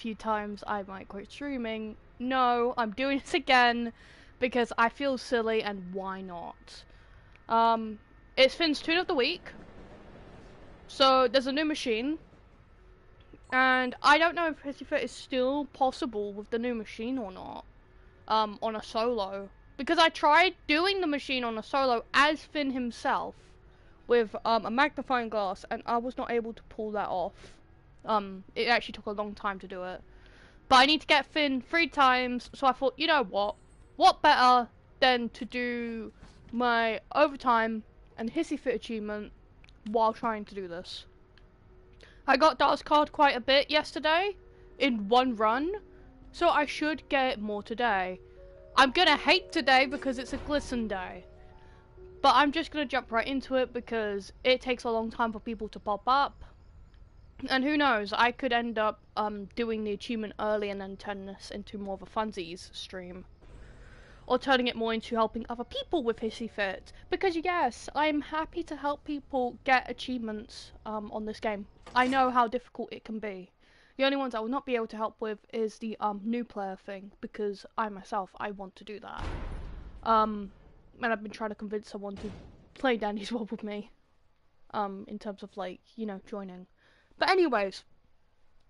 few times I might quit streaming. No, I'm doing this again because I feel silly and why not? It's Finn's Tune of the Week. So there's a new machine. And I don't know if Hissy Fit is still possible with the new machine or not. On a solo. Because I tried doing the machine on a solo as Finn himself with a magnifying glass and I was not able to pull that off. It actually took a long time to do it. But I need to get Finn 3 times, so I thought, you know what? What better than to do my overtime and Hissy Fit achievement while trying to do this. I got Darts card quite a bit yesterday in one run, so I should get more today. I'm gonna hate today because it's a glisten day. But I'm just gonna jump right into it because it takes a long time for people to pop up. And who knows, I could end up doing the achievement early and then turn this into more of a funsies stream. Or turning it more into helping other people with Hissy Fit. Because yes, I'm happy to help people get achievements on this game. I know how difficult it can be. The only ones I will not be able to help with is the new player thing. Because I myself, I want to do that. And I've been trying to convince someone to play Dandy's World with me. In terms of like, you know, joining. But anyways,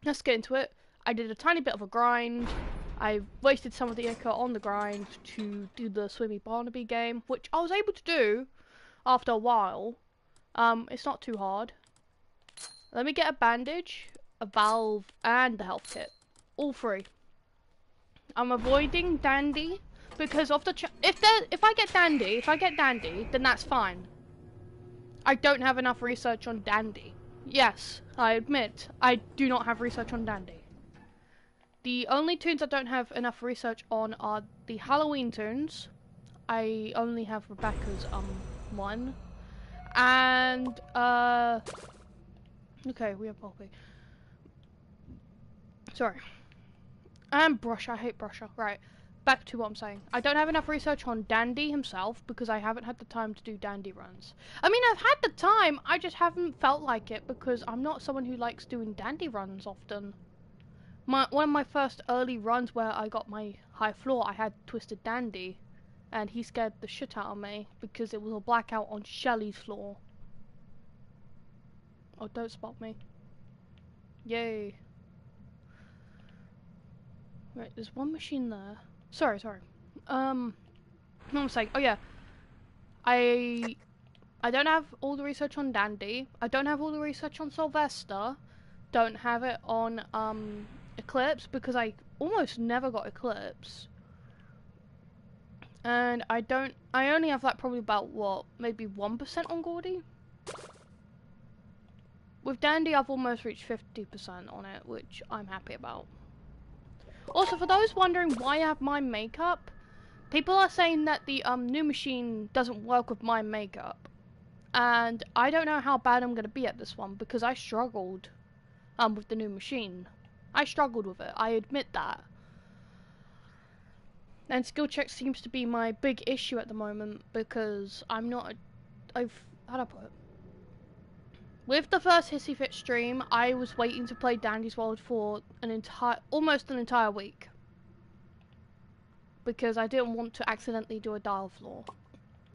let's get into it. I did a tiny bit of a grind. I wasted some of the ichor on the grind to do the Swimmy Barnaby game, which I was able to do after a while. It's not too hard. Let me get a bandage, a valve, and the health kit. All 3. I'm avoiding Dandy because of the if I get Dandy, then that's fine. I don't have enough research on Dandy. Yes, I admit, I do not have research on Dandy. The only tunes I don't have enough research on are the Halloween tunes. I only have Rebecca's one. And okay, we have Poppy. Sorry. And Brusher, I hate Brusher. Right. Back to what I'm saying. I don't have enough research on Dandy himself because I haven't had the time to do Dandy runs. I mean, I've had the time, I just haven't felt like it because I'm not someone who likes doing Dandy runs often. One of my first early runs where I got my high floor, I had Twisted Dandy. And he scared the shit out of me because it was a blackout on Shelly's floor. Oh, don't spot me. Yay. Right, there's one machine there. Sorry. What I'm saying, oh yeah. I don't have all the research on Dandy. I don't have all the research on Sylvester. Don't have it on Eclipse because I almost never got Eclipse. And I only have like probably about what, maybe 1% on Gordy. With Dandy I've almost reached 50% on it, which I'm happy about. Also, for those wondering why I have my makeup, people are saying that the new machine doesn't work with my makeup. And I don't know how bad I'm going to be at this one because I struggled with the new machine. I struggled with it, I admit that. And skill check seems to be my big issue at the moment because I'm not how'd I put it? With the first Hissy Fit stream, I was waiting to play Dandy's World for almost an entire week. Because I didn't want to accidentally do a dial floor.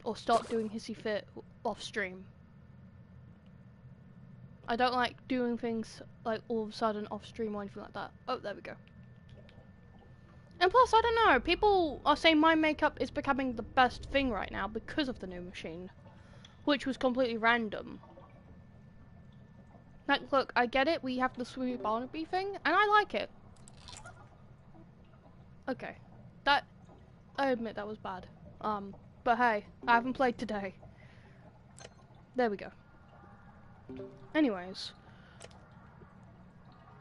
Or start doing Hissy Fit off stream. I don't like doing things like all of a sudden off stream or anything like that. Oh, there we go. And plus, I don't know, people are saying my makeup is becoming the best thing right now because of the new machine. Which was completely random. Like, look, I get it, we have the Swimmy Barnaby thing, and I like it. Okay. I admit that was bad. But hey, I haven't played today. There we go. Anyways.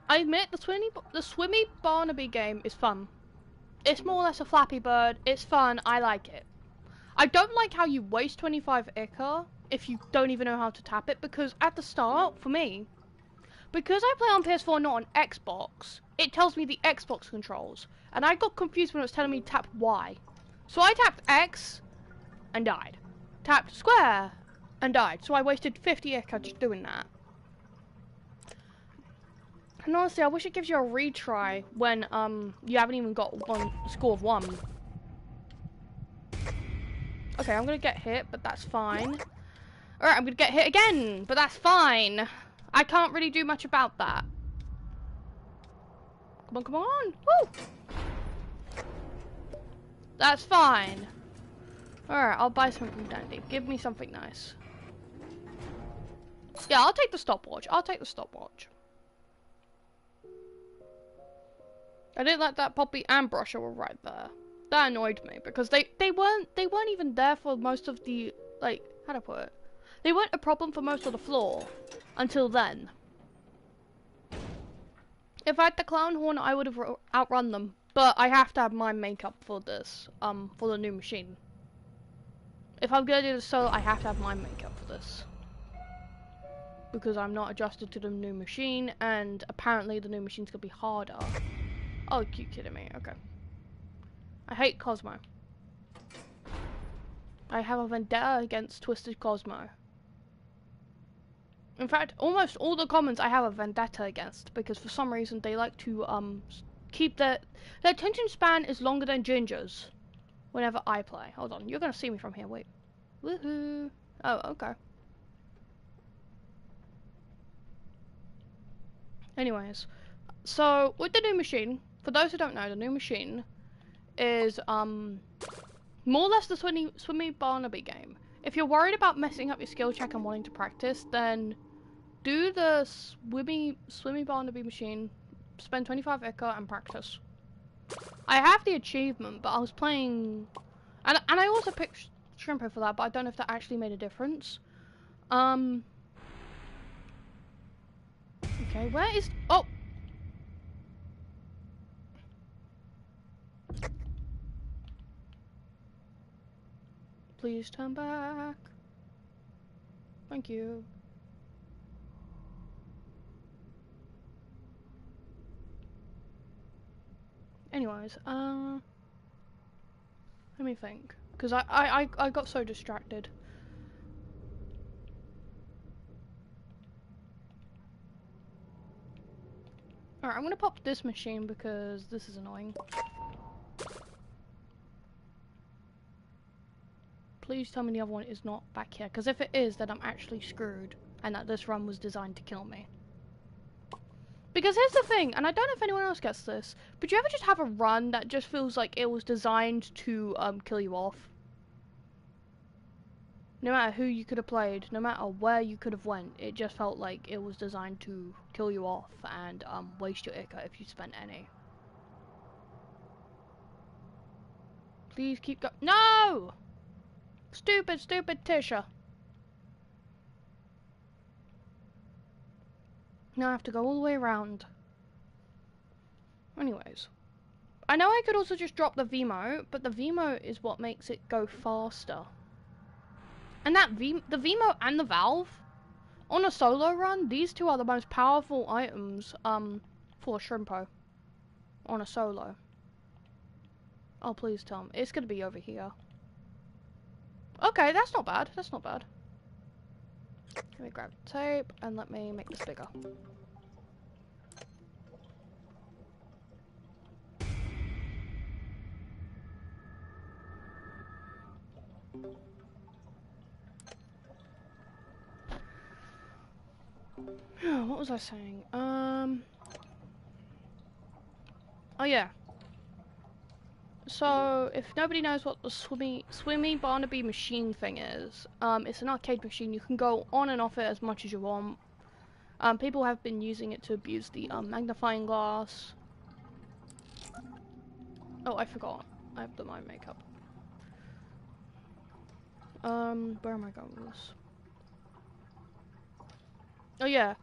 I admit, the Swimmy Barnaby game is fun. It's more or less a Flappy Bird, it's fun, I like it. I don't like how you waste 25 ichor if you don't even know how to tap it, because at the start, for me, because I play on PS4 not on Xbox, it tells me the Xbox controls, and I got confused when it was telling me to tap Y. So I tapped X, and died. Tapped square, and died. So I wasted 50 ichor just doing that. And honestly, I wish it gives you a retry when you haven't even got one score of 1. Okay, I'm gonna get hit, but that's fine. Alright, I'm gonna get hit again, but that's fine. I can't really do much about that. Come on, come on! Woo! That's fine. Alright, I'll buy something from Dandy. Give me something nice. Yeah, I'll take the stopwatch. I'll take the stopwatch. I didn't like that Poppy and Brusher were right there. That annoyed me because they weren't even there for most of the, like, how to put it? They weren't a problem for most of the floor until then. If I had the clown horn, I would have outrun them, but I have to have my makeup for this, for the new machine. If I'm gonna do the solo, I have to have my makeup for this. Because I'm not adjusted to the new machine, and apparently the new machine's gonna be harder. Oh, you kidding me? Okay. I hate Cosmo. I have a vendetta against Twisted Cosmo. In fact, almost all the commons I have a vendetta against, because for some reason they like to keep their attention span is longer than Ginger's whenever I play. Hold on, you're gonna see me from here, wait. Woohoo! Oh, okay. Anyways, so with the new machine, for those who don't know, the new machine is more or less the Swimmy Barnaby game. If you're worried about messing up your skill check and wanting to practice, then do the Swimmy Barnaby machine, spend 25 Ica and practice. I have the achievement, but I was playing, and I also picked Shrimpo for that, but I don't know if that actually made a difference. Okay, where is, oh! Please turn back. Thank you. Anyways, let me think, because I got so distracted. Alright, I'm gonna pop this machine because this is annoying. Please tell me the other one is not back here, because if it is, then I'm actually screwed, and that this run was designed to kill me. Because here's the thing, and I don't know if anyone else gets this, but you ever just have a run that just feels like it was designed to kill you off? No matter who you could have played, no matter where you could have went, it just felt like it was designed to kill you off and waste your Ica if you spent any. Please keep going. No! Stupid, stupid Tisha. Now I have to go all the way around. Anyways. I know I could also just drop the Vemo, but the Vemo is what makes it go faster. And that the Vemo and the Valve, on a solo run, these two are the most powerful items, for Shrimpo. On a solo. Oh, please tell me. It's gonna be over here. Okay, that's not bad. That's not bad. Let me grab the tape and let me make this bigger. What was I saying? Oh yeah. So, if nobody knows what the Swimmy Barnaby machine thing is, it's an arcade machine. You can go on and off it as much as you want. People have been using it to abuse the magnifying glass. Oh, I forgot. I have the mind makeup. Where am I going with this? Oh yeah.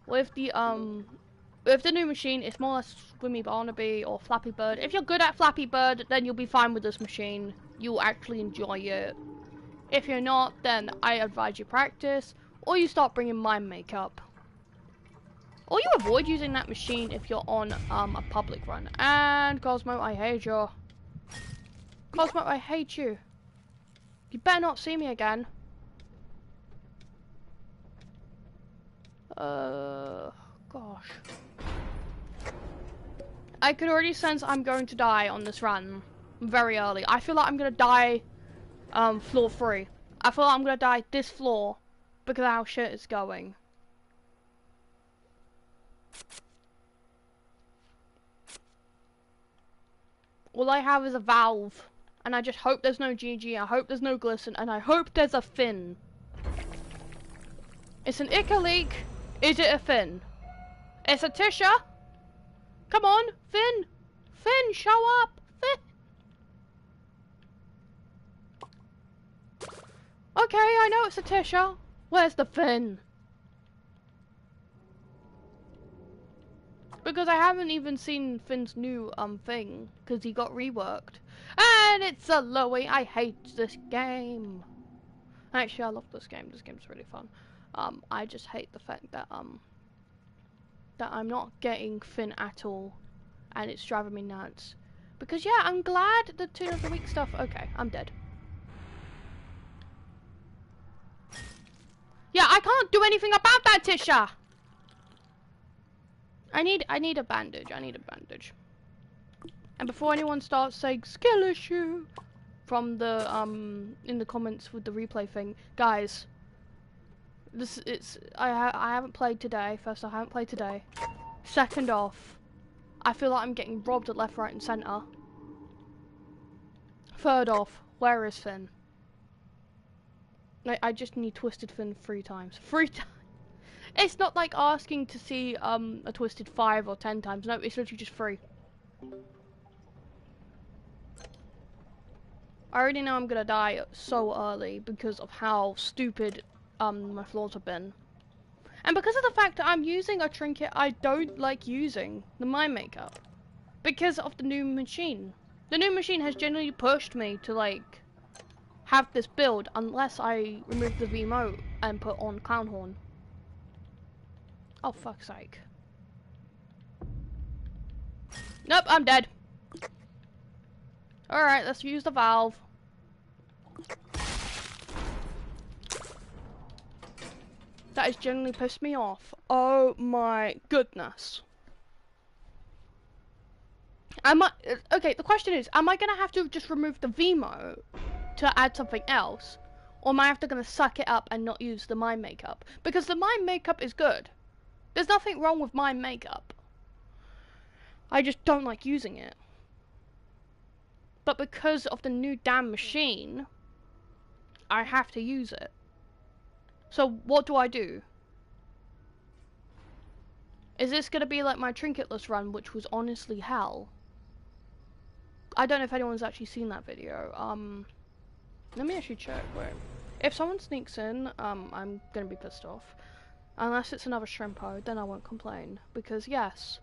With the new machine, it's more or less Swimmy Barnaby or Flappy Bird. If you're good at Flappy Bird, then you'll be fine with this machine. You'll actually enjoy it. If you're not, then I advise you practice, or you start bringing mind makeup. Or you avoid using that machine if you're on a public run. And Cosmo, I hate you. Cosmo, I hate you. You better not see me again. gosh. I could already sense I'm going to die on this run very early. I feel like I'm gonna die floor 3. I feel like I'm gonna die this floor because of how shit it's going. All I have is a valve, and I just hope there's no GG, I hope there's no glisten, and I hope there's a fin. It's an Ica leak. Is it a fin? It's a Tisha. Come on, Finn! Finn, show up! Finn! Okay, I know it's a Tisha. Where's the Finn? Because I haven't even seen Finn's new thing, because he got reworked. And it's a Loey. I hate this game. Actually, I love this game. This game's really fun. I just hate the fact that that I'm not getting Finn at all, and it's driving me nuts. Because yeah, I'm glad the Tune of the Week stuff. Okay, I'm dead. Yeah, I can't do anything about that, Tisha. I need a bandage. I need a bandage. And before anyone starts saying skill issue from the in the comments with the replay thing, guys, I haven't played today. First, I haven't played today. Second off, I feel like I'm getting robbed at left, right, and center. Third off, where is Finn? I just need Twisted Finn 3 times. 3 times. It's not like asking to see a Twisted 5 or 10 times. No, it's literally just 3. I already know I'm gonna die so early because of how stupid my floors have been. And because of the fact that I'm using a trinket I don't like using, the Mind Makeup. Because of the new machine. The new machine has generally pushed me to like have this build unless I remove the V-Mote and put on Clown Horn. Oh, fuck's sake. Nope, I'm dead. Alright, let's use the valve. That has genuinely pissed me off. Oh my goodness. Okay, the question is, am I gonna have to just remove the V-Mote to add something else? Or am I have to gonna suck it up and not use the Mind Makeup? Because the Mind Makeup is good. There's nothing wrong with Mind Makeup. I just don't like using it. But because of the new damn machine, I have to use it. So what do I do? Is this gonna be like my trinketless run, which was honestly hell? I don't know if anyone's actually seen that video. Let me actually check. Wait. If someone sneaks in, I'm gonna be pissed off. Unless it's another shrimpo, then I won't complain. Because yes,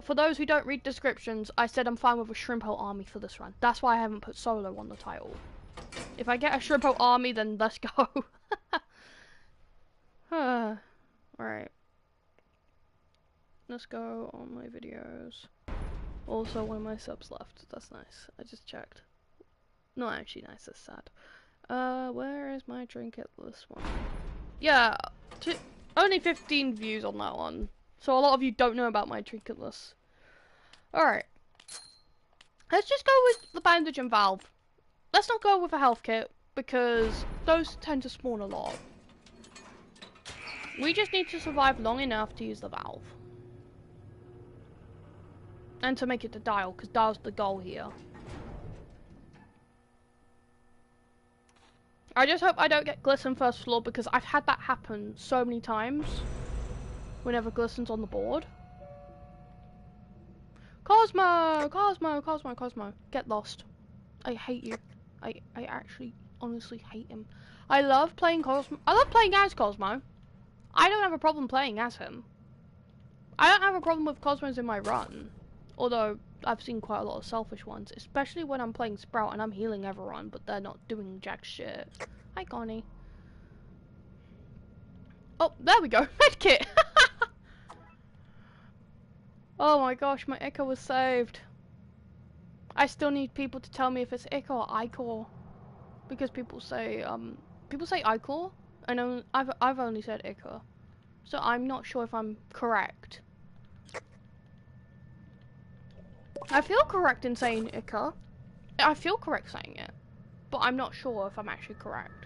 for those who don't read descriptions, I said I'm fine with a shrimpo army for this run. That's why I haven't put solo on the title. If I get a shrimpo army, then let's go. Alright. Let's go on my videos. Also, one of my subs left. That's nice. I just checked. Not actually nice, that's sad. Where is my trinketless one? Yeah, only 15 views on that one. So a lot of you don't know about my trinketless. Alright. Let's just go with the bandage and valve. Let's not go with a health kit, because those tend to spawn a lot. We just need to survive long enough to use the valve. And to make it to dial, because dial's the goal here. I just hope I don't get glisten first floor, because I've had that happen so many times. Whenever glisten's on the board. Cosmo! Cosmo! Cosmo! Cosmo! Get lost. I hate you. I actually, honestly hate him. I love playing Cosmo. I love playing as Cosmo. I don't have a problem playing as him. I don't have a problem with Cosmos in my run. Although, I've seen quite a lot of selfish ones. Especially when I'm playing Sprout and I'm healing everyone, but they're not doing jack shit. Hi, Connie. Oh, there we go. Medkit! Oh my gosh, my Ica was saved. I still need people to tell me if it's Ica or Icor. Because people say Icor. I know I've only said Ica. So I'm not sure if I'm correct. I feel correct in saying Ica. I feel correct saying it, but I'm not sure if I'm actually correct.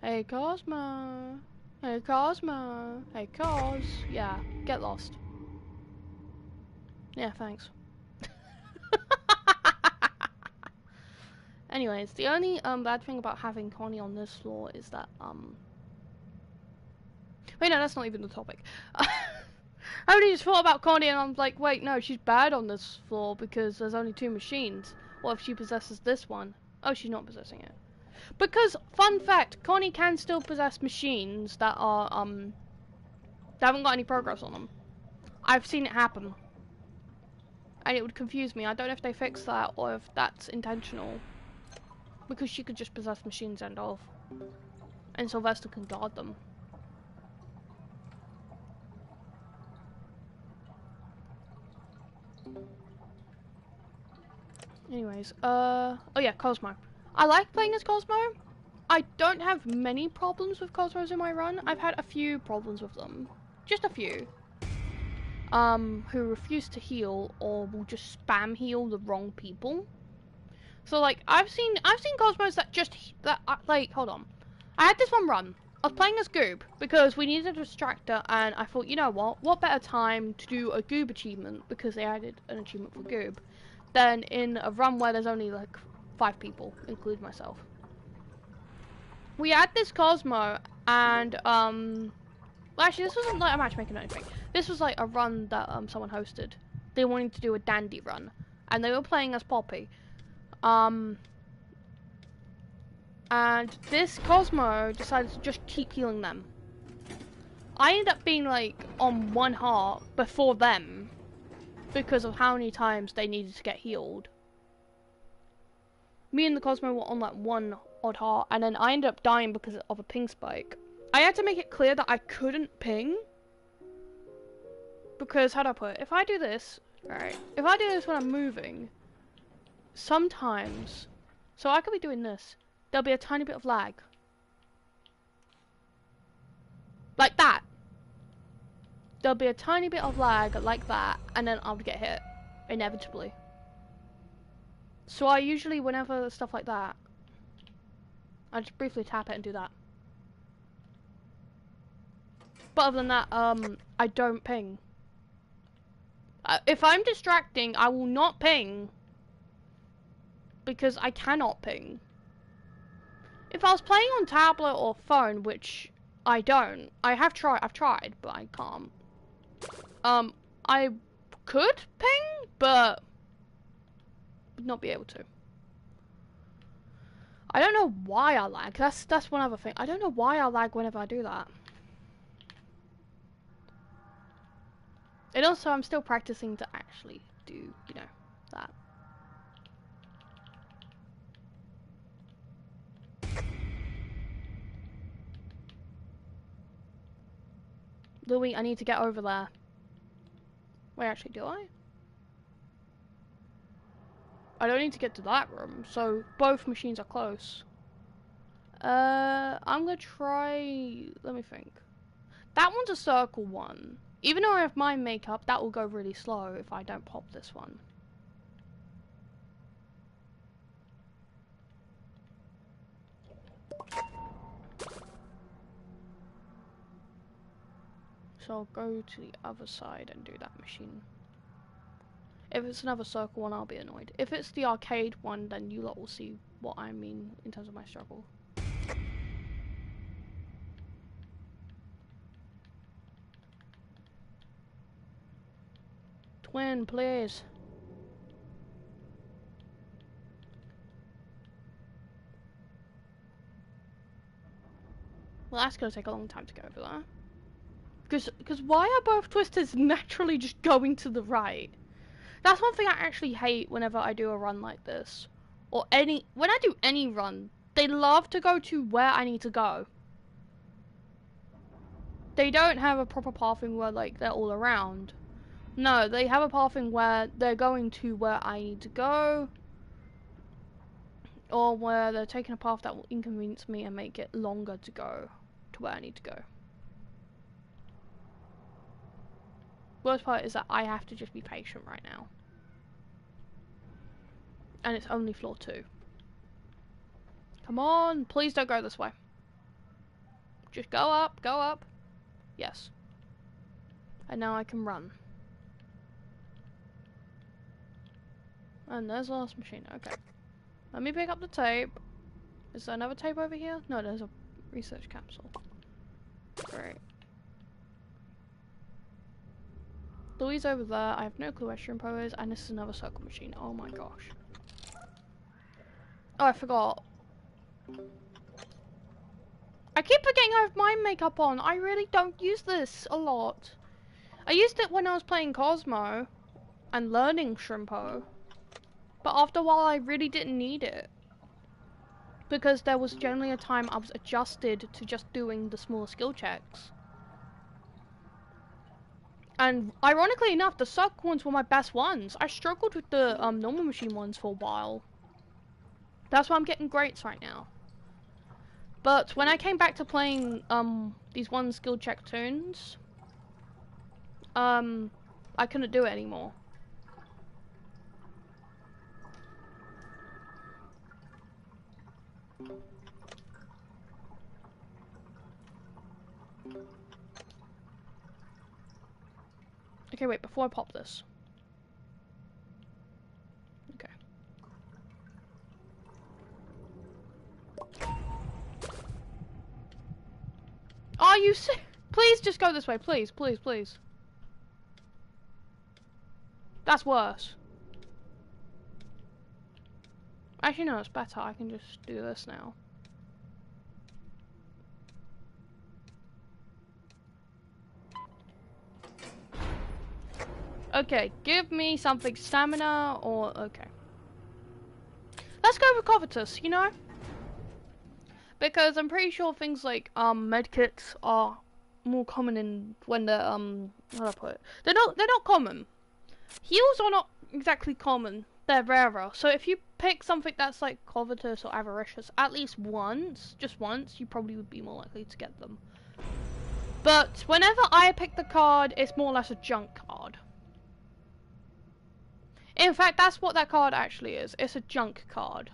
Hey Cosmo. Hey Cosmo. Hey Cos. Yeah, get lost. Yeah, thanks. Anyways, the only bad thing about having Connie on this floor is that wait, no, that's not even the topic. I only just thought about Connie and I'm like, wait, no, she's bad on this floor because there's only 2 machines. What if she possesses this one? Oh, she's not possessing it. Because, fun fact, Connie can still possess machines that are, that haven't got any progress on them. I've seen it happen. And it would confuse me. I don't know if they fixed that or if that's intentional. Because she could just possess machines end of. And Sylvester can guard them. Anyways, oh yeah, Cosmo. I like playing as Cosmo. I don't have many problems with Cosmos in my run. I've had a few problems with them. Just a few. Who refuse to heal or will just spam heal the wrong people. So like, I've seen Cosmos that just, like, hold on. I had this one run. I was playing as Goob because we needed a distractor and I thought, you know what better time to do a Goob achievement because they added an achievement for Goob than in a run where there's only like 5 people, including myself. We had this Cosmo and well actually this wasn't like a matchmaking or anything. This was like a run that someone hosted. They wanted to do a dandy run and they were playing as Poppy. And this Cosmo decided to just keep healing them. I ended up being like on 1 heart before them because of how many times they needed to get healed. Me and the Cosmo were on like 1 odd heart and then I ended up dying because of a ping spike. I had to make it clear that I couldn't ping. Because, how do I put it? If I do this, alright, if I do this when I'm moving, sometimes, so I could be doing this, there'll be a tiny bit of lag. Like that. There'll be a tiny bit of lag like that, and then I'll get hit, inevitably. So I usually, whenever stuff like that, I just briefly tap it and do that. But other than that, I don't ping. If I'm distracting, I will not ping. Because I cannot ping. If I was playing on tablet or phone, which I don't, I've tried, but I can't. I could ping, but would not be able to. I don't know why I lag. That's one other thing. I don't know why I lag whenever I do that. And also, I'm still practicing to actually do, you know, that. Louis, I need to get over there. Wait, actually, do I? I don't need to get to that room, so both machines are close. I'm gonna try, let me think. That one's a circle one. Even though I have my makeup, that will go really slow if I don't pop this one. So I'll go to the other side and do that machine. If it's another circle one, I'll be annoyed. If it's the arcade one, then you lot will see what I mean in terms of my struggle. Twin, please. Well, that's gonna take a long time to go over there. Because why are both twisters naturally just going to the right? That's one thing I actually hate whenever I do a run like this. Or when I do any run, they love to go to where I need to go. They don't have a proper pathing where like they're all around. No, they have a pathing where they're going to where I need to go. or where they're taking a path that will inconvenience me and make it longer to go to where I need to go. Worst part is that I have to just be patient right now. And it's only floor 2. Come on, please don't go this way. Just go up, go up. Yes. And now I can run. And there's the last machine, okay. Let me pick up the tape. Is there another tape over here? No, there's a research capsule. Great. Louise over there, I have no clue where Shrimpo is, and this is another circle machine. Oh my gosh. Oh, I forgot. I keep forgetting I have my makeup on. I really don't use this a lot. I used it when I was playing Cosmo and learning Shrimpo. But after a while I really didn't need it. Because there was generally a time I was adjusted to just doing the smaller skill checks. And ironically enough, the circle ones were my best ones. I struggled with the normal machine ones for a while. That's why I'm getting greats right now. But when I came back to playing these one skill check tunes, I couldn't do it anymore. Okay, wait, before I pop this. Okay. Are you sick? Please just go this way, please, please, please. That's worse. Actually, no, it's better. I can just do this now. Okay, give me something stamina or okay. Let's go with covetous, you know? Because I'm pretty sure things like medkits are more common in when they're how do I put it? They're not common. Heals are not exactly common. They're rarer. So if you pick something that's like covetous or avaricious at least once, just once, you probably would be more likely to get them. But whenever I pick the card, it's more or less a junk card. In fact, that's what that card actually is. It's a junk card.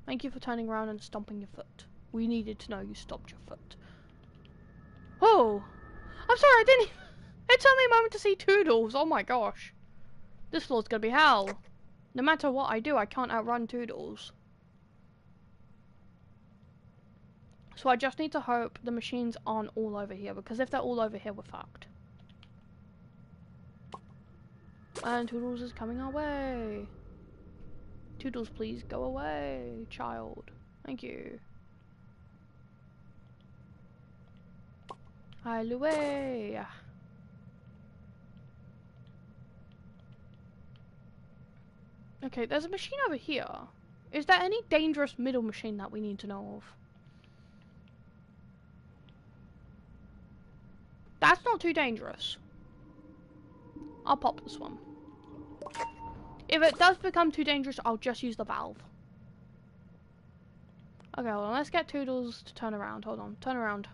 Thank you for turning around and stomping your foot. We needed to know you stomped your foot. Oh! I'm sorry, I didn't... It took me a moment to see Toodles. Oh my gosh. This floor's gonna be hell. No matter what I do, I can't outrun Toodles. So I just need to hope the machines aren't all over here, because if they're all over here, we're fucked. And Toodles is coming our way. Toodles, please go away, child. Thank you. Hallelujah. Okay, there's a machine over here. Is there any dangerous middle machine that we need to know of? That's not too dangerous. I'll pop this one. If it does become too dangerous, I'll just use the valve. Okay, hold on. Let's get Toodles to turn around. Hold on. Turn around.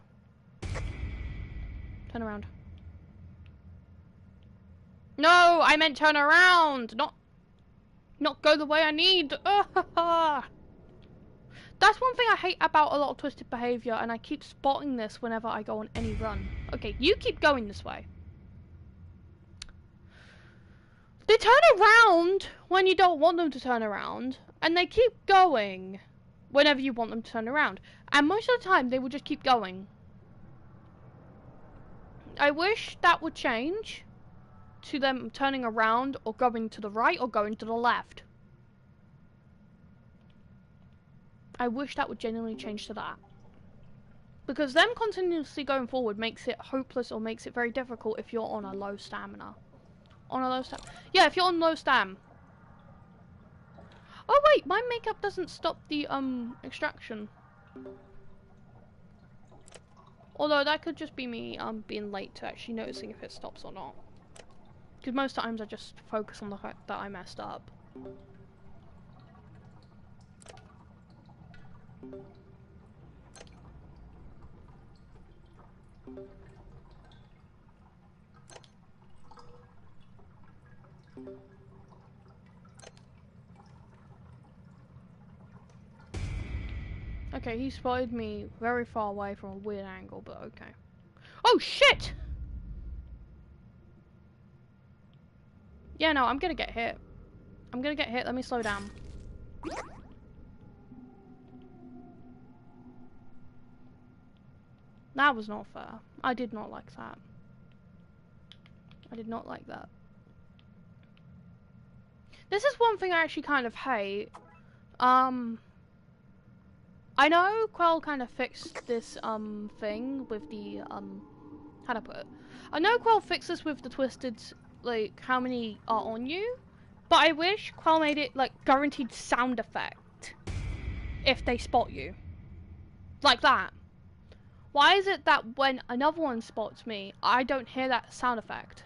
Turn around. No, I meant turn around, not go the way I need. That's one thing I hate about a lot of twisted behavior, and I keep spotting this whenever I go on any run. Okay, you keep going this way. They turn around when you don't want them to turn around, and they keep going whenever you want them to turn around. And most of the time, they will just keep going. I wish that would change to them turning around or going to the right or going to the left. I wish that would genuinely change to that. Because them continuously going forward makes it hopeless or makes it very difficult if you're on a low stamina. On a low stam. Yeah, if you're on low stam. Oh wait, my makeup doesn't stop the extraction. Although that could just be me being late to actually noticing if it stops or not. Because most times I just focus on the fact that I messed up. Okay, he spotted me very far away from a weird angle, but okay. Oh shit! Yeah, no, I'm gonna get hit. I'm gonna get hit, let me slow down. That was not fair. I did not like that. I did not like that. This is one thing I actually kind of hate. I know Quell kind of fixed this, thing with the, how do I put it? I know Quell fixed this with the twisted, like, how many are on you, but I wish Quell made it, like, guaranteed sound effect if they spot you. Like that. Why is it that when another one spots me, I don't hear that sound effect?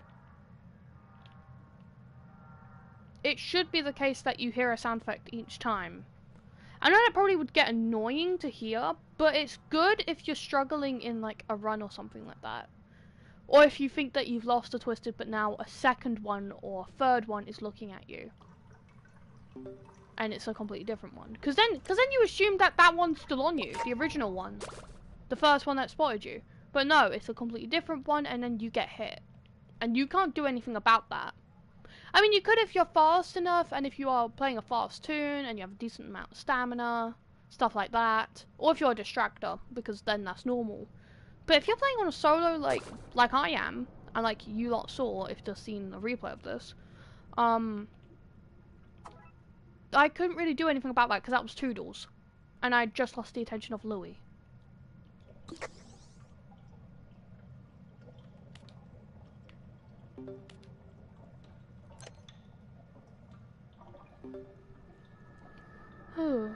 It should be the case that you hear a sound effect each time. I know that probably would get annoying to hear, but it's good if you're struggling in like a run or something like that. Or if you think that you've lost a twisted but now a second one or a third one is looking at you. And it's a completely different one. Because then you assume that that one's still on you, the original one. The first one that spotted you. But no, it's a completely different one and then you get hit. And you can't do anything about that. I mean, you could if you're fast enough, and if you are playing a fast tune, and you have a decent amount of stamina, stuff like that. Or if you're a distractor, because then that's normal. But if you're playing on a solo, like I am, and like you lot saw, if you've seen a replay of this, I couldn't really do anything about that, because that was Toodles. And I just lost the attention of Louie. Oh.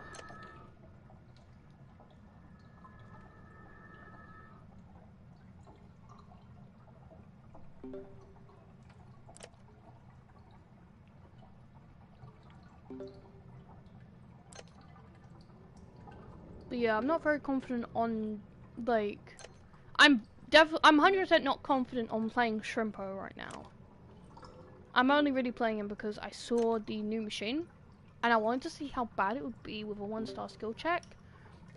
But yeah, I'm not very confident on, like, I'm 100% not confident on playing Shrimpo right now. I'm only really playing him because I saw the new machine, and I wanted to see how bad it would be with a 1-star skill check,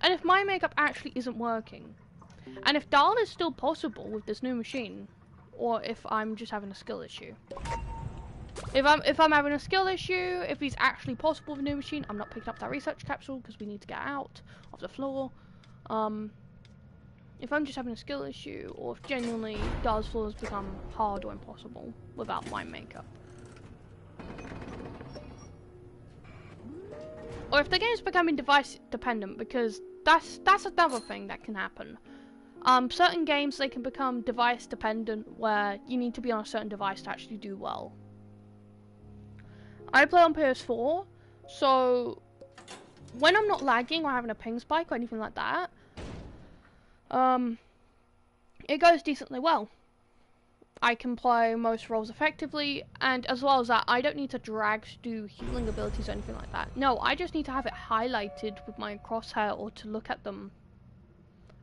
and if my makeup actually isn't working, and if Dahl is still possible with this new machine, or if I'm just having a skill issue. If I'm having a skill issue, if he's actually possible with a new machine, I'm not picking up that research capsule because we need to get out of the floor. If I'm just having a skill issue, or if genuinely Dahl's floors become hard or impossible without my makeup. Or if the game's becoming device dependent, because that's another thing that can happen. Certain games, they can become device dependent where you need to be on a certain device to actually do well. I play on PS4, so when I'm not lagging or having a ping spike or anything like that, it goes decently well. I can play most roles effectively, and as well as that, I don't need to drag to do healing abilities or anything like that. No, I just need to have it highlighted with my crosshair or to look at them,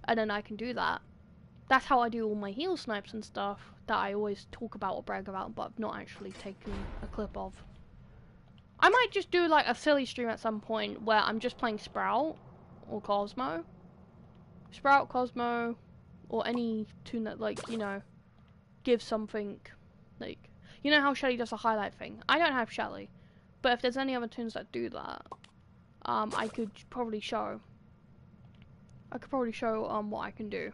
and then I can do that. That's how I do all my heal snipes and stuff that I always talk about or brag about, but I've not actually taken a clip of. I might just do like a silly stream at some point where I'm just playing Sprout or Cosmo. Sprout, Cosmo, or any tune that, like, you know, gives something, like, you know how Shelly does a highlight thing? I don't have Shelly, but if there's any other tunes that do that, I could probably show. What I can do.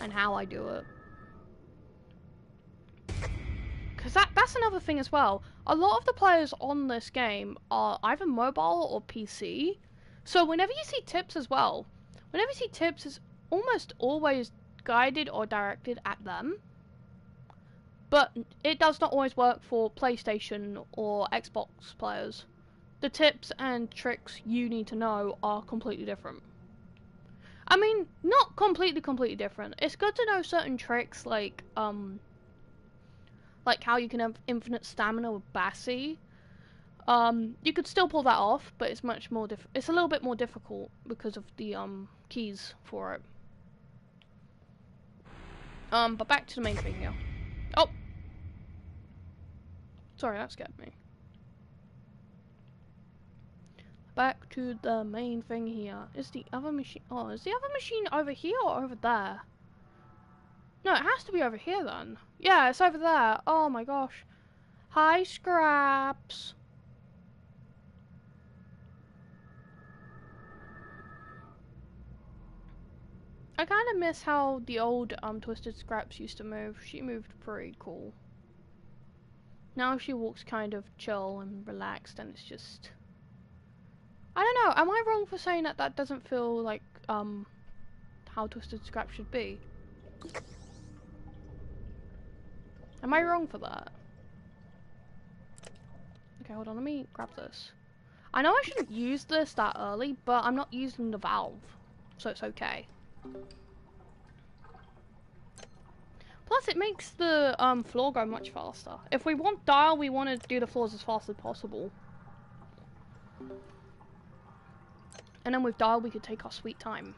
And how I do it. Because that's another thing as well. A lot of the players on this game are either mobile or PC. So whenever you see tips as well, whenever you see tips, it's almost always guided or directed at them. But it does not always work for PlayStation or Xbox players. The tips and tricks you need to know are completely different. I mean, not completely different. It's good to know certain tricks, like, like how you can have infinite stamina with Bassi. You could still pull that off, but it's much more it's a little bit more difficult because of the keys for it. But back to the main thing here. Oh, sorry, that scared me. Back to the main thing here. Is the other machine? Oh, is the other machine over here or over there? No, it has to be over here then. Yeah, it's over there. Oh my gosh. Hi, Scraps. I kind of miss how the old Twisted Scraps used to move. She moved pretty cool. Now she walks kind of chill and relaxed, and it's just... I don't know, am I wrong for saying that that doesn't feel like how Twisted Scraps should be? Am I wrong for that? Okay, hold on, let me grab this. I know I shouldn't use this that early, but I'm not using the valve, so it's okay. Plus, it makes the floor go much faster. If we want dial, we want to do the floors as fast as possible. And then with dial, we could take our sweet time.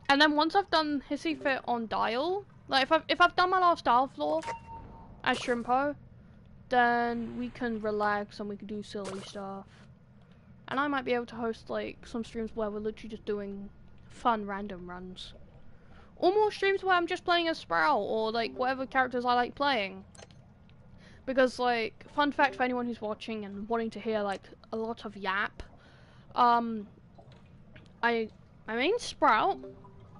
And then once I've done Hissy Fit on dial, like if I've done my last dial floor as Shrimpo, then we can relax and we can do silly stuff. And I might be able to host like some streams where we're literally just doing fun random runs. Or more streams where I'm just playing as Sprout or like whatever characters I like playing. Because like, fun fact for anyone who's watching and wanting to hear like a lot of yap, my main Sprout,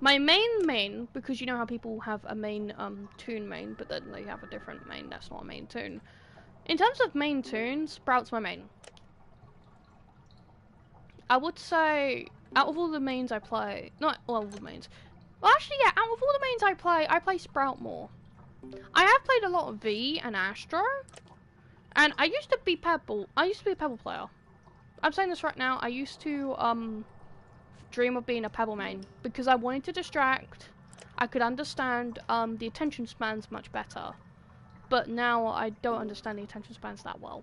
my main, because you know how people have a main toon main, but then they have a different main that's not a main toon. In terms of main toon, Sprout's my main. I would say, out of all the mains I play, not all the mains, well actually yeah, out of all the mains I play Sprout more. I have played a lot of V and Astro, and I used to be Pebble player. I'm saying this right now, I used to dream of being a Pebble main, because I wanted to distract, I could understand the attention spans much better, but now I don't understand the attention spans that well.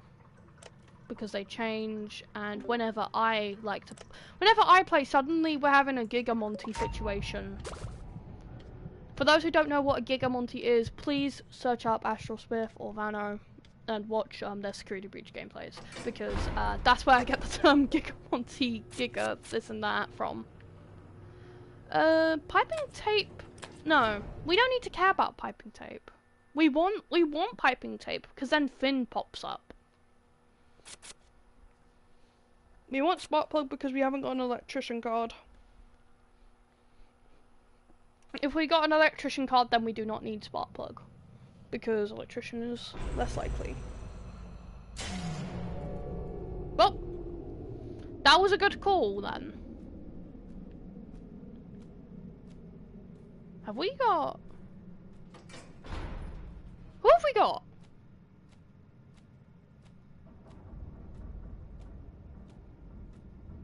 Because they change, and whenever I play, suddenly we're having a Gigamonty situation. For those who don't know what a Gigamonty is, please search up Astral Smith or Vano and watch their Security Breach gameplays, because that's where I get the term Gigamonty, Giga, this and that from. Piping tape? No, we don't need to care about piping tape. We want piping tape, because then Finn pops up. We want spark plug because we haven't got an electrician card. If we got an electrician card, then we do not need spark plug, because electrician is less likely. Well, that was a good call then. Have we got... Who have we got?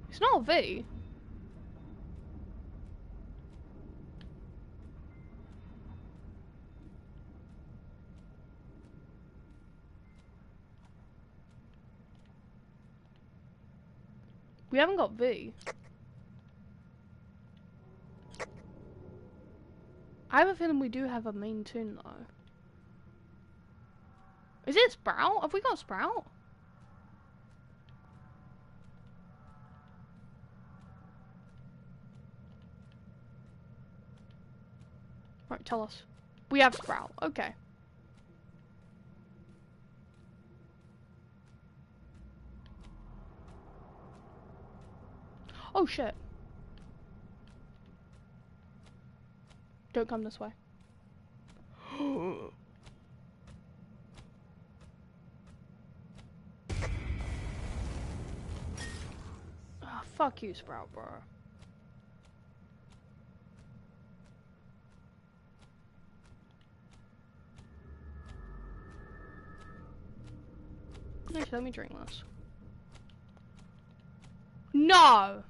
It's not a V. We haven't got V. I have a feeling we do have a main toon though. Is it Sprout? Have we got Sprout? Right, tell us. We have Sprout. Okay. Oh shit. Don't come this way. Oh, fuck you, Sprout, bro. Actually, let me drink this. No!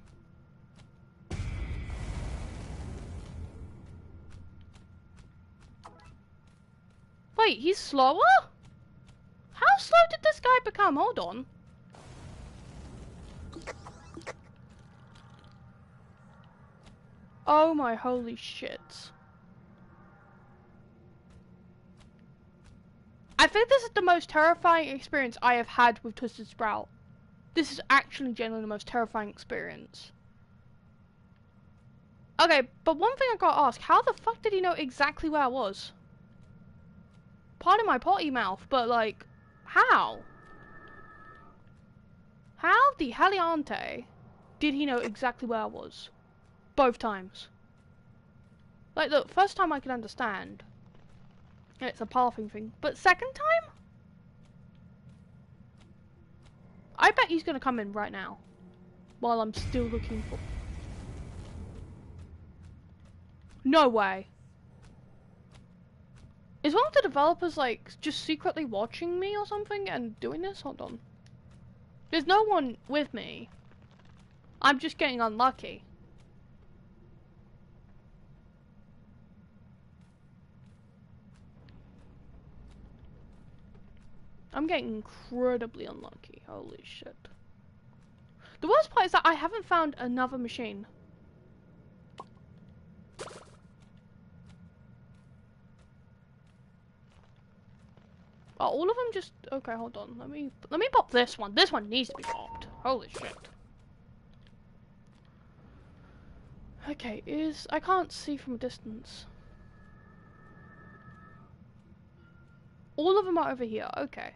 Wait, he's slower? How slow did this guy become? Hold on. Oh my holy shit. I think this is the most terrifying experience I have had with Twisted Sprout. This is actually genuinely the most terrifying experience. Okay, but one thing I gotta ask, how the fuck did he know exactly where I was? Pardon my potty mouth, but like, how? How the heliante did he know exactly where I was? Both times. Like, look, first time I could understand. And it's a pathing thing. But second time? I bet he's gonna come in right now. While I'm still looking for... No way. Is one of the developers, like, just secretly watching me or something and doing this? Hold on. There's no one with me. I'm just getting unlucky. I'm getting incredibly unlucky. Holy shit. The worst part is that I haven't found another machine. Oh, all of them just... Okay, hold on. Let me pop this one. This one needs to be popped. Holy shit. Okay, I can't see from a distance. All of them are over here. Okay.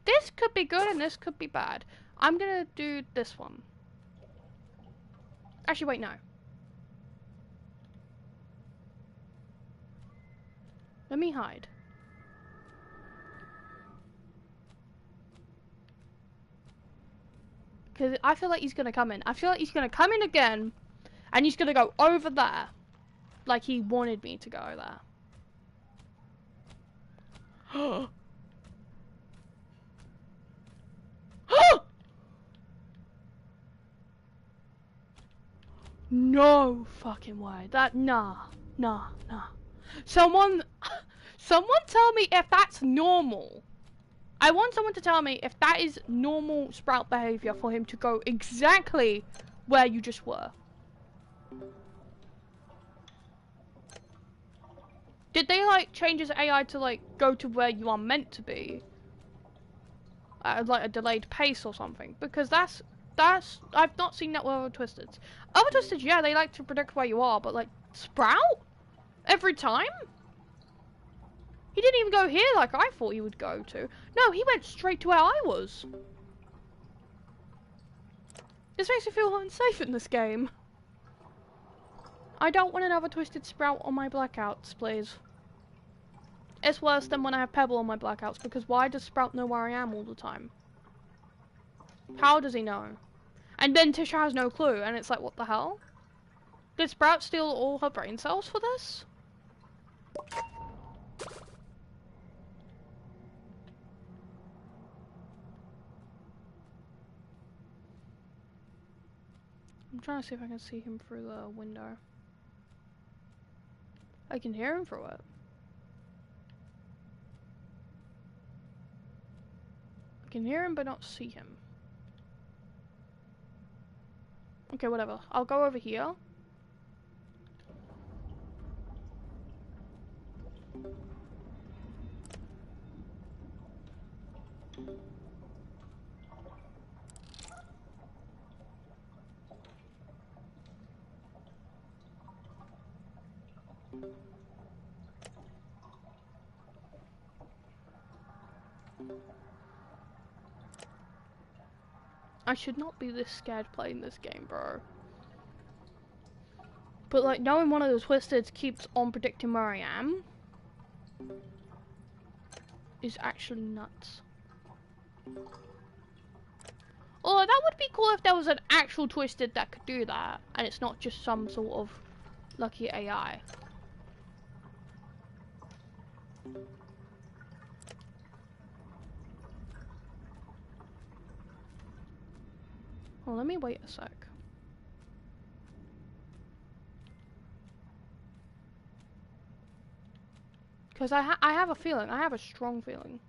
This could be good and this could be bad. I'm gonna do this one. Actually, wait, no. Let me hide. Because I feel like he's gonna come in. I feel like he's gonna come in again, and he's gonna go over there. Like he wanted me to go there. No fucking way. Nah. Someone tell me if that's normal. I want someone to tell me if that is normal Sprout behavior for him to go exactly where you just were. Did they like change his AI to like go to where you are meant to be? At like a delayed pace or something? Because that's I've not seen that with other Twisteds. Other Twisteds, yeah, they like to predict where you are, but like Sprout? Every time? He didn't even go here like I thought he would go to. No, he went straight to where I was. This makes me feel unsafe in this game. I don't want another Twisted Sprout on my blackouts, please. It's worse than when I have Pebble on my blackouts, because why does Sprout know where I am all the time? How does he know? And then Tisha has no clue, and it's like, what the hell? Did Sprout steal all her brain cells for this? I'm trying to see if I can see him through the window. I can hear him through it. I can hear him but not see him. Okay, whatever. I'll go over here. I should not be this scared playing this game, bro. But like, knowing one of the Twisteds keeps on predicting where I am is actually nuts. Although that would be cool if there was an actual Twisted that could do that, and it's not just some sort of lucky AI. Oh, let me wait a sec. Because I have a feeling. I have a strong feeling.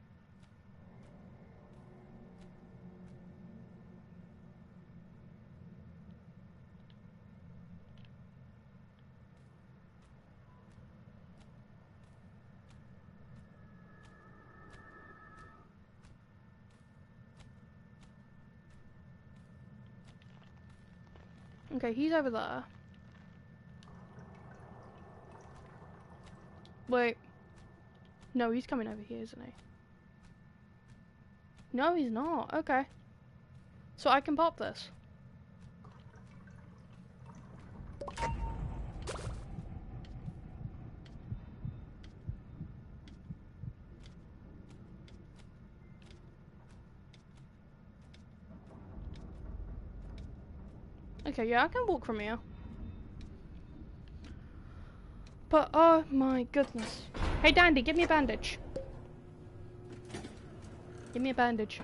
Okay, he's over there. Wait. No, he's coming over here, isn't he? No, he's not. Okay. So I can pop this. Okay, yeah, I can walk from here. But, oh my goodness. Hey, Dandy, give me a bandage. Give me a bandage.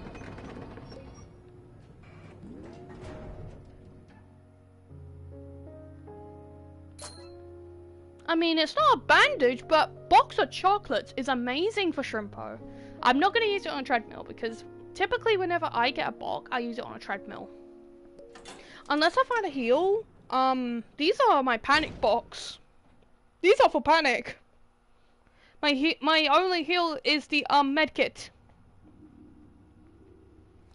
I mean, it's not a bandage, but box of chocolates is amazing for shrimpo. I'm not going to use it on a treadmill because typically whenever I get a box, I use it on a treadmill. Unless I find a heal. These are my panic box. These are for panic. My only heal is the med kit.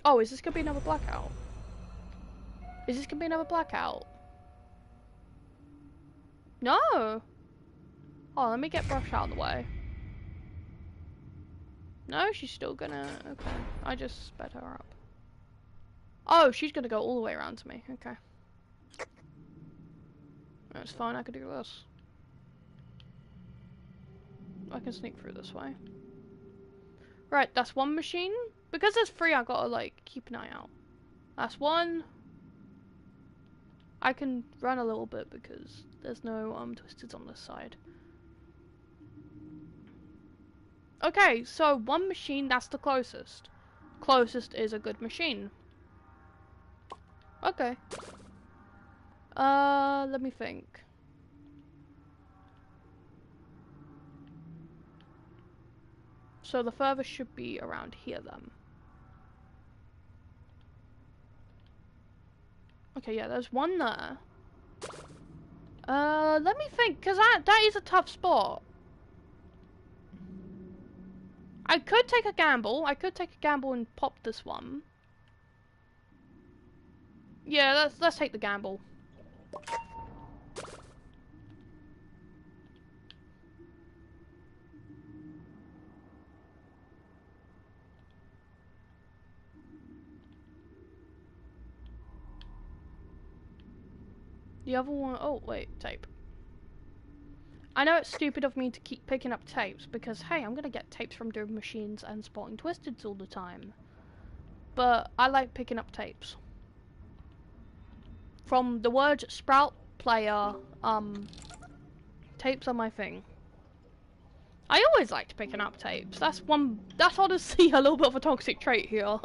Oh, is this gonna be another blackout? Is this gonna be another blackout? No. Oh, let me get brush out of the way. No, she's still gonna. Okay, I just sped her up. Oh, she's gonna go all the way around to me. Okay. That's fine. I could do this. I can sneak through this way. Right, that's one machine. Because there's three, I gotta, like, keep an eye out. That's one. I can run a little bit because there's no, twisteds on this side. Okay, so one machine, that's the closest. Closest is a good machine. Okay. Let me think. So the furthest should be around here then. Okay, yeah, there's one there. Let me think, because that is a tough spot. I could take a gamble. I could take a gamble and pop this one. Yeah, let's take the gamble. The other one, oh wait, tape. I know it's stupid of me to keep picking up tapes because hey, I'm gonna get tapes from doing machines and spotting twisteds all the time. But I like picking up tapes. From the word Sprout player, tapes are my thing. I always liked picking up tapes. That's honestly a little bit of a toxic trait here.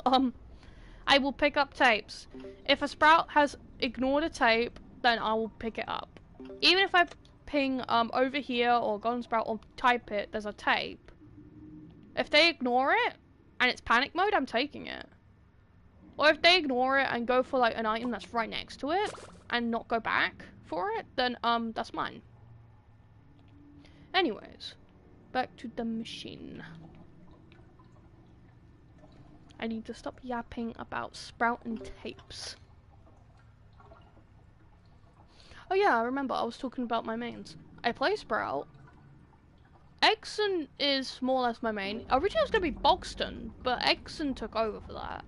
I will pick up tapes. If a Sprout has ignored a tape, then I will pick it up. Even if I ping over here or go on Sprout or type it, there's a tape. If they ignore it and it's panic mode, I'm taking it. Or if they ignore it and go for like an item that's right next to it and not go back for it, then that's mine. Anyways, back to the machine. I need to stop yapping about Sprout and tapes. Oh yeah, I remember I was talking about my mains. I play Sprout. Exon is more or less my main. Originally it was going to be Boxton, but Exon took over for that.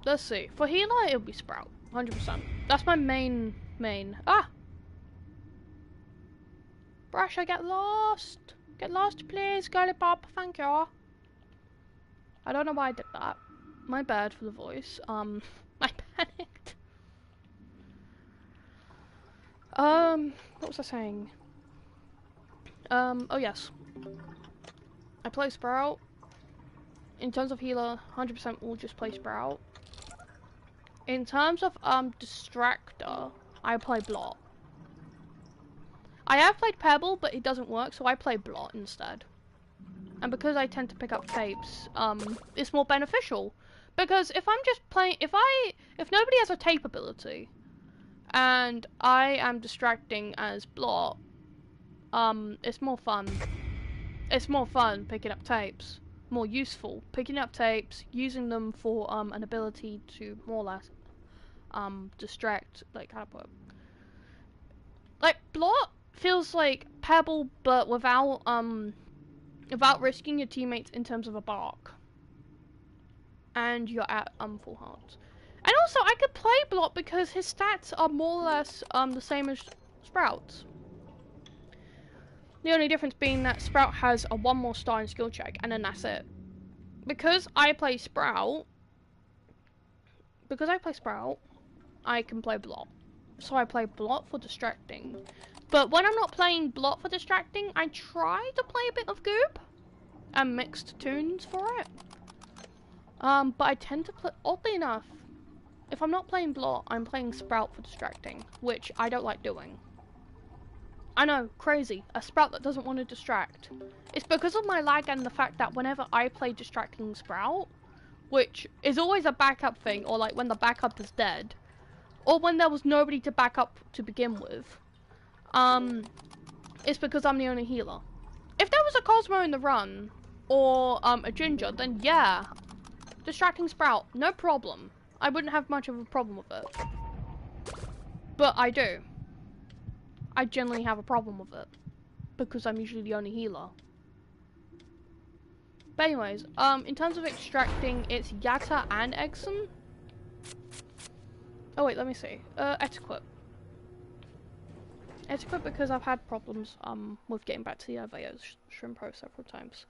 Let's see. For healer, it'll be Sprout. 100%. That's my main. Ah! Brush, I get lost. Get lost, please, girly pop. Thank you. I don't know why I did that. My bad for the voice. I panicked. What was I saying? Oh yes. I play Sprout. In terms of healer, 100% will just play Sprout. In terms of, distractor, I play Blot. I have played Pebble, but it doesn't work, so I play Blot instead. And because I tend to pick up tapes, it's more beneficial. Because if I'm just playing, if nobody has a tape ability, and I am distracting as Blot, it's more fun. It's more fun picking up tapes. More useful picking up tapes, using them for an ability to more or less distract, like how to put it. Like Blot feels like Pebble, but without risking your teammates in terms of a bark. And you're at full hearts. And also I could play Blot because his stats are more or less the same as Sprout's. The only difference being that Sprout has a 1 more star in skill check, and then that's it. Because I play Sprout, I can play Blot. So I play Blot for distracting. But when I'm not playing Blot for distracting, I try to play a bit of Goob and mixed tunes for it. But I tend to play, oddly enough, if I'm not playing Blot, I'm playing Sprout for distracting, which I don't like doing. I know, crazy. A Sprout that doesn't want to distract. It's because of my lag and the fact that whenever I play distracting Sprout, which is always a backup thing, or like when the backup is dead, or when there was nobody to back up to begin with, it's because I'm the only healer. If there was a Cosmo in the run, or a Ginger, then yeah, distracting Sprout, no problem. I wouldn't have much of a problem with it. But I do. I generally have a problem with it. Because I'm usually the only healer. But anyways, in terms of extracting, it's Yatta and Exon. Oh wait, let me see. Etiquette. Etiquette because I've had problems, with getting back to the Aveo Shrimpo several times.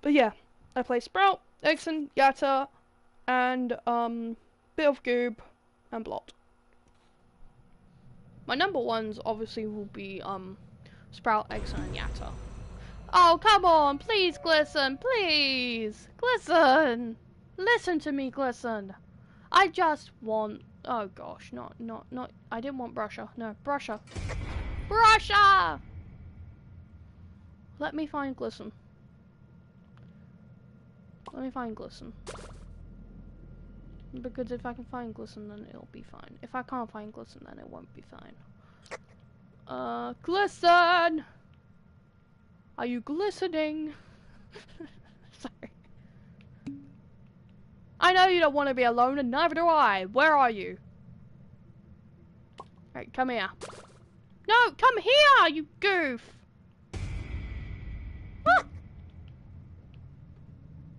But yeah, I play Sprout, Exon, Yatta, and, bit of Goob, and Blot. My number ones obviously will be, Sprout, Exon, and Yatta. Oh, come on, please, Glisten, please! Glisten! Listen to me, Glisten! I just want... Oh gosh, not... I didn't want Brusher. No, Brusher. Brusher! Let me find Glisten. Let me find Glisten. Because if I can find Glisten, then it'll be fine. If I can't find Glisten, then it won't be fine. Glisten! Are you glistening? Sorry. I know you don't want to be alone, and neither do I. Where are you? Right, come here. No, come here, you goof! Ah!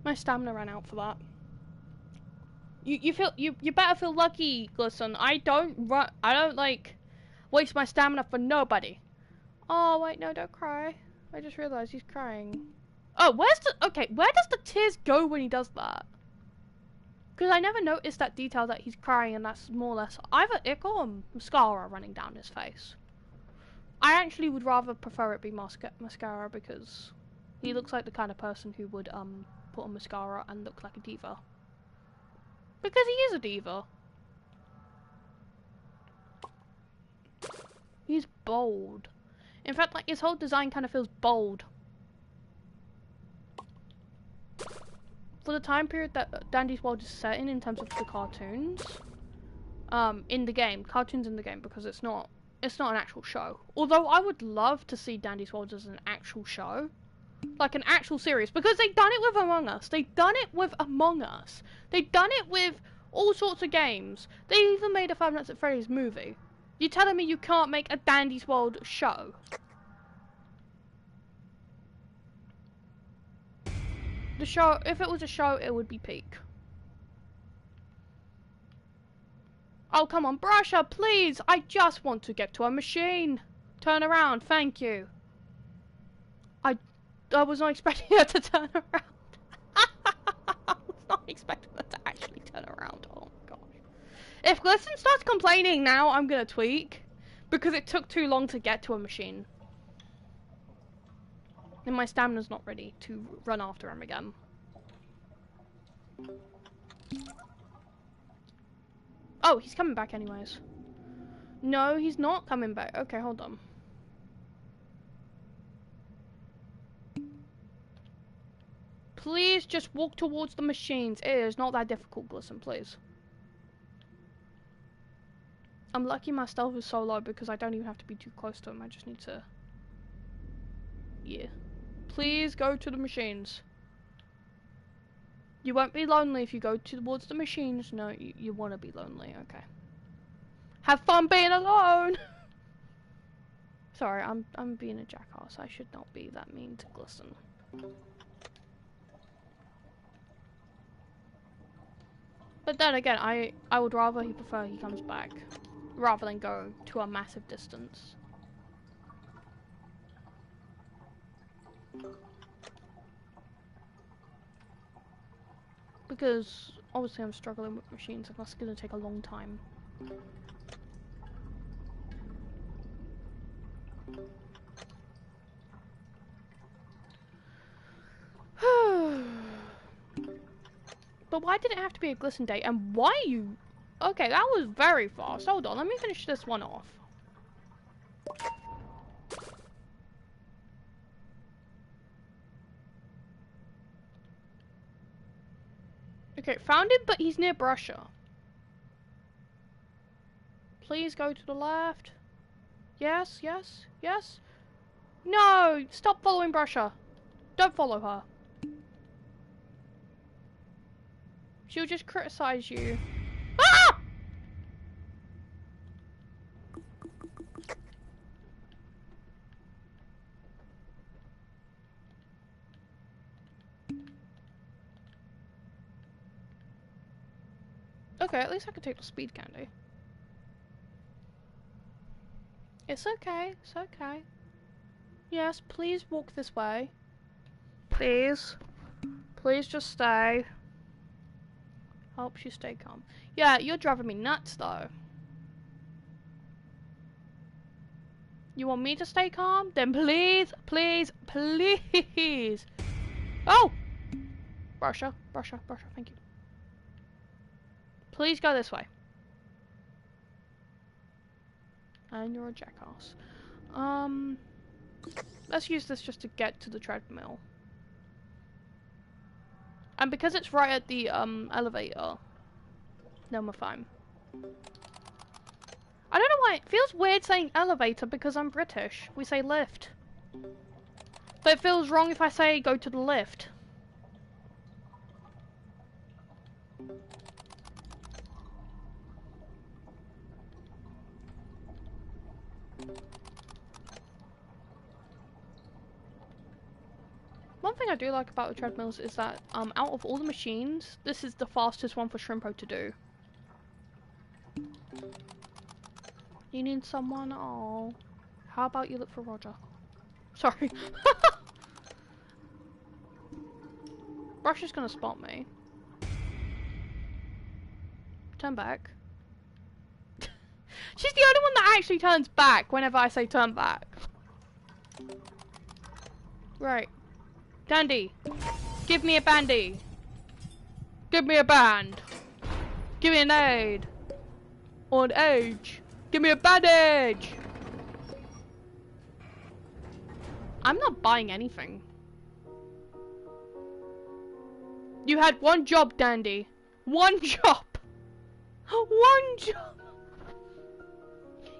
My stamina ran out for that. You better feel lucky, Glisten. I don't like waste my stamina for nobody. Oh wait, no, don't cry. I just realized he's crying. Oh, where does the tears go when he does that? Because I never noticed that detail that he's crying, and that's more or less either ick or mascara running down his face. I actually would rather prefer it be mascara because he looks like the kind of person who would put on mascara and look like a diva. Because he is a diva. He's bold. In fact, like, his whole design kind of feels bold. For the time period that Dandy's World is set in terms of the cartoons, in the game, because it's not an actual show. Although I would love to see Dandy's World as an actual show. Like an actual series, because they've done it with Among Us. They've done it with all sorts of games. They even made a Five Nights at Freddy's movie. You're telling me you can't make a Dandy's World show? The show, if it was a show, it would be peak. Oh, come on, Brusher, please! I just want to get to a machine. Turn around, thank you. I was not expecting her to turn around. I was not expecting her to actually turn around. Oh my gosh. If Glisten starts complaining now, I'm gonna tweak. Because it took too long to get to a machine. And my stamina's not ready to run after him again. Oh, he's coming back anyways. No, he's not coming back. Okay, hold on. Please just walk towards the machines. It is not that difficult, Glisten, please. I'm lucky my stealth is so low because I don't even have to be too close to him. I just need to... Yeah. Please go to the machines. You won't be lonely if you go towards the machines. No, you want to be lonely. Okay. Have fun being alone! Sorry, I'm being a jackass. I should not be that mean to Glisten. But then again, I would rather prefer he comes back rather than go to a massive distance. Because obviously I'm struggling with machines and that's going to take a long time. But why did it have to be a Glisten day? And why you... Okay, that was very fast. Hold on, let me finish this one off. Okay, found him, but he's near Brusher. Please go to the left. Yes, yes, yes. No! Stop following Brusher. Don't follow her. She'll just criticize you. Ah! Okay, at least I can take the speed candy. It's okay, it's okay. Yes, please walk this way. Please. Please just stay. Helps you stay calm. Yeah, you're driving me nuts though. You want me to stay calm? Then please, please, please. Oh! Brusher, Brusher, Brusher, thank you. Please go this way. And you're a jackass. Let's use this just to get to the treadmill. And because it's right at the elevator, then we're fine. I don't know why it feels weird saying elevator because I'm British. We say lift. But it feels wrong if I say go to the lift. One thing I do like about the treadmills is that out of all the machines, this is the fastest one for Shrimpo to do. You need someone? Oh. How about you look for Roger? Sorry. Brush is gonna spot me. Turn back. She's the only one that actually turns back whenever I say turn back. Right. Dandy. Give me a bandy. Give me a band. Give me an aid. Or an age. Give me a bandage! I'm not buying anything. You had one job, Dandy. One job! One job!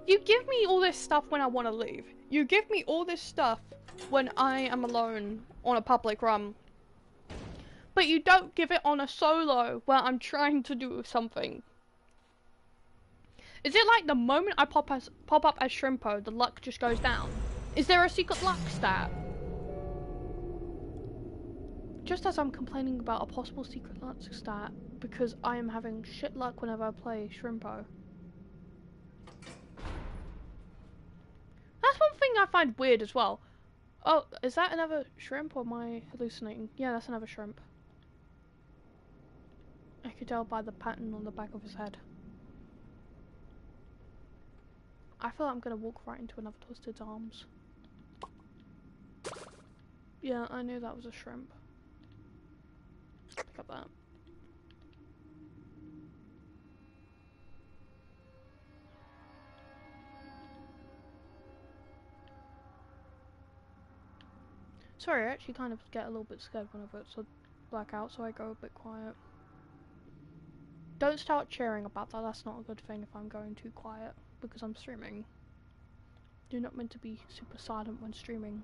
You give me all this stuff when I want to leave. You give me all this stuff when I am alone on a public run. But you don't give it on a solo where I'm trying to do something. Is it like the moment I pop up as Shrimpo, the luck just goes down? Is there a secret luck stat? Just as I'm complaining about a possible secret luck stat, because I am having shit luck whenever I play Shrimpo. That's one thing I find weird as well. Oh, is that another shrimp or am I hallucinating? Yeah, that's another shrimp. I could tell by the pattern on the back of his head. I feel like I'm gonna walk right into another Twisted's arms. Yeah, I knew that was a shrimp. Pick up that. Sorry, I actually kind of get a little bit scared whenever it's a blackout, so I go a bit quiet. Don't start cheering about that, that's not a good thing if I'm going too quiet, because I'm streaming. You're not meant to be super silent when streaming.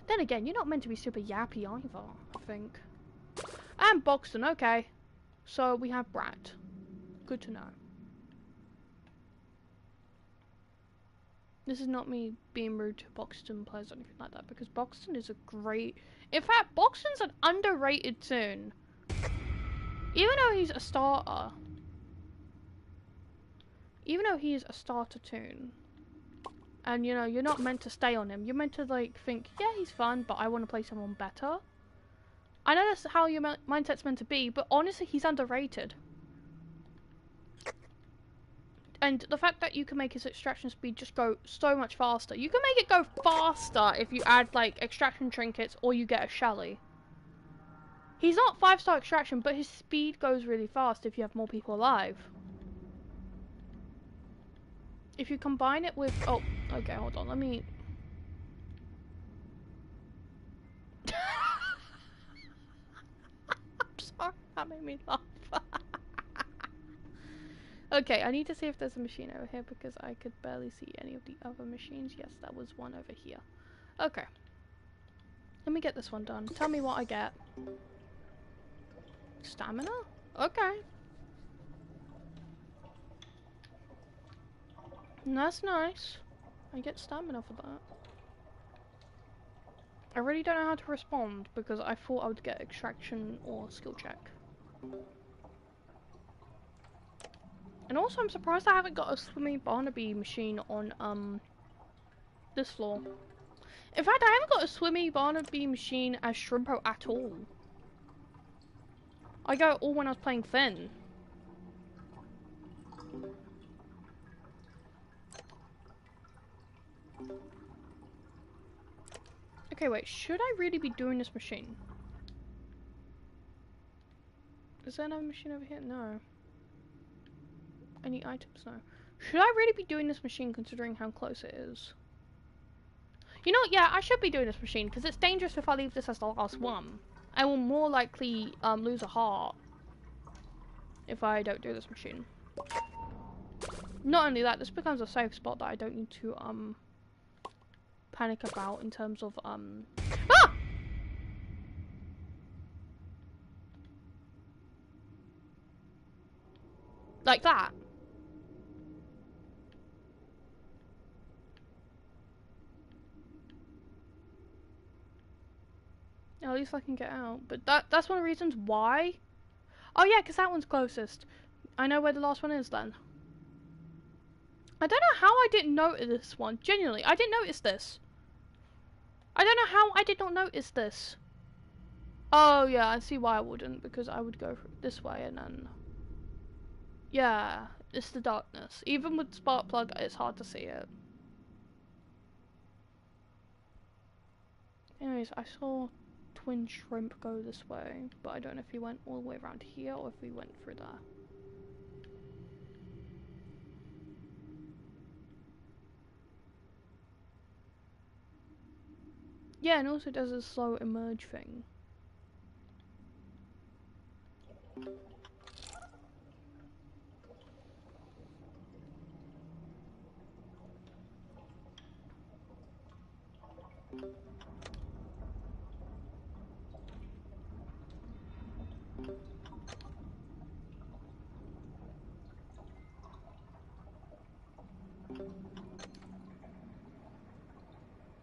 Then again, you're not meant to be super yappy either, I think. And Boxton, okay. So we have Brat. Good to know. This is not me being rude to Boxton players or anything like that, because Boxton is a great... In fact, Boxton's an underrated tune. Even though he's a starter. Even though he is a starter tune. And, you know, you're not meant to stay on him. You're meant to, like, think, yeah, he's fun, but I want to play someone better. I know that's how your mindset's meant to be, but honestly, he's underrated. And the fact that you can make his extraction speed just go so much faster. You can make it go faster if you add, like, extraction trinkets or you get a Shelly. He's not 5-star extraction, but his speed goes really fast if you have more people alive. If you combine it with... Oh, okay, hold on, let me... I'm sorry, that made me laugh. Okay, I need to see if there's a machine over here because I could barely see any of the other machines. Yes, there was one over here. Okay. Let me get this one done. Tell me what I get. Stamina? Okay. That's nice. I get stamina for that. I really don't know how to respond because I thought I would get extraction or skill check. And also I'm surprised I haven't got a swimmy Barnaby machine on this floor. In fact, I haven't got a swimmy Barnaby machine as Shrimpo at all. I got it all when I was playing Finn. Okay, wait, should I really be doing this machine? Is there another machine over here? No. Any items? No. Should I really be doing this machine considering how close it is? You know what, yeah, I should be doing this machine because it's dangerous if I leave this as the last one. I will more likely lose a heart if I don't do this machine. Not only that, this becomes a safe spot that I don't need to panic about in terms of ah! Like that. At least I can get out. But that's one of the reasons why. Oh yeah, because that one's closest. I know where the last one is then. I don't know how I didn't notice this one. Genuinely, I didn't notice this. I don't know how I did not notice this. Oh yeah, I see why I wouldn't. Because I would go this way and then... Yeah, it's the darkness. Even with spark plug, it's hard to see it. Anyways, I saw Twin Shrimp go this way, but I don't know if he went all the way around here or if he went through there. Yeah, and also does a slow emerge thing.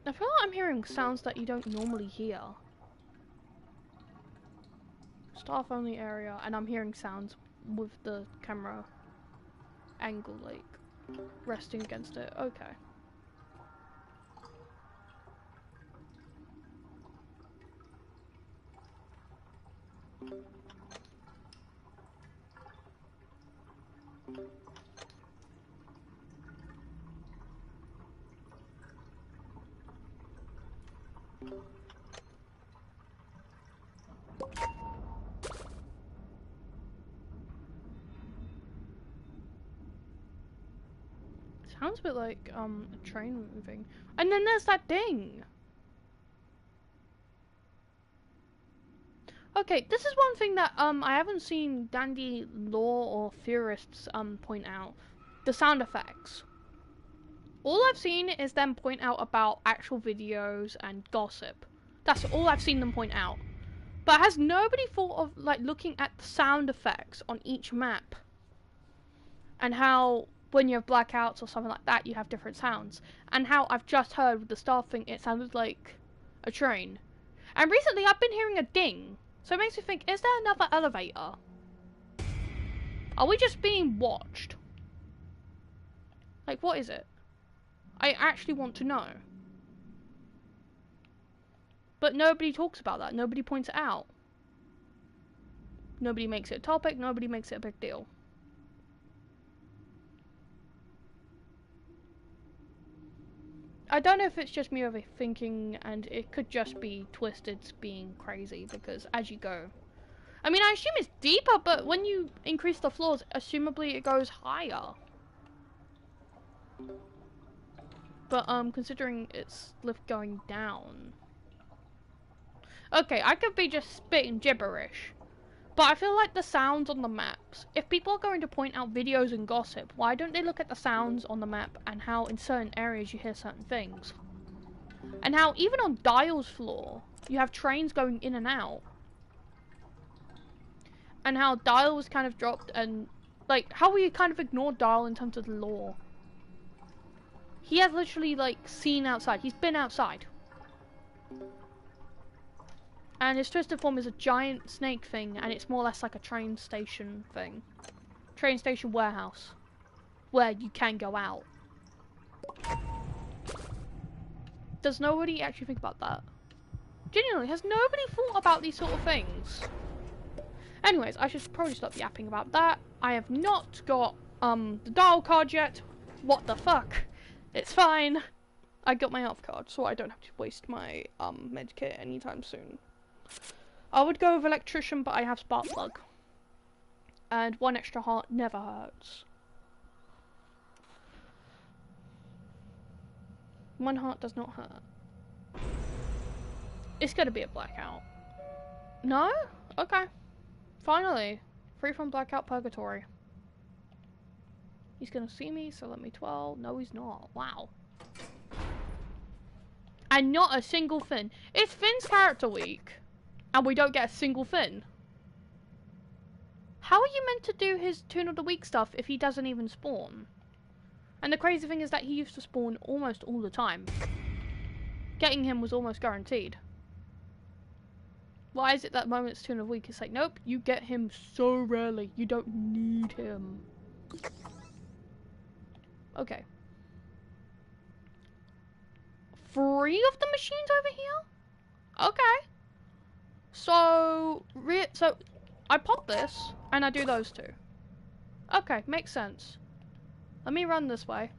I feel like I'm hearing sounds that you don't normally hear. Staff only area, and I'm hearing sounds with the camera angle, like, resting against it. Okay. Sounds a bit like a train moving. And then there's that thing. Okay, this is one thing that I haven't seen Dandy Law or theorists point out. The sound effects. All I've seen is them point out about actual videos and gossip. That's all I've seen them point out. But has nobody thought of like looking at the sound effects on each map? And how when you have blackouts or something like that you have different sounds. And how I've just heard with the staff thing it sounded like a train. And recently I've been hearing a ding. So it makes me think, is there another elevator? Are we just being watched? Like, what is it? I actually want to know. But nobody talks about that. Nobody points it out. Nobody makes it a topic. Nobody makes it a big deal. I don't know if it's just me overthinking and it could just be Twisted being crazy because as you go. I mean, I assume it's deeper, but when you increase the floors, assumably it goes higher. But considering it's lift going down. Okay, I could be just spitting gibberish. But I feel like the sounds on the maps, if people are going to point out videos and gossip, why don't they look at the sounds on the map and how in certain areas you hear certain things? And how even on Dial's floor, you have trains going in and out. And how Dial was kind of dropped and, like, how we kind of ignored Dial in terms of the lore. He has literally, like, seen outside. He's been outside. And his twisted form is a giant snake thing, and it's more or less like a train station thing. Train station warehouse. Where you can go out. Does nobody actually think about that? Genuinely, has nobody thought about these sort of things? Anyways, I should probably stop yapping about that. I have not got, the dial card yet. What the fuck? It's fine. I got my health card, so I don't have to waste my, med kit anytime soon. I would go with electrician, but I have spark plug. And 1 extra heart never hurts. 1 heart does not hurt. It's gonna be a blackout. No? Okay. Finally. Free from blackout purgatory. He's gonna see me, so let me 12. No, he's not. Wow. And not a single fin. It's Finn's character week. And we don't get a single fin. How are you meant to do his Tune of the Week stuff if he doesn't even spawn? And the crazy thing is that he used to spawn almost all the time. Getting him was almost guaranteed. Why is it that moment's Tune of the Week is like, nope, you get him so rarely. You don't need him. Okay. 3 of the machines over here? Okay. So I pop this, and I do those 2. Okay, makes sense. Let me run this way.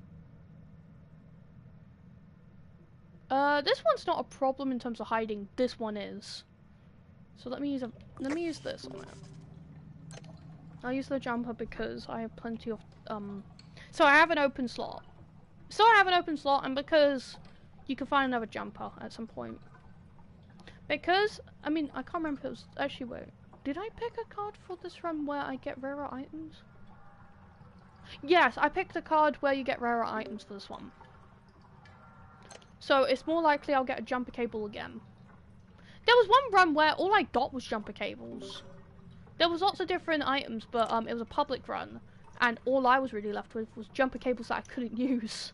This one's not a problem in terms of hiding. This one is. So let me use this on it. I'll use the jumper because I have plenty of so I have an open slot. And because you can find another jumper at some point. Because, I mean, I can't remember if it was... Actually, wait. Did I pick a card for this run where I get rarer items? Yes, I picked a card where you get rarer items for this one. So, it's more likely I'll get a jumper cable again. There was one run where all I got was jumper cables. There was lots of different items, but it was a public run. And all I was really left with was jumper cables that I couldn't use.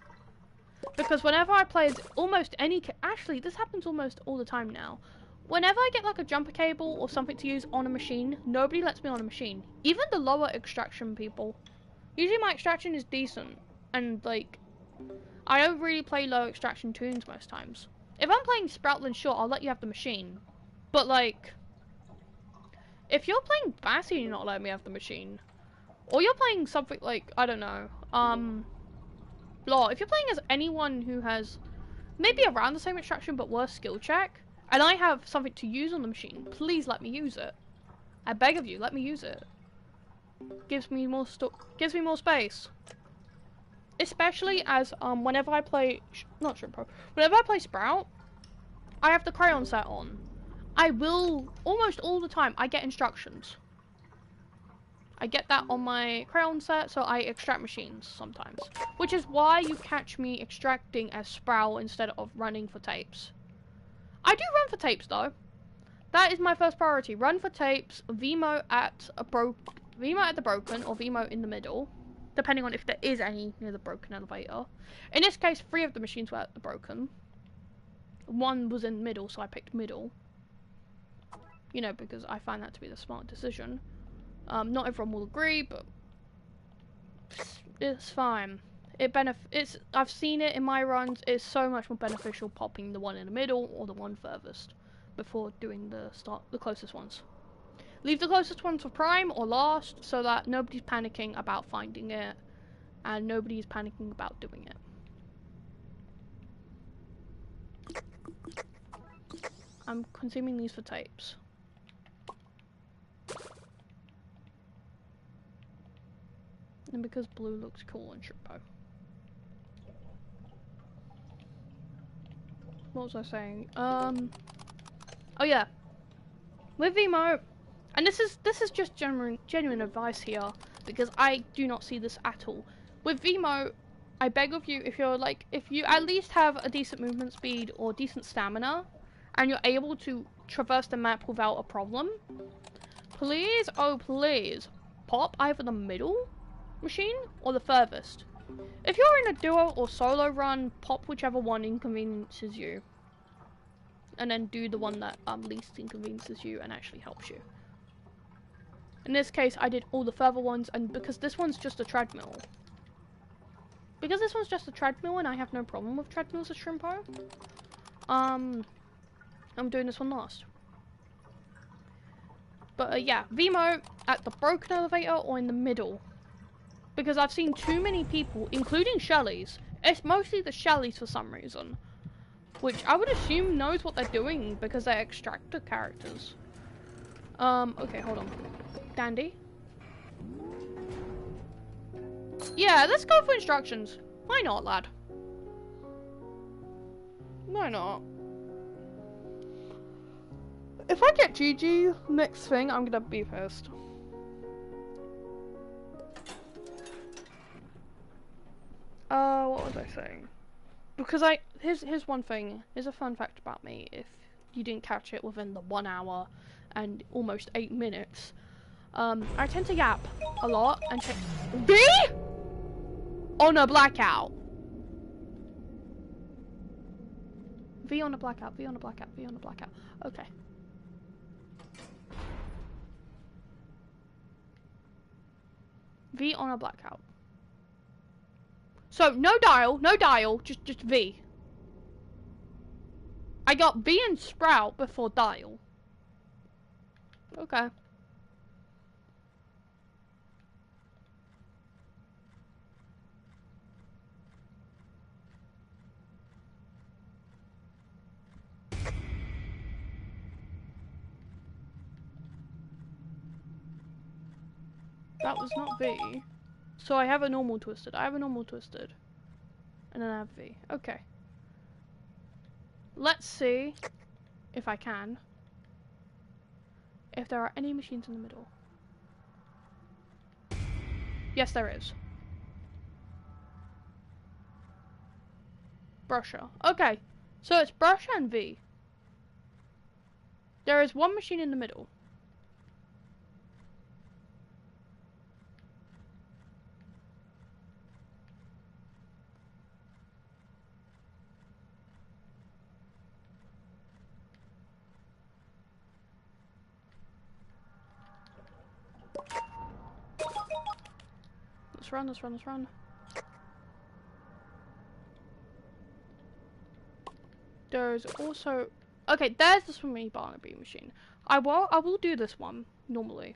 Because whenever I play almost any... Actually, this happens almost all the time now. Whenever I get like a jumper cable or something to use on a machine, nobody lets me on a machine. Even the lower extraction people. Usually my extraction is decent. And like, I don't really play low extraction tunes most times. If I'm playing Sproutland, sure, I'll let you have the machine. But like, if you're playing Bassy and you're not letting me have the machine. Or you're playing something like, I don't know, Law, if you're playing as anyone who has maybe around the same extraction but worse skill check, and I have something to use on the machine, please let me use it. I beg of you, let me use it. Gives me more space. Especially as whenever I play whenever I play Sprout, I have the crayon set on. I will, almost all the time, I get instructions. I get that on my crayon set, so I extract machines sometimes. Which is why you catch me extracting as Sprout instead of running for tapes. I do run for tapes though. That is my first priority. Run for tapes, Vmo at the broken, or Vmo in the middle. Depending on if there is any near the broken elevator. In this case, 3 of the machines were at the broken. 1 was in the middle, so I picked middle. You know, because I find that to be the smart decision. Not everyone will agree, but it's fine. I've seen it in my runs. It's so much more beneficial popping the one in the middle or the one furthest before doing the closest ones. Leave the closest ones for prime or last so that nobody's panicking about finding it and nobody's panicking about doing it. I'm consuming these for tapes. And because blue looks cool on shrimpo. What was I saying? Oh yeah. With Vmo, and this is just genuine advice here, because I do not see this at all. With Vmo, I beg of you, if you at least have a decent movement speed or decent stamina, and you're able to traverse the map without a problem, please, oh please, pop either the middle machine or the furthest. If you're in a duo or solo run, pop whichever one inconveniences you. And then do the one that least inconveniences you and actually helps you. In this case, I did all the further ones, and because this one's just a treadmill. Because this one's just a treadmill and I have no problem with treadmills as shrimpo, I'm doing this one last. But yeah, Vmo at the broken elevator or in the middle. Because I've seen too many people, including Shellys, it's mostly the Shellys for some reason, which I would assume knows what they're doing because they're extractor characters. Okay, hold on. Dandy? Yeah, let's go for instructions. Why not, lad? Why not? If I get GG next thing, I'm gonna be pissed. What was I saying? Because here's one thing. Here's a fun fact about me. If you didn't catch it within the 1 hour and almost 8 minutes, I tend to yap a lot and V on a blackout. V on a blackout. V on a blackout. V on a blackout. Okay. V on a blackout. So no dial, just V. I got V and Sprout before dial. Okay. That was not V. So I have a normal twisted. I have a normal twisted. And then I have V. Okay. Let's see if I can. If there are any machines in the middle. Yes, there is. Brusher. Okay. So it's Brusher and V. There is one machine in the middle. Let's run, let's run, let's run. There's also... Okay, there's the swimming Barnaby machine. I will do this one, normally.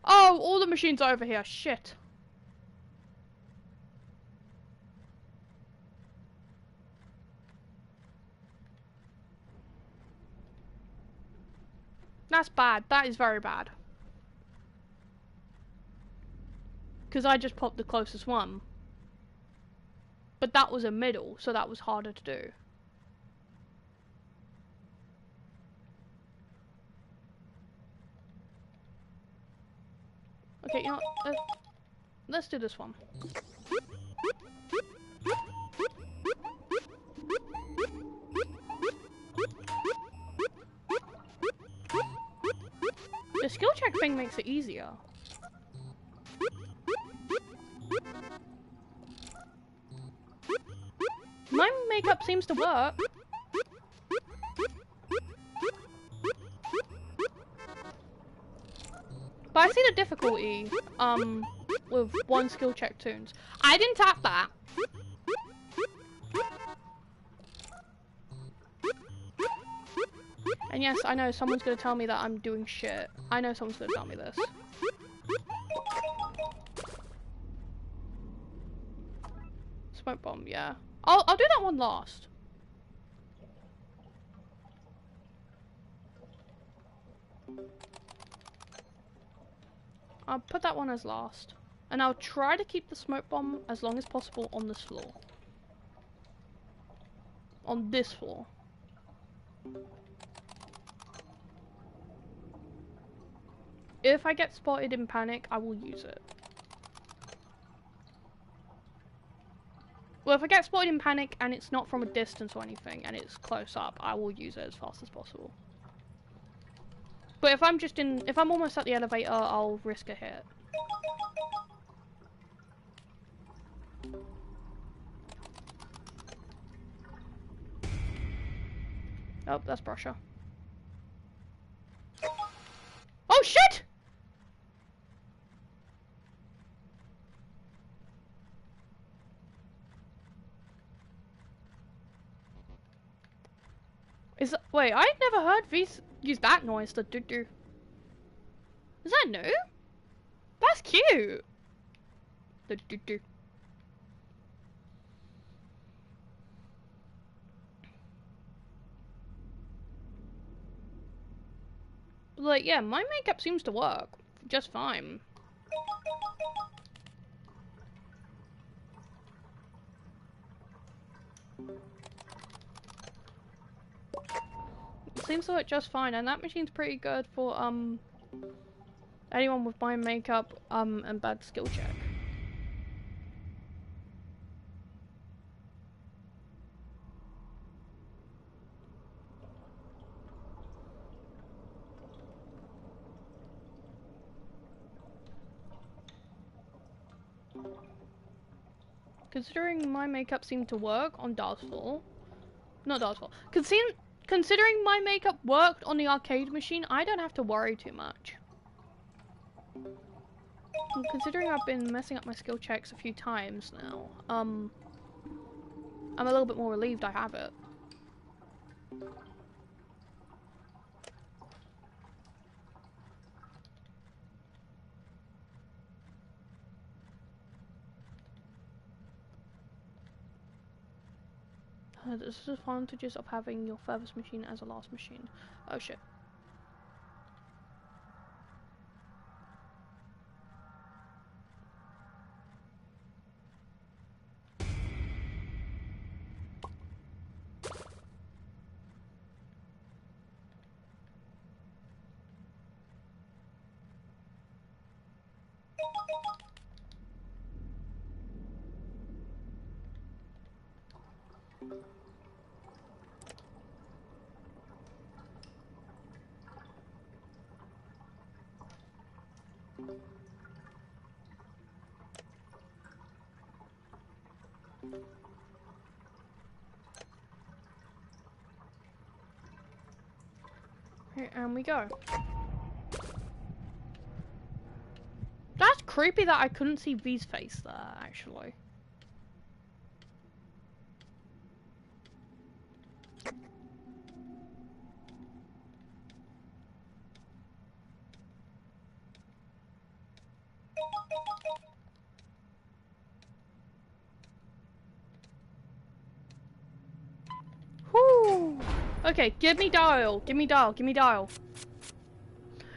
Oh, all the machines are over here. Shit. That's bad. That is very bad. Because I just popped the closest one. But that was a middle, so that was harder to do. Okay, you know what? Let's do this one. The skill check thing makes it easier. My makeup seems to work. But I see the difficulty, with one skill check tunes. I didn't tap that. And yes, I know someone's gonna tell me that I'm doing shit. I know someone's gonna tell me this. Smoke bomb, yeah. I'll do that one last. I'll put that one as last. And I'll try to keep the smoke bomb as long as possible on this floor. On this floor. If I get spotted in panic, I will use it. Well, if I get spotted in panic and it's not from a distance or anything and it's close up, I will use it as fast as possible. But if I'm almost at the elevator, I'll risk a hit. Oh, that's Brusher. Oh shit! Wait, I never heard V's use that noise, the doo-doo. Is that new? That's cute! The doo-doo. Like, yeah, my makeup seems to work just fine. It seems to work just fine, and that machine's pretty good for, anyone with my makeup, and bad skill check. Considering my makeup seemed to work on Darsfall, not Darsfall, considering my makeup worked on the arcade machine, I don't have to worry too much. And considering I've been messing up my skill checks a few times now, I'm a little bit more relieved I have it. This is advantages of having your furthest machine as a last machine. Oh shit. Here, and we go. That's creepy that I couldn't see V's face there, actually. Whoo! Okay, give me dial. Give me dial. Give me dial.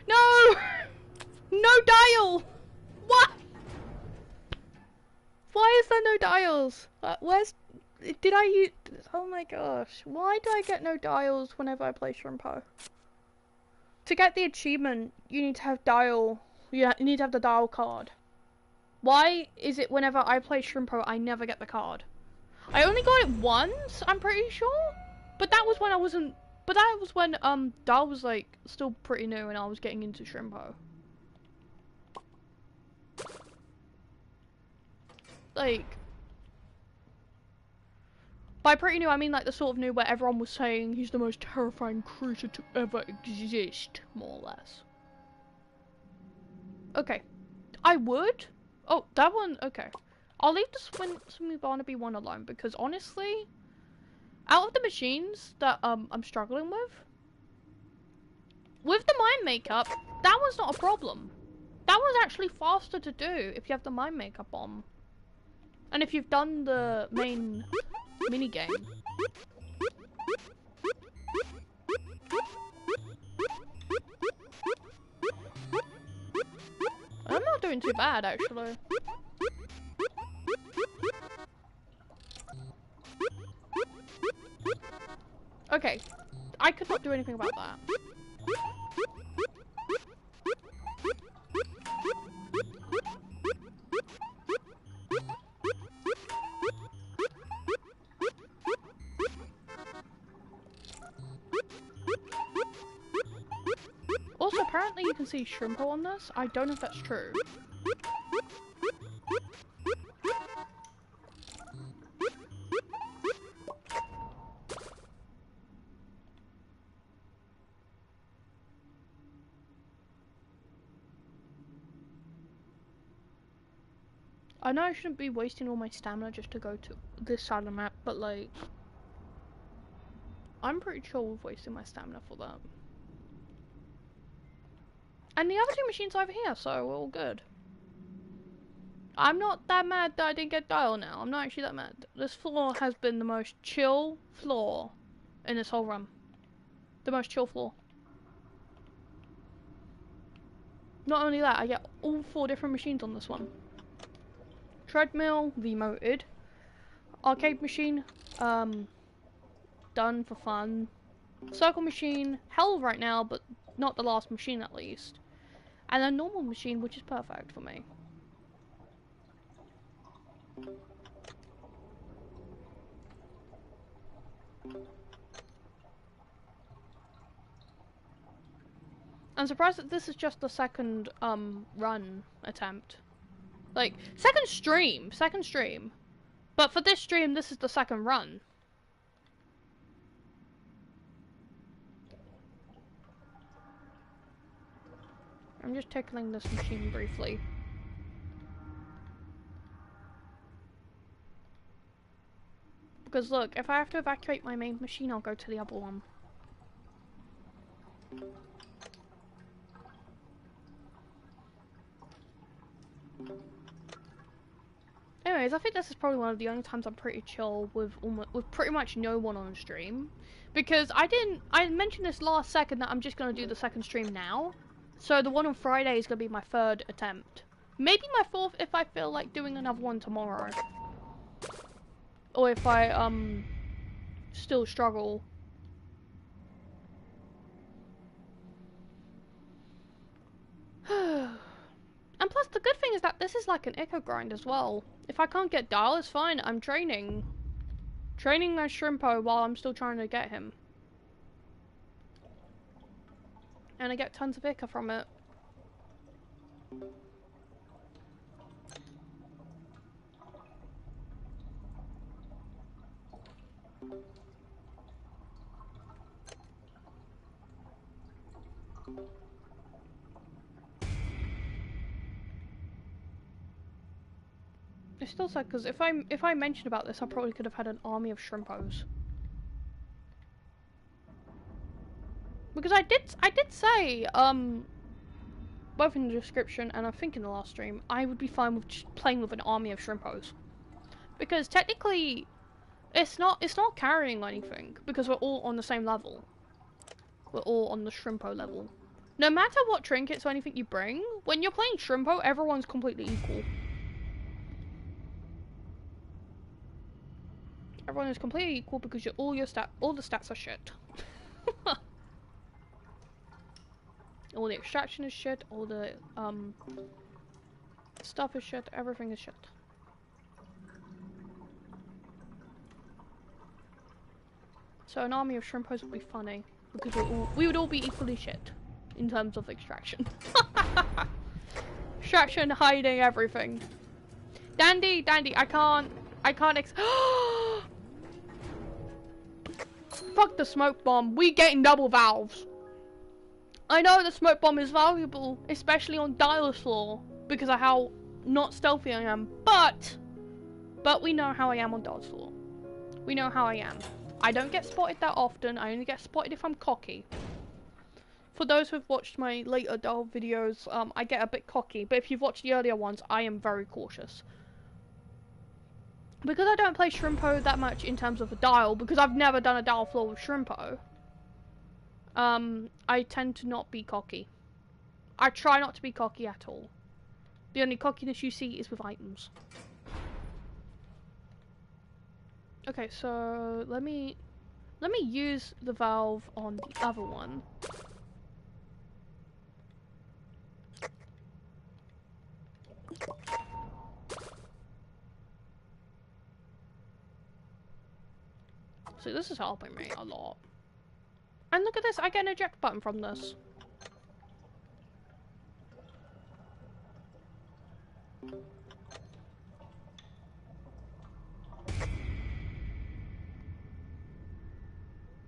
No! No dial! What? Why is there no dials? Where's... Did I use... Oh my gosh. Why do I get no dials whenever I play Shrimpo? To get the achievement, you need to have dial You need to have the dial card. Why is it whenever I play Shrimpo, I never get the card? I only got it once, I'm pretty sure. But that was when I wasn't... But that was when, Dial was, like, still pretty new and I was getting into Shrimpo. Like... By pretty new, I mean, like, the sort of new where everyone was saying he's the most terrifying creature to ever exist, more or less. Okay. I would? Oh, that one, okay. I'll leave the Swim Barnaby one alone, because honestly... Out of the machines that I'm struggling with the mind makeup, that was not a problem. That was actually faster to do if you have the mind makeup on. And if you've done the main minigame. I'm not doing too bad actually. Okay, I could not do anything about that. Also, apparently you can see Shrimpo on this. I don't know if that's true. I know I shouldn't be wasting all my stamina just to go to this side of the map, but like... I'm pretty chill with wasting my stamina for that. And the other two machines are over here, so we're all good. I'm not that mad that I didn't get Dial now. I'm not actually that mad. This floor has been the most chill floor in this whole run. The most chill floor. Not only that, I get all 4 different machines on this one. Treadmill, V-moted. Arcade machine, done for fun. Circle machine, hell right now, but not the last machine at least. And a normal machine, which is perfect for me. I'm surprised that this is just the second, run attempt. Like, second stream. But for this stream, this is the second run. I'm just tickling this machine briefly. Because look, if I have to evacuate my main machine, I'll go to the other one. Anyways, I think this is probably one of the only times I'm pretty chill with pretty much no one on stream. Because I mentioned this last second that I'm just going to do the second stream now. So the one on Friday is going to be my 3rd attempt. Maybe my 4th if I feel like doing another one tomorrow. Or if I, still struggle. And plus, the good thing is that this is like an echo grind as well. If I can't get Dial, it's fine. I'm training. Training my Shrimpo while I'm still trying to get him. And I get tons of ichor from it. It's still sad because if I mentioned about this, I probably could have had an army of Shrimpos. Because I did say, both in the description and I think in the last stream, I would be fine with just playing with an army of Shrimpos. Because technically, it's not carrying anything, because we're all on the same level. We're all on the Shrimpo level. No matter what trinkets or anything you bring, when you're playing Shrimpo, everyone's completely equal. Everyone is completely equal because all the stats are shit. All the extraction is shit, all the stuff is shit, everything is shit. So an army of shrimpos would be funny, because we would all be equally shit in terms of extraction. Extraction, hiding, everything. Dandy, I can't Fuck the smoke bomb, we getting double valves. I know the smoke bomb is valuable, especially on ClydeSloth, because of how not stealthy I am, but we know how I am on ClydeSloth. We know how I am. I don't get spotted that often, I only get spotted if I'm cocky. For those who have watched my later Dial videos, I get a bit cocky, but if you've watched the earlier ones, I am very cautious. Because I don't play Shrimpo that much in terms of a Dial, because I've never done a Dial floor with Shrimpo, I tend to not be cocky. I try not to be cocky at all. The only cockiness you see is with items. Okay, so let me use the valve on the other one. So this is helping me a lot. And look at this, I get an eject button from this.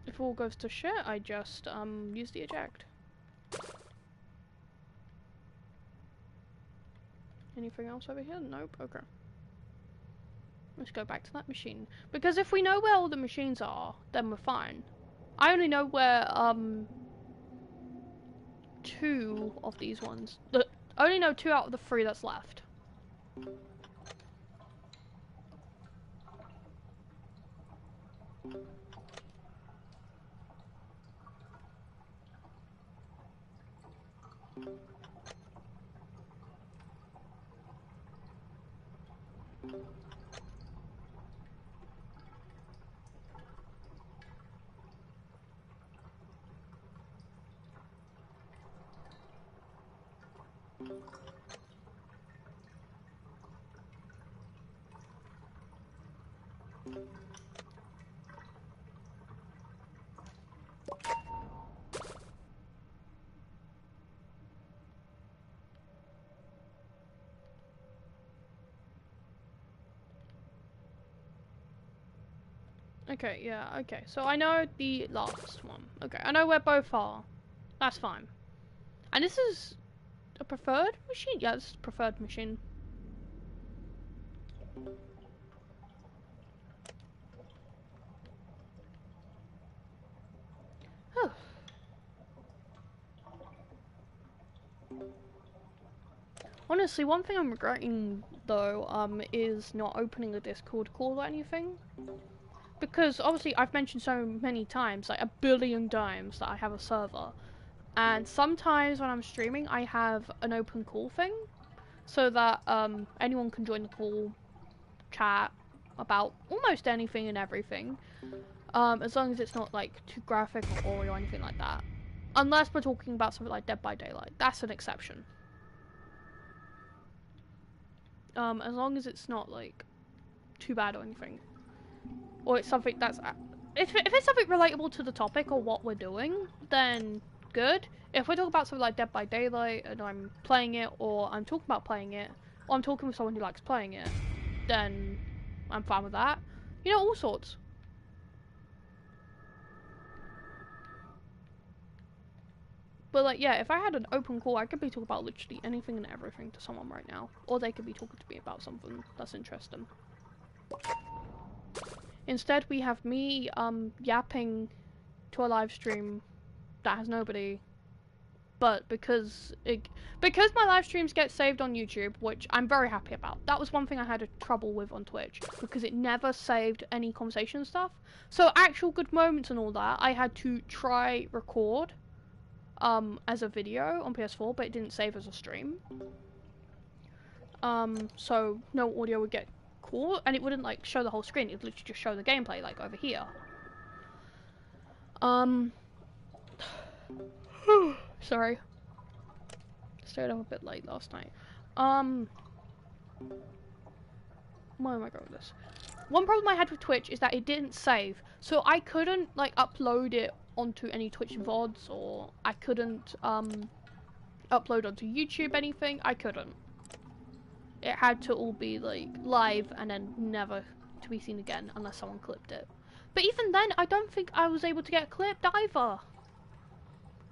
If all goes to shit, I just use the eject. Anything else over here? Nope. Okay. Let's go back to that machine. Because if we know where all the machines are, then we're fine. I only know where 2 of these ones. I only know 2 out of the 3 that's left. Okay, yeah, okay. So I know the last one. Okay, I know where both are. That's fine. And this is a preferred machine? Yeah, this is a preferred machine. Oh. Honestly, one thing I'm regretting though, is not opening the Discord call or anything. Because obviously I've mentioned so many times, like a billion times, that I have a server. And sometimes when I'm streaming, I have an open call thing. So that anyone can join the call, chat about almost anything and everything. As long as it's not like too graphic or gory or anything like that. Unless we're talking about something like Dead by Daylight. That's an exception. As long as it's not like too bad or anything. Or it's something that's... If it's something relatable to the topic or what we're doing, then good. If we're talking about something like Dead by Daylight and I'm playing it, or I'm talking about playing it, or I'm talking with someone who likes playing it, then I'm fine with that. You know, all sorts. But like, yeah, if I had an open call, I could be talking about literally anything and everything to someone right now. Or they could be talking to me about something that's interesting. Instead, we have me, yapping to a live stream that has nobody. But because my live streams get saved on YouTube, which I'm very happy about. That was one thing I had trouble with on Twitch, because it never saved any conversation stuff. So actual good moments and all that, I had to try record as a video on PS4, but it didn't save as a stream. So no audio would get caught, and it wouldn't like show the whole screen. It would literally just show the gameplay, like over here. Sorry. Stayed up a bit late last night. Why am I going with this? One problem I had with Twitch is that it didn't save, so I couldn't like upload it onto any Twitch VODs, or I couldn't upload onto YouTube anything. I couldn't. It had to all be like live and then never to be seen again unless someone clipped it. But even then, I don't think I was able to get clipped either.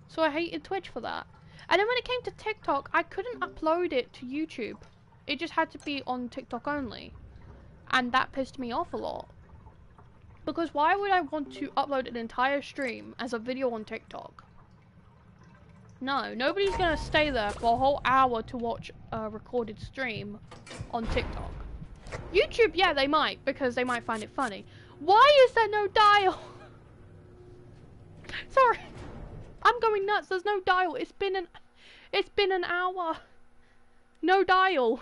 So I hated Twitch for that. And then when it came to TikTok, I couldn't upload it to YouTube. It just had to be on TikTok only. And that pissed me off a lot. Because why would I want to upload an entire stream as a video on TikTok? No, nobody's gonna stay there for a whole hour to watch a recorded stream on TikTok. YouTube, yeah, they might, because they might find it funny. Why is there no dial? Sorry. I'm going nuts. There's no dial. It's been an hour. No dial.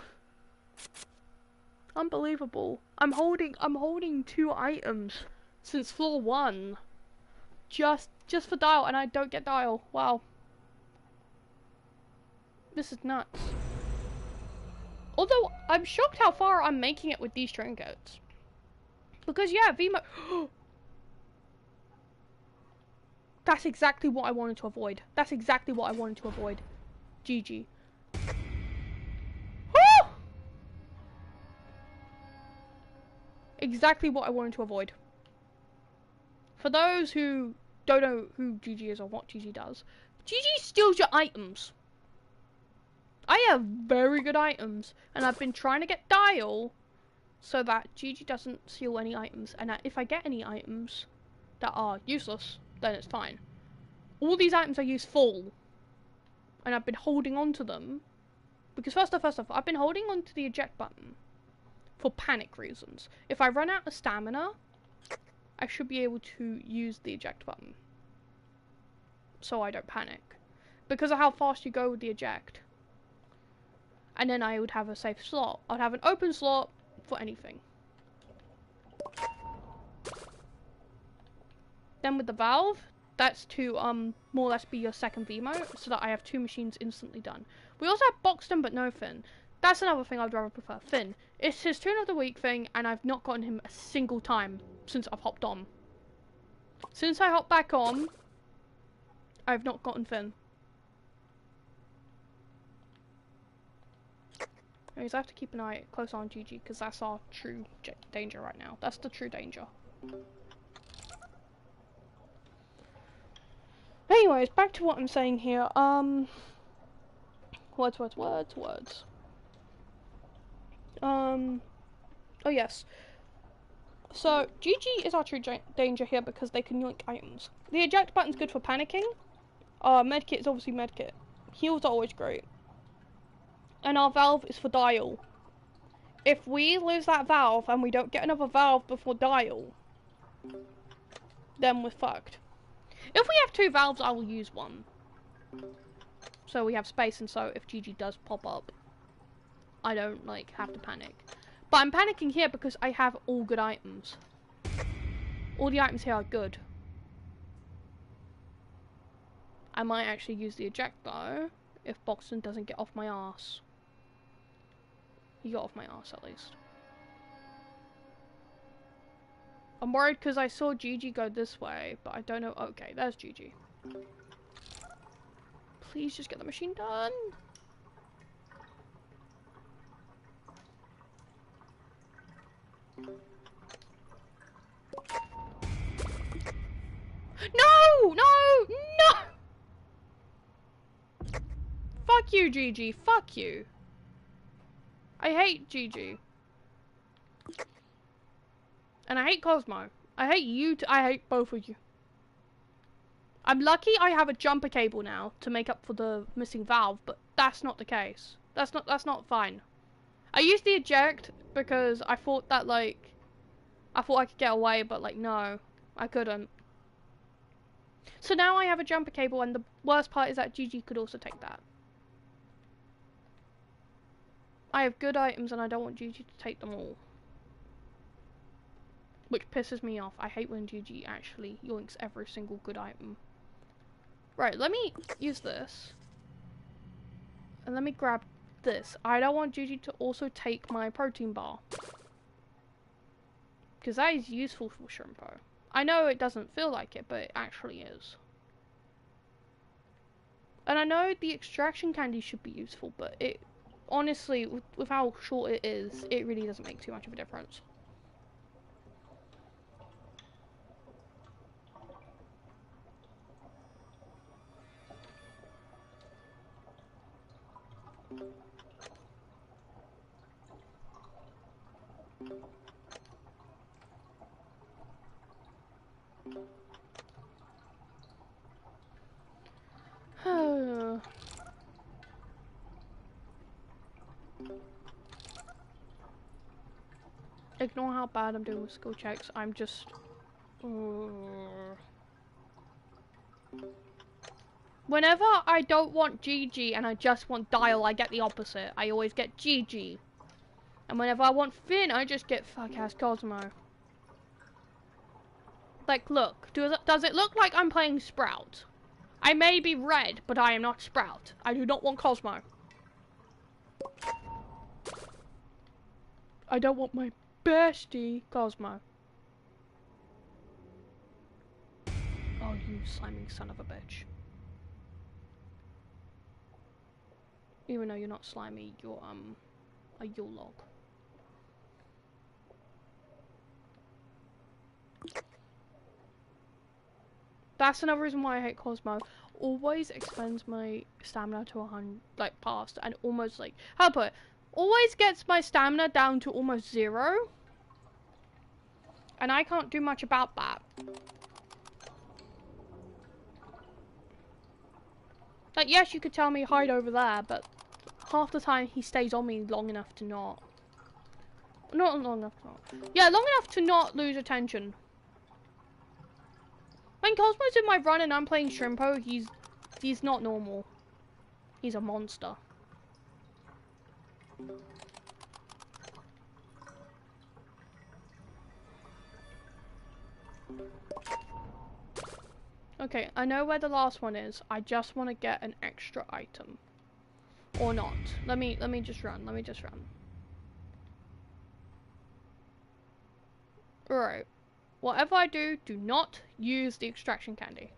Unbelievable. I'm holding 2 items since floor 1. Just for dial, and I don't get dial. Wow. This is nuts. Although I'm shocked how far I'm making it with these trinkets. Because yeah, Vimo. That's exactly what I wanted to avoid. That's exactly what I wanted to avoid. GG. Woo! Exactly what I wanted to avoid. For those who don't know who GG is or what GG does, GG steals your items. I have very good items, and I've been trying to get dial so that GG doesn't steal any items, and that if I get any items that are useless, then it's fine. All these items are useful, and I've been holding on to them because first off, I've been holding on to the eject button for panic reasons. If I run out of stamina, I should be able to use the eject button so I don't panic because of how fast you go with the eject. And then I would have a safe slot. I'd have an open slot for anything. Then with the valve, that's to more or less be your second Vimo, so that I have 2 machines instantly done. We also have Boxton but no Finn. That's another thing I'd rather prefer. Finn. It's his tune of the week thing, and I've not gotten him a single time since I've hopped on. Since I hopped back on, I've not gotten Finn. Anyways, I have to keep an eye close on GG because that's our true danger right now. That's the true danger. Anyways, back to what I'm saying here. Words. Oh yes. So, GG is our true danger here because they can yoink items. The eject button's good for panicking. Medkit is obviously medkit. Heals are always great. And our valve is for dial. If we lose that valve and we don't get another valve before dial, then we're fucked. If we have 2 valves, I will use 1. So we have space, and so if GG does pop up, I don't, like, have to panic. But I'm panicking here because I have all good items. All the items here are good. I might actually use the eject, though, if Boxton doesn't get off my arse. He got off my arse, at least. I'm worried because I saw GG go this way, but I don't know. Okay, there's GG. Please just get the machine done. No! No! No! Fuck you, GG. Fuck you. I hate GG. And I hate Cosmo. I hate you. I hate both of you. I'm lucky I have a jumper cable now to make up for the missing valve, but that's not the case. That's not fine. I used the eject because I thought that, like, I thought I could get away, but, like, no, I couldn't. So now I have a jumper cable, and the worst part is that GG could also take that. I have good items, and I don't want GG to take them all. Which pisses me off. I hate when GG actually yoinks every single good item. Right, let me use this. And let me grab this. I don't want Gigi to also take my protein bar. Because that is useful for shrimpo. I know it doesn't feel like it, but it actually is. And I know the extraction candy should be useful, but it honestly, with how short it is, it really doesn't make too much of a difference. Ignore how bad I'm doing with skill checks. I'm just... Whenever I don't want GG and I just want Dial, I get the opposite. I always get GG. And whenever I want Finn, I just get fuck-ass Cosmo. Like, look. Does it look like I'm playing Sprout? I may be red, but I am not Sprout. I do not want Cosmo. I don't want my bestie Cosmo. Oh, you slimy son of a bitch. Even though you're not slimy, you're, a Yule log. That's another reason why I hate Cosmo. Always expends my stamina to 100, like, past, and almost, like, how to put it? Always gets my stamina down to almost 0. And I can't do much about that. Like, yes, you could tell me hide over there, but half the time he stays on me long enough to not. Not long enough to not. Yeah, long enough to not lose attention. When Cosmo's in my run and I'm playing Shrimpo, he's not normal. He's a monster. Okay, I know where the last one is. I just want to get an extra item. Or not. Let me just run. Let me just run. Alright. Whatever I do, do not use the extraction candy.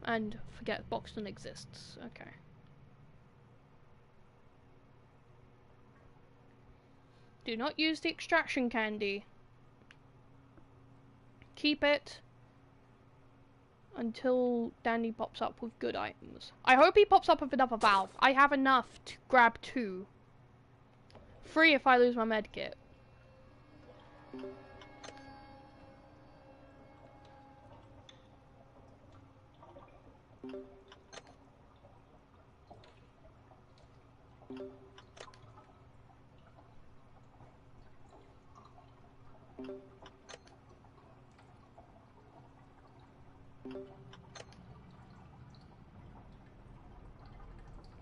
And forget Boxton exists. Okay. Do not use the extraction candy. Keep it until Dandy pops up with good items. I hope he pops up with another valve. I have enough to grab 2. 3 if I lose my medkit.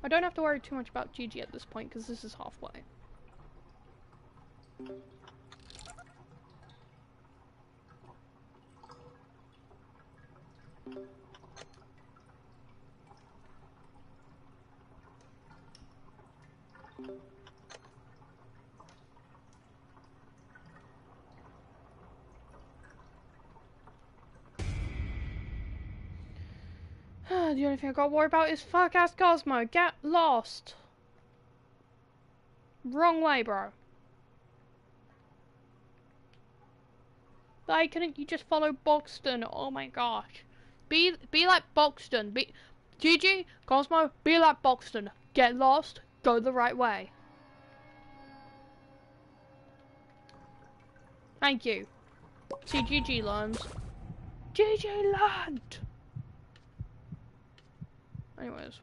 I don't have to worry too much about GG at this point because this is halfway. The only thing I gotta worry about is fuck-ass Cosmo. Get lost. Wrong way, bro. Why couldn't you just follow Boxton? Oh my gosh. Be like Boxton. GG, Cosmo, be like Boxton. Get lost, go the right way. Thank you. See, GG learns. GG learned! Anyways.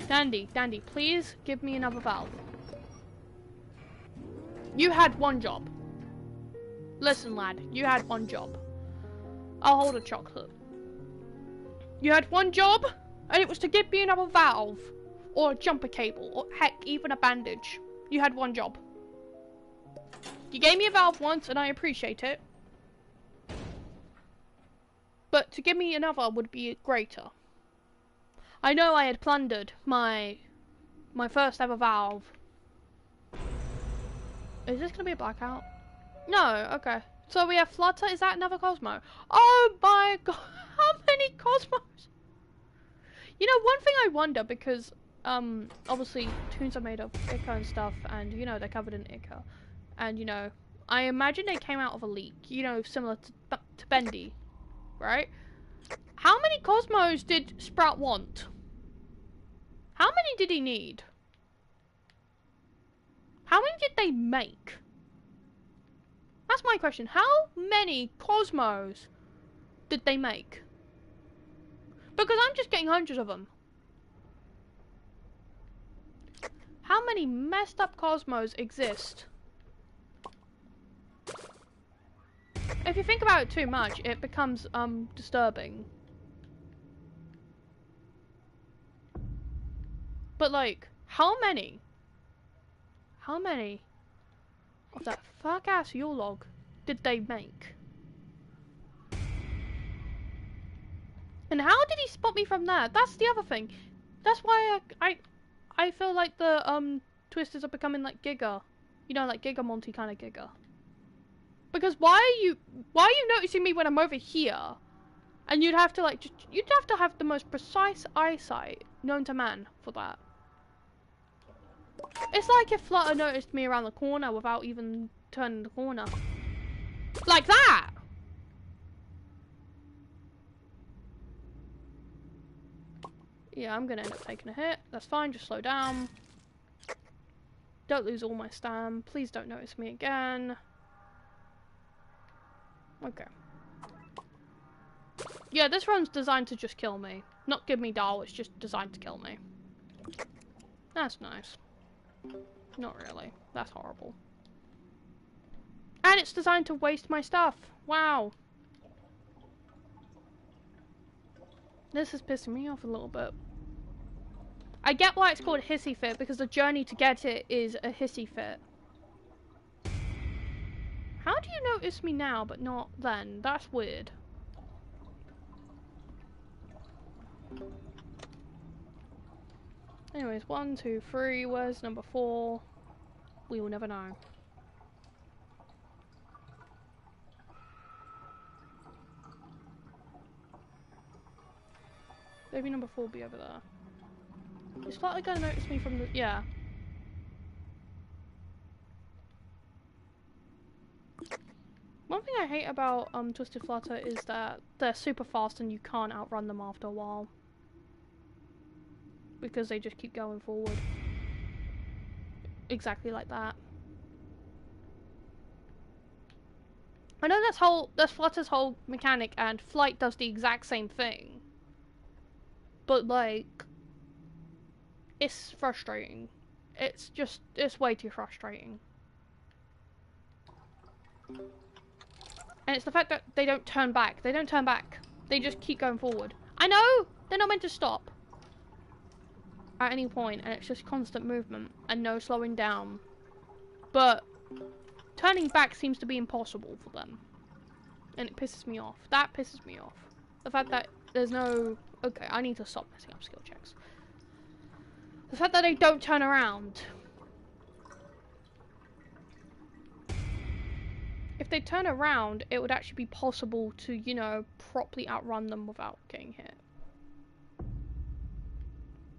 Dandy, please give me another valve. You had one job. Listen, lad, you had one job. I'll hold a chocolate. You had one job, and it was to give me another valve. Or a jumper cable, or heck, even a bandage. You had one job. You gave me a valve once, and I appreciate it. but to give me another would be greater. I know I had plundered my first ever valve. Is this gonna be a blackout? No, okay. So we have Flutter, is that another Cosmo? Oh my god, how many Cosmos? You know, one thing I wonder, because, obviously, tunes are made of ichor and stuff, and, you know, they're covered in ichor. And, you know, I imagine they came out of a leak, you know, similar to Bendy, right? How many Cosmos did Sprout want? How many did he need? How many did they make? That's my question. How many Cosmos did they make? Because I'm just getting hundreds of them. How many messed up Cosmos exist? If you think about it too much, it becomes, disturbing. But, like, how many? How many of that fuck-ass Yule log did they make? And how did he spot me from there? That's the other thing. That's why I feel like the, Twisters are becoming, like, Giga. You know, like, Giga Monty kind of Giga. Because why are you noticing me when I'm over here? And you'd have to, like, you'd have to have the most precise eyesight known to man for that. It's like if Flutter noticed me around the corner without even turning the corner. Like that! Yeah, I'm gonna end up taking a hit. That's fine, just slow down. Don't lose all my stam. Please don't notice me again. Okay. Yeah, this run's designed to just kill me. Not give me doll, it's just designed to kill me. That's nice. Not really. That's horrible. And it's designed to waste my stuff. Wow. This is pissing me off a little bit. I get why it's called Hissy Fit, because the journey to get it is a Hissy Fit. How do you notice me now, but not then? That's weird. Anyways, 1, 2, 3. Where's number 4? We will never know. Maybe number 4 will be over there. Is Flutter gonna notice me from the... yeah. One thing I hate about Twisted Flutter is that they're super fast and you can't outrun them after a while. Because they just keep going forward. Exactly like that. I know that's Flutter's whole mechanic, and Flight does the exact same thing. But, like, it's frustrating. It's way too frustrating. And it's the fact that they don't turn back. They don't turn back. They just keep going forward. I know! They're not meant to stop at any point, and it's just constant movement and no slowing down. But turning back seems to be impossible for them. And it pisses me off. That pisses me off. The fact that there's no... okay, I need to stop messing up skill checks. The fact that they don't turn around. If they turn around, it would actually be possible to, you know, properly outrun them without getting hit.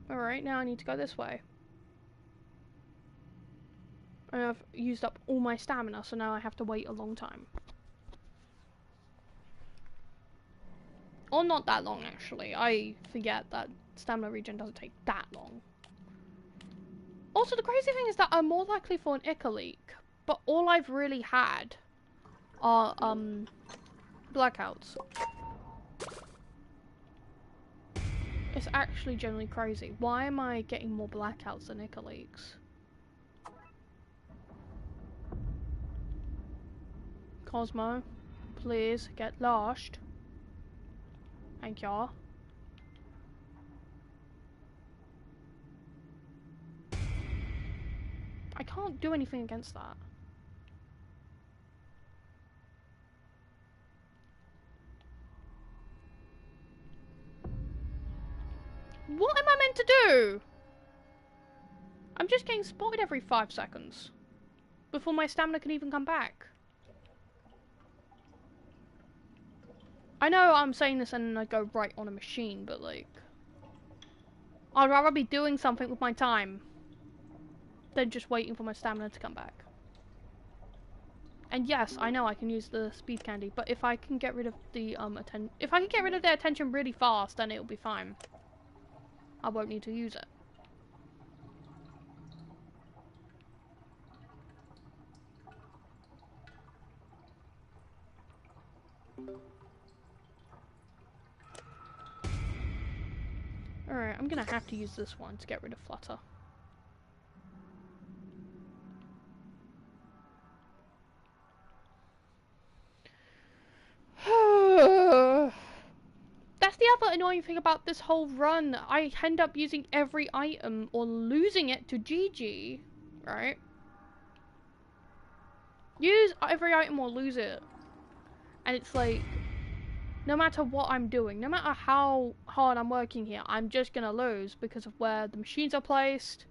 Alright, now I need to go this way. And I've used up all my stamina, so now I have to wait a long time. Or not that long, actually. I forget that stamina regen doesn't take that long. Also, the crazy thing is that I'm more likely for an ichor leak, but all I've really had are, blackouts. It's actually generally crazy. Why am I getting more blackouts than ichor leaks? Cosmo, please get lost. Thank y'all. I can't do anything against that. What am I meant to do? I'm just getting spotted every 5 seconds. Before my stamina can even come back. I know I'm saying this and then I go right on a machine, but like... I'd rather be doing something with my time than just waiting for my stamina to come back. And yes, I know I can use the speed candy, but if I can get rid of the if I can get rid of their attention really fast, then it'll be fine. I won't need to use it. Alright, I'm gonna have to use this one to get rid of Flutter. That's the other annoying thing about this whole run. I end up using every item or losing it to GG, right? Use every item or lose it. And it's like, no matter what I'm doing, no matter how hard I'm working here, I'm just gonna lose because of where the machines are placed,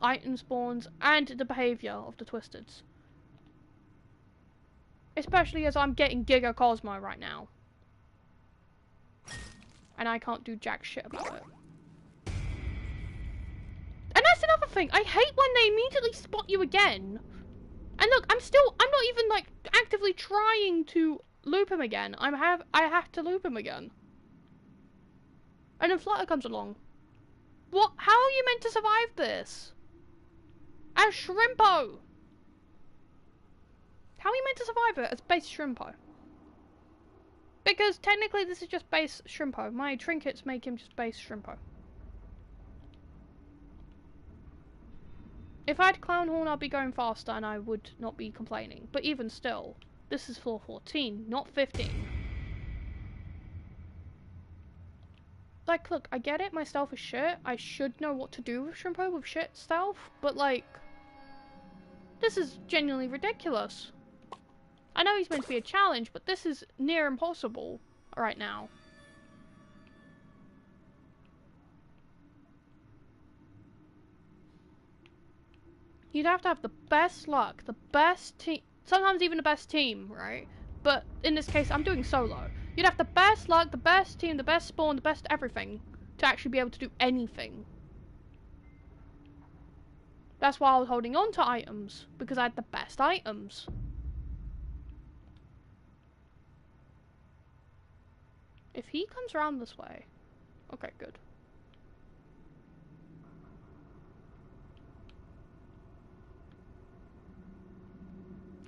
item spawns, and the behaviour of the Twisteds. Especially as I'm getting Giga Cosmo right now. And I can't do jack shit about it. And that's another thing, I hate when they immediately spot you again. And look, I'm not even like actively trying to loop him again. I have to loop him again. And then Flutter comes along. What? How are you meant to survive this? As Shrimpo! How are you meant to survive it as base Shrimpo? Because technically this is just base Shrimpo. My trinkets make him just base Shrimpo. If I had Clown Horn, I'd be going faster and I would not be complaining. But even still, this is floor 14, not 15. Like, look, I get it, my stealth is shit. I should know what to do with Shrimpo with shit stealth, but like, this is genuinely ridiculous. I know he's meant to be a challenge, but this is near impossible right now. You'd have to have the best luck, the best team, sometimes even the best team, right? But in this case, I'm doing solo. You'd have the best luck, the best team, the best spawn, the best everything to actually be able to do anything. That's why I was holding on to items, because I had the best items. If he comes around this way... Okay, good.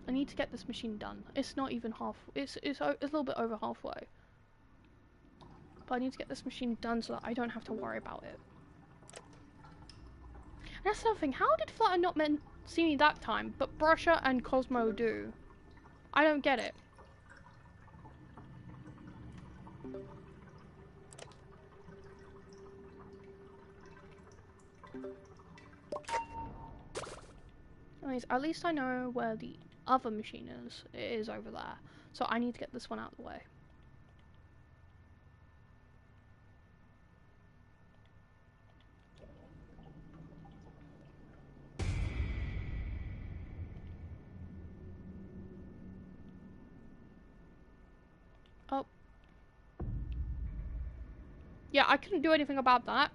I need to get this machine done. It's not even half... It's a little bit over halfway. But I need to get this machine done so that I don't have to worry about it. And that's another thing. How did Flutter not see me that time, but Brusher and Cosmo do? I don't get it. Anyways, at least I know where the other machine is. It is over there. So I need to get this one out of the way. Oh. Yeah, I couldn't do anything about that.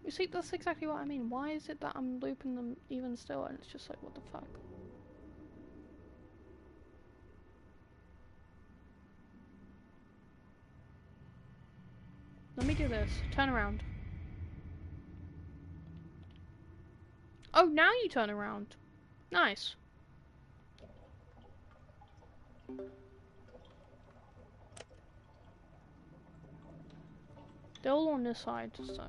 You see, that's exactly what I mean. Why is it that I'm looping them even still and it's just like, what the fuck? Let me do this. Turn around. Oh, now you turn around. Nice. They're all on this side, so...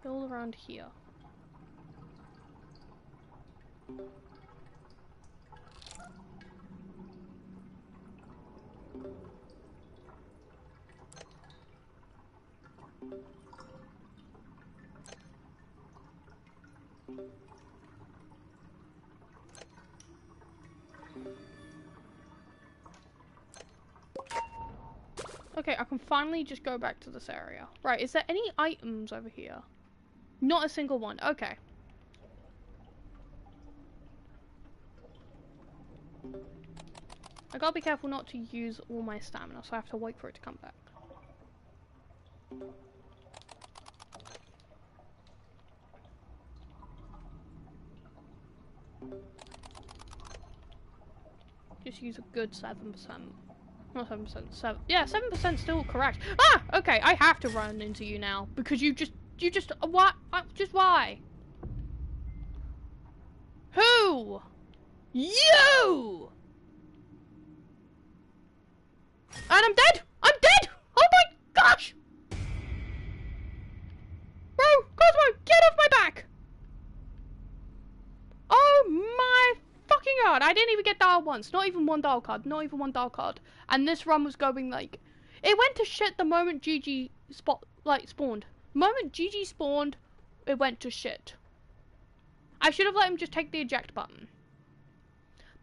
All around here. Okay, I can finally just go back to this area. Right, is there any items over here? Not a single one. Okay. I gotta be careful not to use all my stamina, so I have to wait for it to come back. Just use a good 7%. Not 7%, 7. Yeah, 7% still correct. Ah! Okay, I have to run into you now, because you just, what? Just why? Who? You! And I'm dead! I'm dead! Oh my gosh! Bro, Cosmo, get off my back! Oh my fucking god, I didn't even get dial once. Not even one dial card, not even one dial card. And this run was going like... It went to shit the moment GG spawned. The moment GG spawned, it went to shit. I should have let him just take the eject button.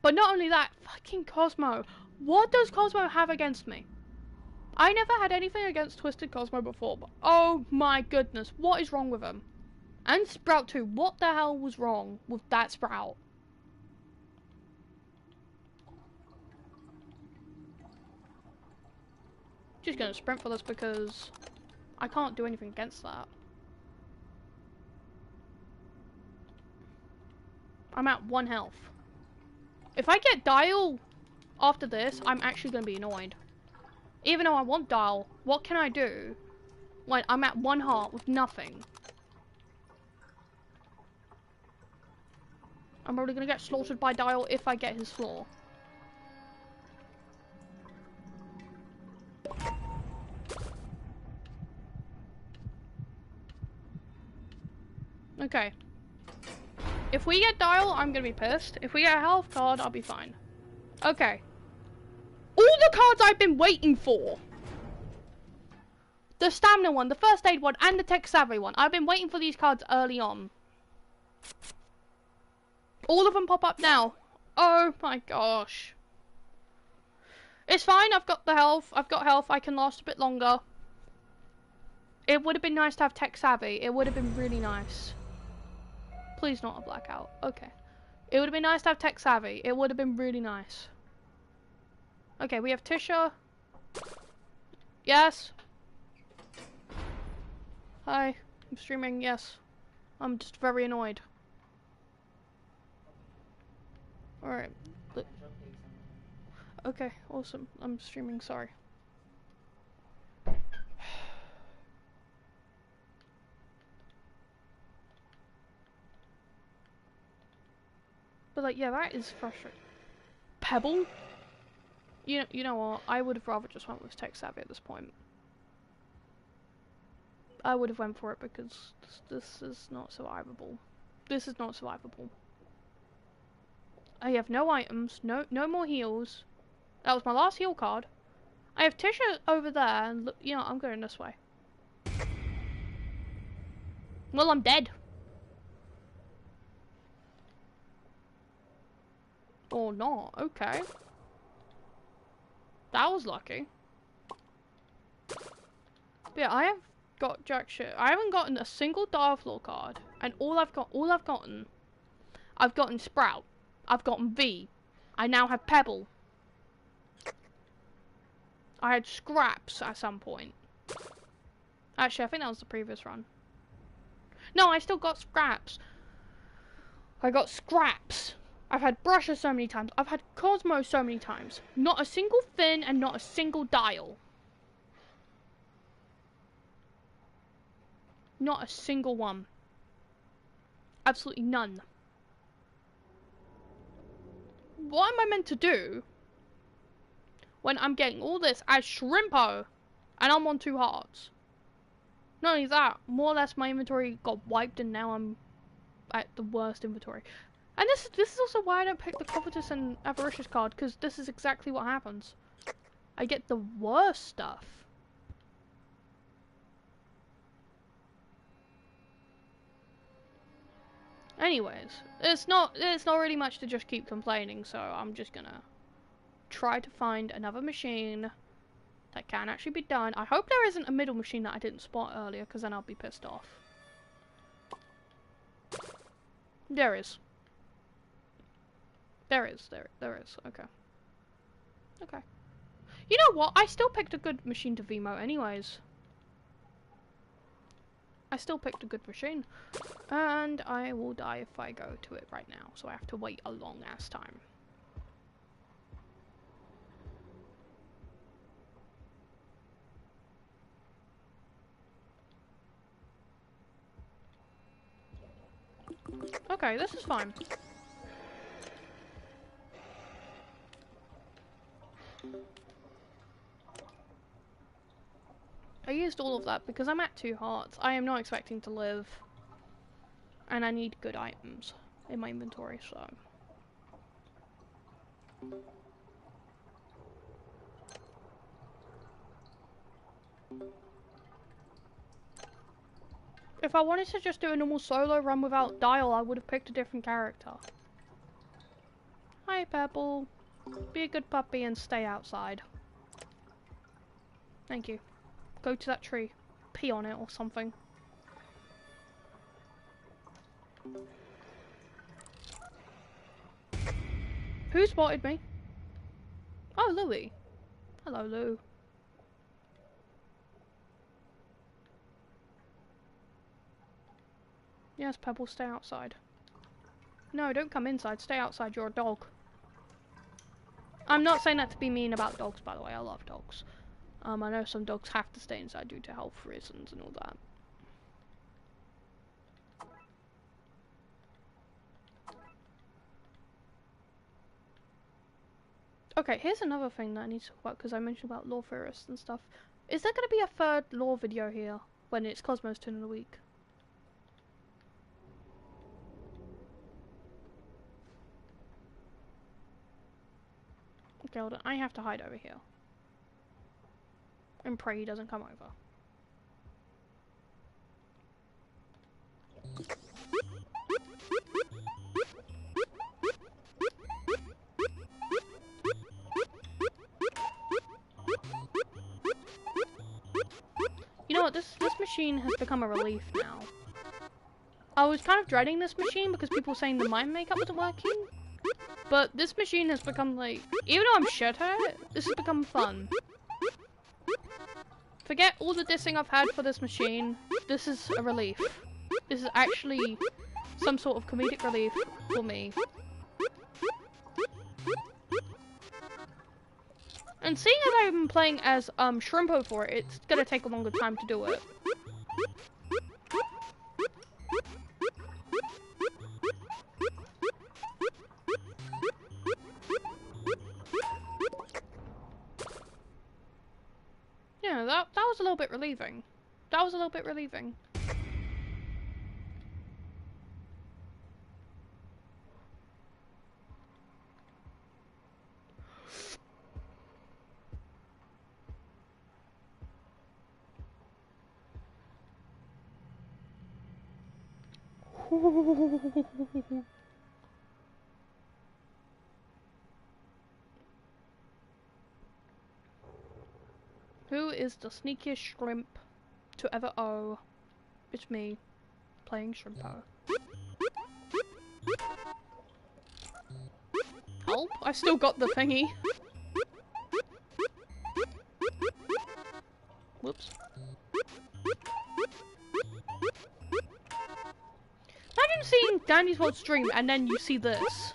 But not only that, fucking Cosmo. What does Cosmo have against me? I never had anything against Twisted Cosmo before, but oh my goodness, what is wrong with him? And Sprout too, what the hell was wrong with that Sprout? Just gonna sprint for this because I can't do anything against that. I'm at 1 health. If I get Dial after this, I'm actually gonna be annoyed. Even though I want Dial, what can I do when I'm at 1 heart with nothing? I'm probably gonna get slaughtered by Dial if I get his floor. Okay. If we get Dial, I'm gonna be pissed. If we get a health card, I'll be fine. Okay. All the cards I've been waiting for. The stamina one, the first aid one, and the tech savvy one. I've been waiting for these cards early on. All of them pop up now. Oh my gosh. It's fine, I've got the health. I've got health, I can last a bit longer. It would have been nice to have tech savvy. It would have been really nice. Please not a blackout. Okay. It would have been nice to have tech savvy. It would have been really nice. Okay, we have Tisha. Yes. Hi. I'm streaming, yes. I'm just very annoyed. Alright. Okay, awesome. I'm streaming, sorry. But like, yeah, that is frustrating. Pebble? You know what? I would have rather just went with tech savvy at this point. I would have went for it because this is not survivable. This is not survivable. I have no items, no more heals. That was my last heal card. I have Tisha over there, and look, you know, I'm going this way. Well, I'm dead. Or not, okay. That was lucky. But yeah, I have got jack shit. I haven't gotten a single dial floor card, and I've gotten Sprout. I've gotten V. I now have Pebble. I had Scraps at some point. Actually, I think that was the previous run. No, I still got Scraps. I got Scraps. I've had Brushes so many times. I've had Cosmo so many times. Not a single Fin and not a single Dial. Not a single one. Absolutely none. What am I meant to do when I'm getting all this as Shrimpo and I'm on 2 hearts? Not only that, more or less my inventory got wiped and now I'm at the worst inventory. And this is also why I don't pick the Covetous and Avaricious card, because this is exactly what happens. I get the worst stuff. Anyways, it's not really much to just keep complaining, so I'm just gonna try to find another machine that can actually be done. I hope there isn't a middle machine that I didn't spot earlier, because then I'll be pissed off. There is. There is. Okay. Okay. You know what? I still picked a good machine to Vimo anyways. I still picked a good machine. And I will die if I go to it right now, so I have to wait a long ass time. Okay, this is fine. I used all of that because I'm at 2 hearts. I am not expecting to live. And I need good items in my inventory, so... If I wanted to just do a normal solo run without Dial, I would have picked a different character. Hi, Purple. Be a good puppy and stay outside. Thank you. Go to that tree. Pee on it or something. Who spotted me? Oh, Louie. Hello, Lou. Yes, Pebble, stay outside. No, don't come inside. Stay outside. You're a dog. I'm not saying that to be mean about dogs, by the way. I love dogs. I know some dogs have to stay inside due to health reasons and all that. Okay, here's another thing that I need to talk about, because I mentioned about lore theorists and stuff. Is there going to be a third lore video here when it's Cosmos Tune of the Week? Okay, hold on. I have to hide over here. And pray he doesn't come over. You know what, this machine has become a relief now. I was kind of dreading this machine because people were saying the mind makeup wasn't working. But this machine has become like, even though I'm shit at it, this has become fun. Forget all the dissing I've had for this machine, this is a relief. This is actually some sort of comedic relief for me. And seeing as I've been playing as Shrimpo for it, it's gonna take a longer time to do it. Yeah, that was a little bit relieving. That was a little bit relieving. Who is the sneakiest shrimp to ever owe? It's me, playing Shrimpo. Help? I still got the thingy. Whoops. Imagine seeing Dandy's World stream and then you see this.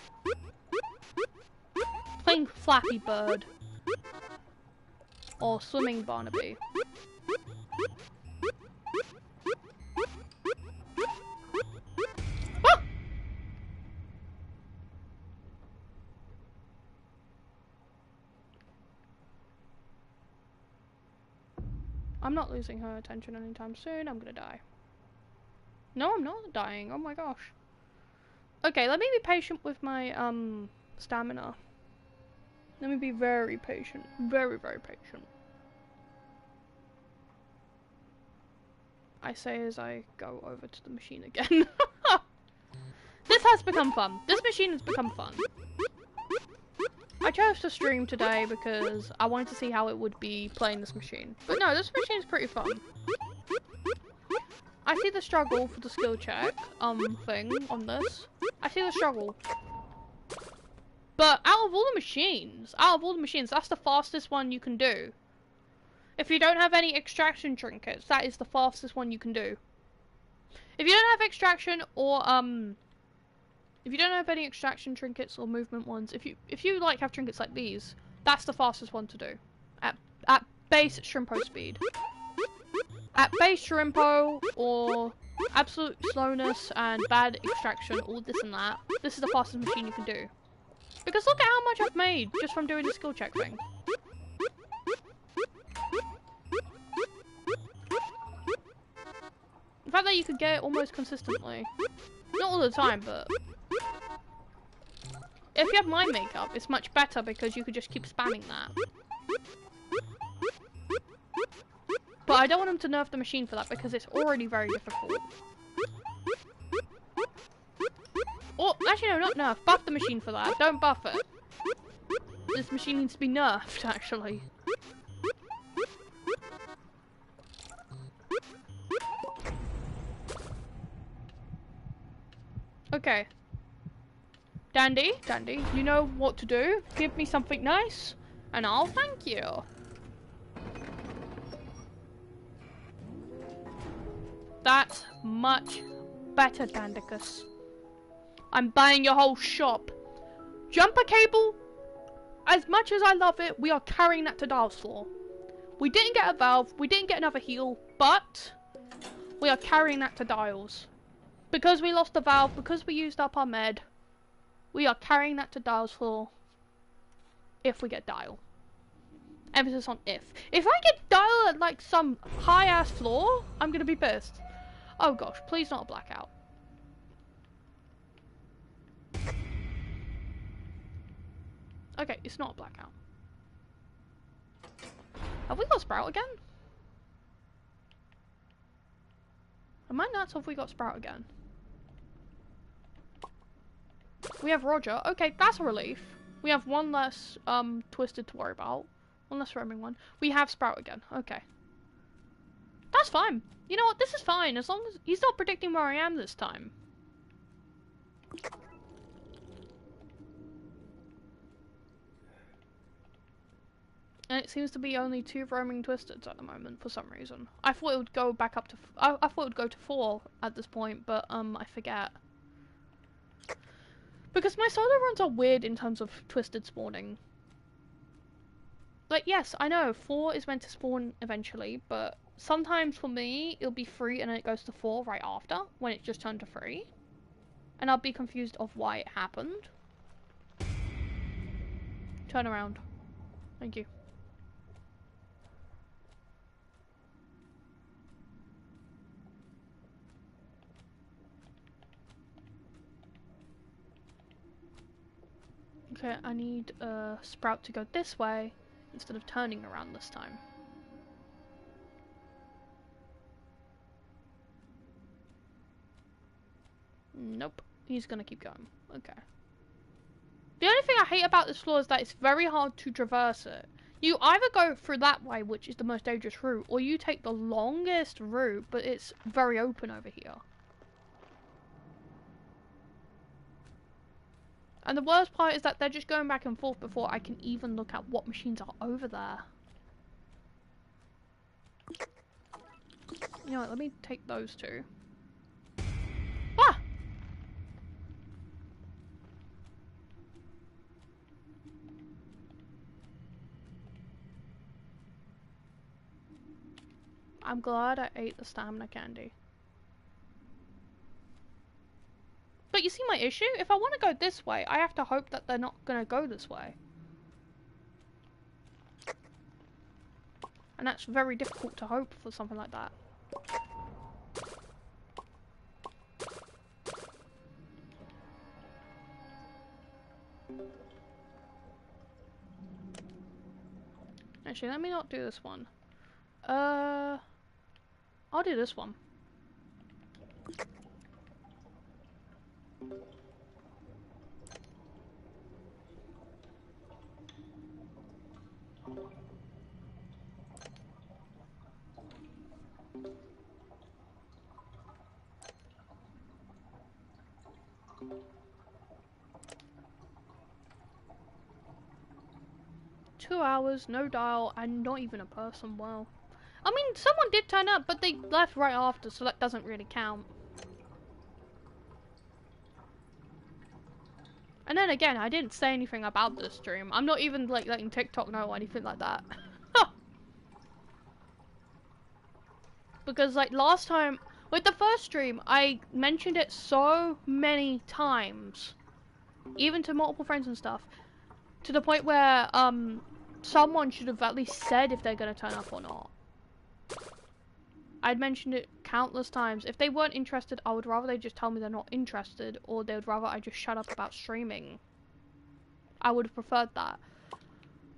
Playing Flappy Bird. Or Swimming Barnaby. Ah! I'm not losing her attention anytime soon. I'm gonna die. No, I'm not dying. Oh my gosh. Okay, let me be patient with my stamina. Let me be very patient. Very, very patient. I say as I go over to the machine again. This has become fun. This machine has become fun. I chose to stream today because I wanted to see how it would be playing this machine. But no, this machine is pretty fun. I see the struggle for the skill check thing on this. I see the struggle. But out of all the machines, that's the fastest one you can do. If you don't have any extraction trinkets, that is the fastest one you can do. If you don't have extraction or if you don't have any extraction trinkets or movement ones, if you like have trinkets like these, that's the fastest one to do. At base shrimpo speed. At base shrimpo or absolute slowness and bad extraction, all this and that, this is the fastest machine you can do. Because look at how much I've made just from doing the skill check thing. The fact that you could get it almost consistently. Not all the time, but if you have mind makeup, it's much better because you could just keep spamming that. But I don't want them to nerf the machine for that because it's already very difficult. Or, actually no, not nerf. Buff the machine for that. Don't buff it. This machine needs to be nerfed, actually. Okay. Dandy, you know what to do. Give me something nice, and I'll thank you. That's much better, Dandicus. I'm buying your whole shop. Jumper cable, as much as I love it, we are carrying that to ClydeSloth. We didn't get a valve, we didn't get another heal, but we are carrying that to Dials. Because we lost the valve, because we used up our med, we are carrying that to ClydeSloth if we get Dial. Emphasis on if. If I get Dial at like some high ass floor, I'm gonna be pissed. Oh gosh, please not a blackout. Okay, it's not a blackout. Have we got Sprout again? Am I nuts or have we got Sprout again? We have Roger. Okay, that's a relief. We have one less Twisted to worry about. One less roaming one. We have Sprout again. Okay. That's fine. You know what? This is fine as long as he's not predicting where I am this time. And it seems to be only 2 roaming Twisteds at the moment for some reason. I thought it would go back up to I thought it would go to 4 at this point, but I forget. Because my solo runs are weird in terms of Twisted spawning. Like, yes, I know 4 is meant to spawn eventually, but sometimes for me it'll be 3 and then it goes to 4 right after when it just turned to 3. And I'll be confused of why it happened. Turn around. Thank you. Okay, I need Sprout to go this way instead of turning around this time. Nope, he's gonna keep going. Okay. The only thing I hate about this floor is that it's very hard to traverse it. You either go through that way, which is the most dangerous route, or you take the longest route, but it's very open over here. And the worst part is that they're just going back and forth before I can even look at what machines are over there. You know what, let me take those 2. Ah! I'm glad I ate the stamina candy. But you see my issue? If I want to go this way, I have to hope that they're not going to go this way. and that's very difficult to hope for something like that. Actually, let me not do this one. I'll do this one. Two hours, no dial, and not even a person. Well, I mean, someone did turn up, but they left right after, so that doesn't really count. And then again, I didn't say anything about this stream. I'm not even like letting TikTok know or anything like that. Because like last time, with the first stream, I mentioned it so many times, even to multiple friends and stuff, to the point where someone should have at least said if they're gonna turn up or not. I'd mentioned it countless times. If they weren't interested, I would rather they just tell me they're not interested, or they would rather I just shut up about streaming. I would have preferred that.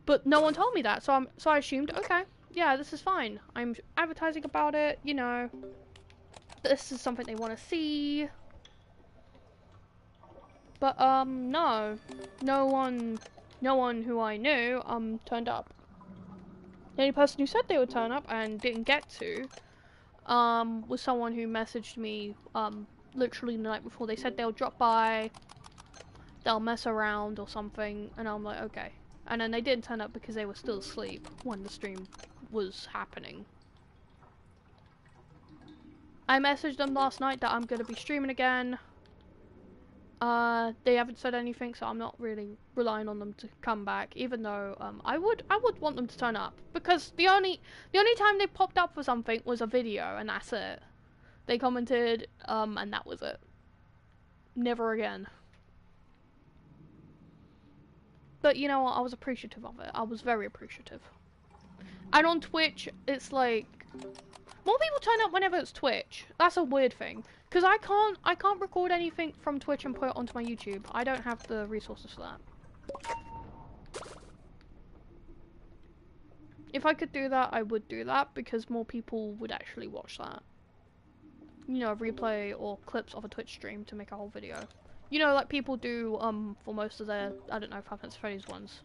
But no one told me that, so I assumed, okay, yeah, this is fine. I'm advertising about it, you know. This is something they want to see. But no one who I knew turned up. The only person who said they would turn up and didn't get to was someone who messaged me literally the night before. They said they'll drop by, they'll mess around or something, and I'm like, okay. And then they didn't turn up because they were still asleep when the stream was happening. I messaged them last night that I'm gonna be streaming again. They haven't said anything, so I'm not really relying on them to come back, even though I would want them to turn up, because the only time they popped up for something was a video, and that's it. They commented, and that was it. Never again. But you know what, I was appreciative of it. I was very appreciative. And on Twitch, it's like, more people turn up whenever it's Twitch. That's a weird thing. Because I can't record anything from Twitch and put it onto my YouTube. I don't have the resources for that. If I could do that, I would do that, because more people would actually watch that. You know, a replay or clips of a Twitch stream to make a whole video. You know, like people do for most of their, I don't know, Five Nights at Freddy's ones.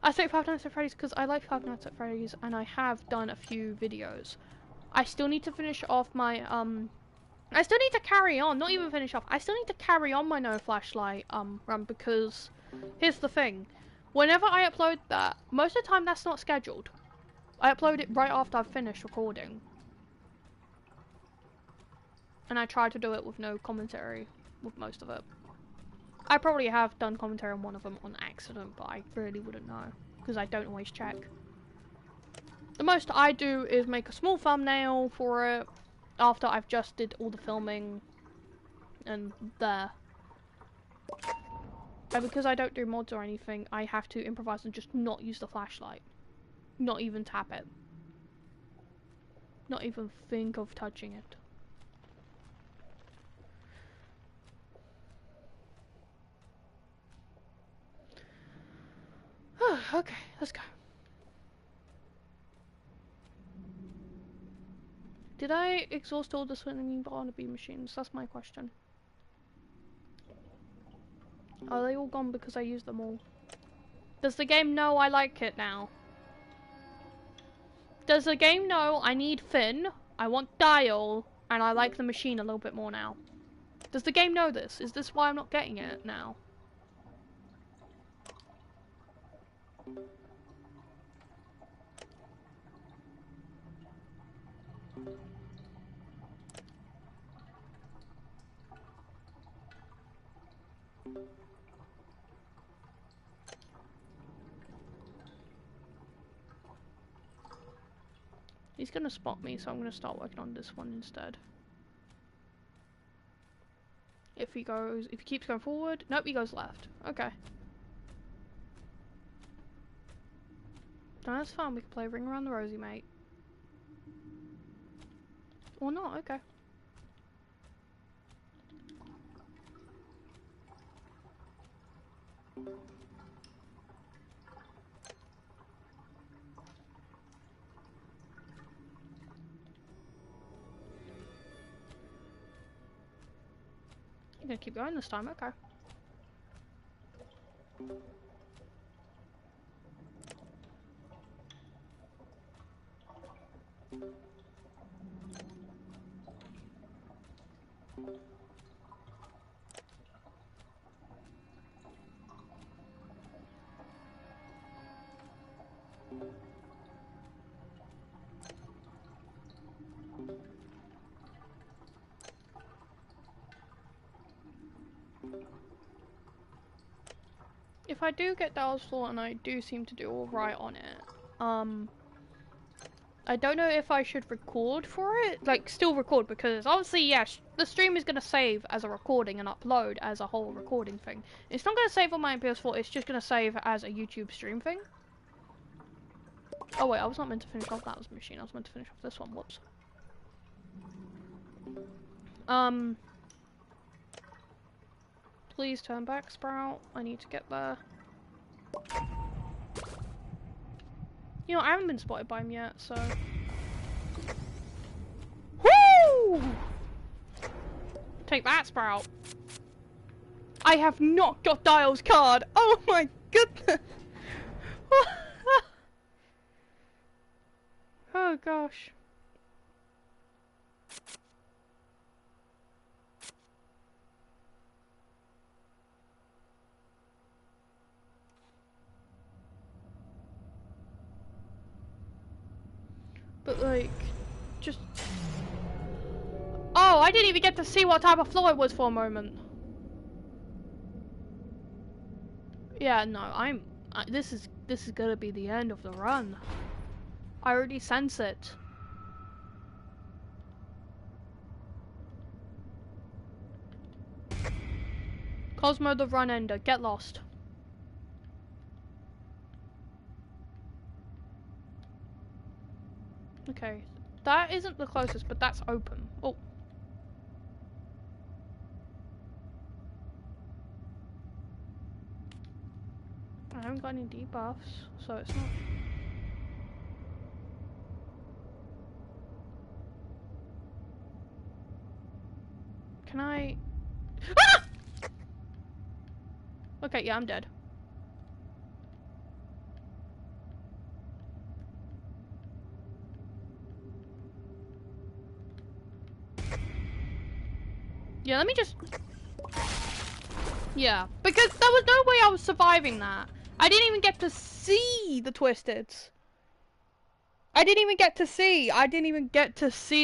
I say Five Nights at Freddy's because I like Five Nights at Freddy's, and I have done a few videos. I still need to finish off my I still need to carry on, not even finish off. I still need to carry on my no flashlight run, because here's the thing. Whenever I upload that, most of the time that's not scheduled. I upload it right after I've finished recording. And I try to do it with no commentary with most of it. I probably have done commentary on one of them on accident, but I really wouldn't know, because I don't always check. The most I do is make a small thumbnail for it after I've just did all the filming and there. And because I don't do mods or anything, I have to improvise and just not use the flashlight. Not even tap it. Not even think of touching it. Okay, let's go. Did I exhaust all the swimming Barnaby machines? That's my question. Are they all gone because I used them all? Does the game know I like it now? Does the game know I need Finn, I want Dial, and I like the machine a little bit more now? Does the game know this? Is this why I'm not getting it now? He's gonna spot me, so I'm gonna start working on this one instead. If he keeps going forward, nope, he goes left. Okay. No, that's fine. We can play Ring Around the Rosie, mate. Or not, okay. You're gonna keep going this time, okay. If I do get ClydeSloth and I do seem to do alright on it, I don't know if I should record for it, like still record, because obviously yes, the stream is going to save as a recording and upload as a whole recording thing. It's not going to save on my PS4, it's just going to save as a YouTube stream thing. Oh wait, I was not meant to finish off that machine, I was meant to finish off this one, whoops. Please turn back, Sprout. I need to get there. You know, I haven't been spotted by him yet, so... Woo! Take that, Sprout. I have not got Dial's card. Oh my goodness. Oh gosh. But like, just... Oh, I didn't even get to see what type of floor it was for a moment. Yeah, no, this is gonna be the end of the run. I already sense it. Cosmo the run ender, get lost. Okay, that isn't the closest, but that's open. Oh. I haven't got any debuffs, so it's not... Can I... Ah! Okay, yeah, I'm dead. Yeah, let me just... Yeah, because there was no way I was surviving that. I didn't even get to see the Twisteds. I didn't even get to see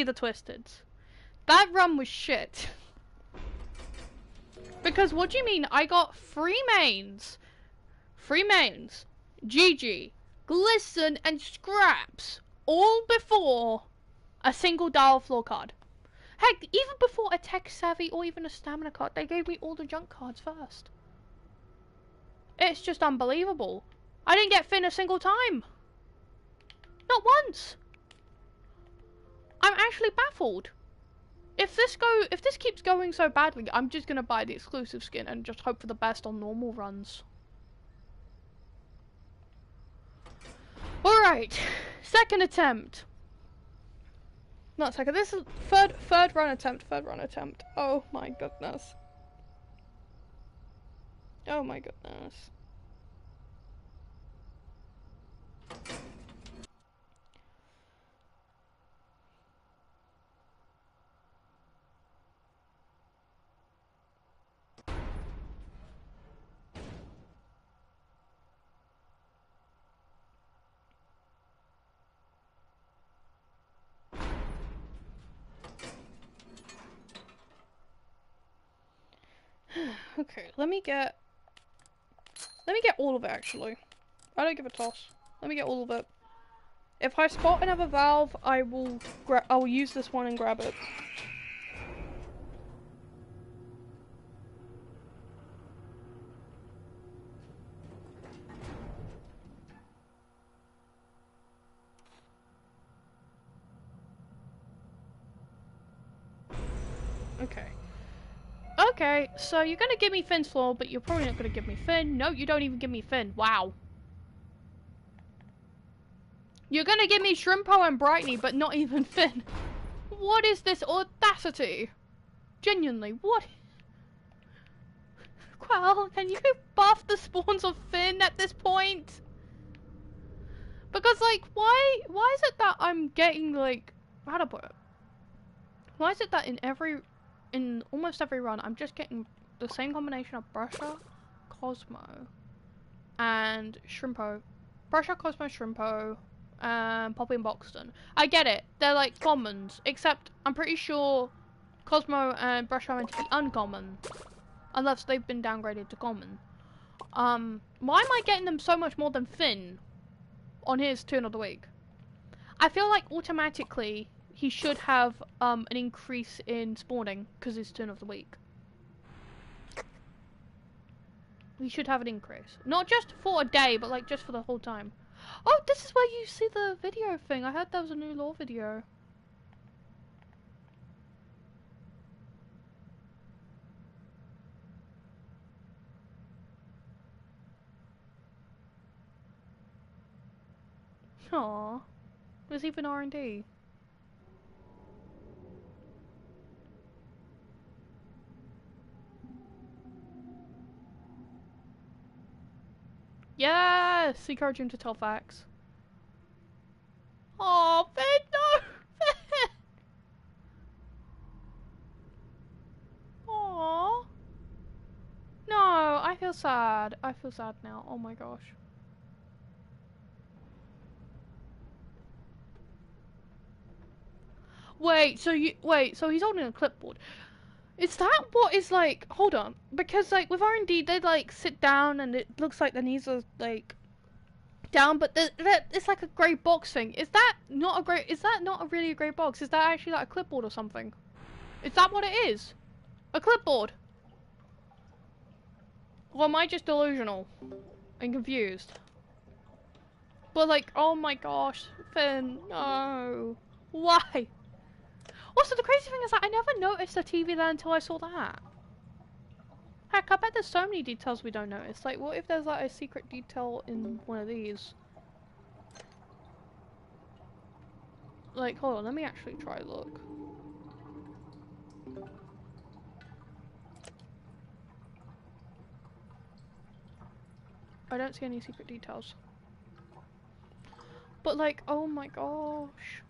the Twisteds. That run was shit. Because what do you mean? I got 3 mains. 3 mains. GG. Glisten and Scraps. All before a single Dial floor card. Heck, even before a Tech Savvy or even a Stamina card, they gave me all the junk cards first. It's just unbelievable. I didn't get Finn a single time. Not once. I'm actually baffled. If this keeps going so badly, I'm just gonna buy the exclusive skin and just hope for the best on normal runs. Alright, second attempt. Not second, this is third run attempt. Oh my goodness. Oh my goodness. Okay, let me get all of it actually. I don't give a toss. Let me get all of it. If I spot another valve, I will use this one and grab it. Okay, so you're gonna give me Finn's floor, but you're probably not gonna give me Finn. No, you don't even give me Finn. Wow. You're gonna give me Shrimpo and Brightney, but not even Finn. What is this audacity? Genuinely, what? Well, can you buff the spawns of Finn at this point? Because, like, why is it that I'm getting, like, how to put it? Why is it that in almost every run, I'm just getting the same combination of Brusher, Cosmo, and Shrimpo. Brusher, Cosmo, Shrimpo, and Poppy and Boxton. I get it. They're, like, commons, except I'm pretty sure Cosmo and Brusher are meant to be uncommon. Unless they've been downgraded to common. Why am I getting them so much more than Finn on his turn of the week? I feel like automatically he should have an increase in spawning because it's turn of the week. He should have an increase. Not just for a day, but like just for the whole time. Oh, this is where you see the video thing. I heard there was a new lore video. Aww. There's even R&D. Yes! Encourage him to tell facts. Oh, Finn, no! Finn! Aww. No, I feel sad. I feel sad now. Oh my gosh. Wait, so he's holding a clipboard. Is that what is like, hold on, because like with R&D they like sit down and it looks like their knees are like down, but it's like a grey box thing. Is that not really a grey box? Is that actually like a clipboard or something? Is that what it is? A clipboard? Or am I just delusional and confused? But like, oh my gosh, Finn, no. Why? Also, the crazy thing is that I never noticed the TV there until I saw that. Heck, I bet there's so many details we don't notice. Like, what if there's like a secret detail in one of these? Like, hold on, let me actually try look. I don't see any secret details. But like, oh my gosh.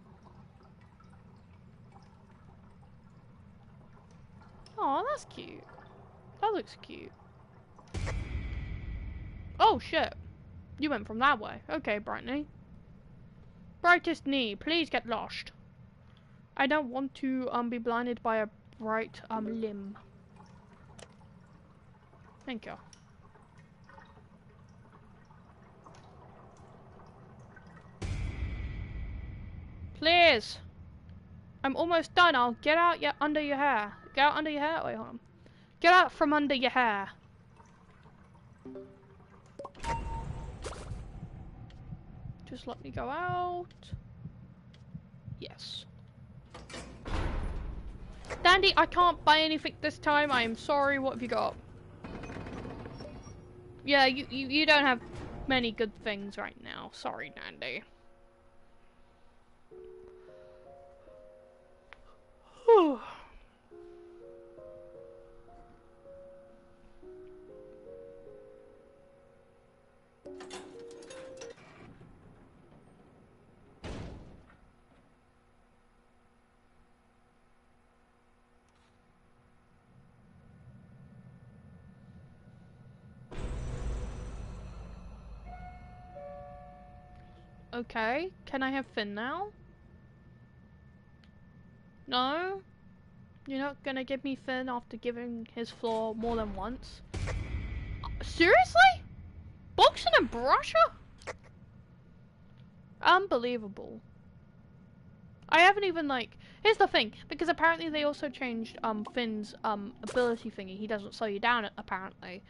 Oh, that's cute. That looks cute. Oh shit. You went from that way. Okay, Brightney. Brightest knee, please get lost. I don't want to be blinded by a bright limb. Thank you. Please. I'm almost done. I'll get out under your hair. Get out under your hair. Wait, hold on. Get out from under your hair. Just let me go out. Yes. Dandy, I can't buy anything this time. I am sorry. What have you got? Yeah, you don't have many good things right now. Sorry, Dandy. Whew. Okay, can I have Finn now? No? You're not gonna give me Finn after giving his floor more than once? Seriously? Boxing and Brusher? Unbelievable. I haven't even like... Here's the thing, because apparently they also changed Finn's ability thingy. He doesn't slow you down apparently.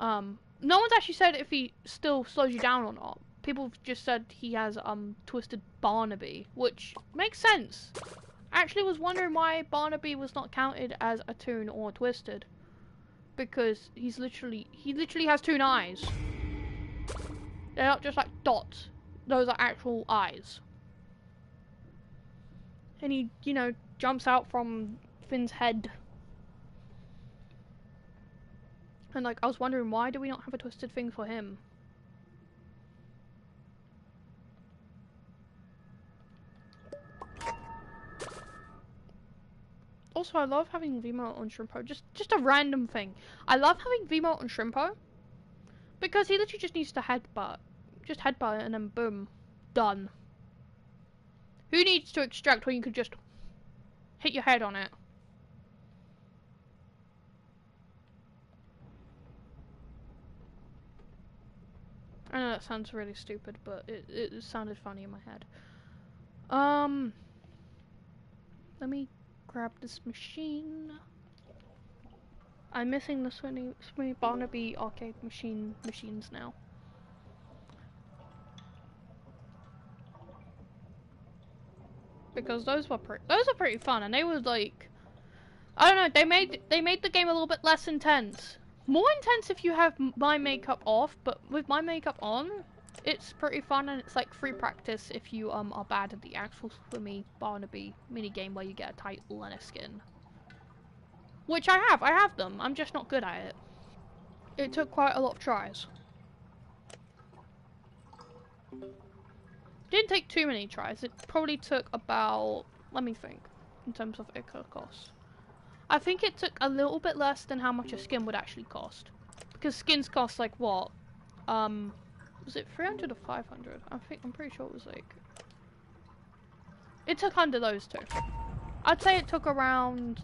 No one's actually said if he still slows you down or not. People have just said he has Twisted Barnaby, which makes sense. Actually was wondering why Barnaby was not counted as a toon or twisted. Because he literally has toon eyes. They're not just like dots. Those are actual eyes. And he, you know, jumps out from Finn's head. And like, I was wondering, why do we not have a twisted thing for him? Also, I love having V-mount on Shrimpo. Just a random thing. I love having V-mount on Shrimpo. Because he literally just needs to headbutt. Just headbutt it and then boom. Done. Who needs to extract when you could just hit your head on it? I know that sounds really stupid, but it sounded funny in my head. Let me grab this machine. I'm missing the Swinny Barnaby arcade machines now. Because those are pretty fun, and they were like, I don't know, they made the game a little bit less intense. More intense if you have my makeup off, but with my makeup on, it's pretty fun, and it's like free practice if you are bad at the actual Swimmy Barnaby minigame where you get a title and a skin. Which I have them, I'm just not good at it. It took quite a lot of tries. Didn't take too many tries, it probably took about, let me think, in terms of Ica cost. I think it took a little bit less than how much a skin would actually cost. Because skins cost like what? Was it 300 or 500? I'm pretty sure it was like... It took under those two. I'd say it took around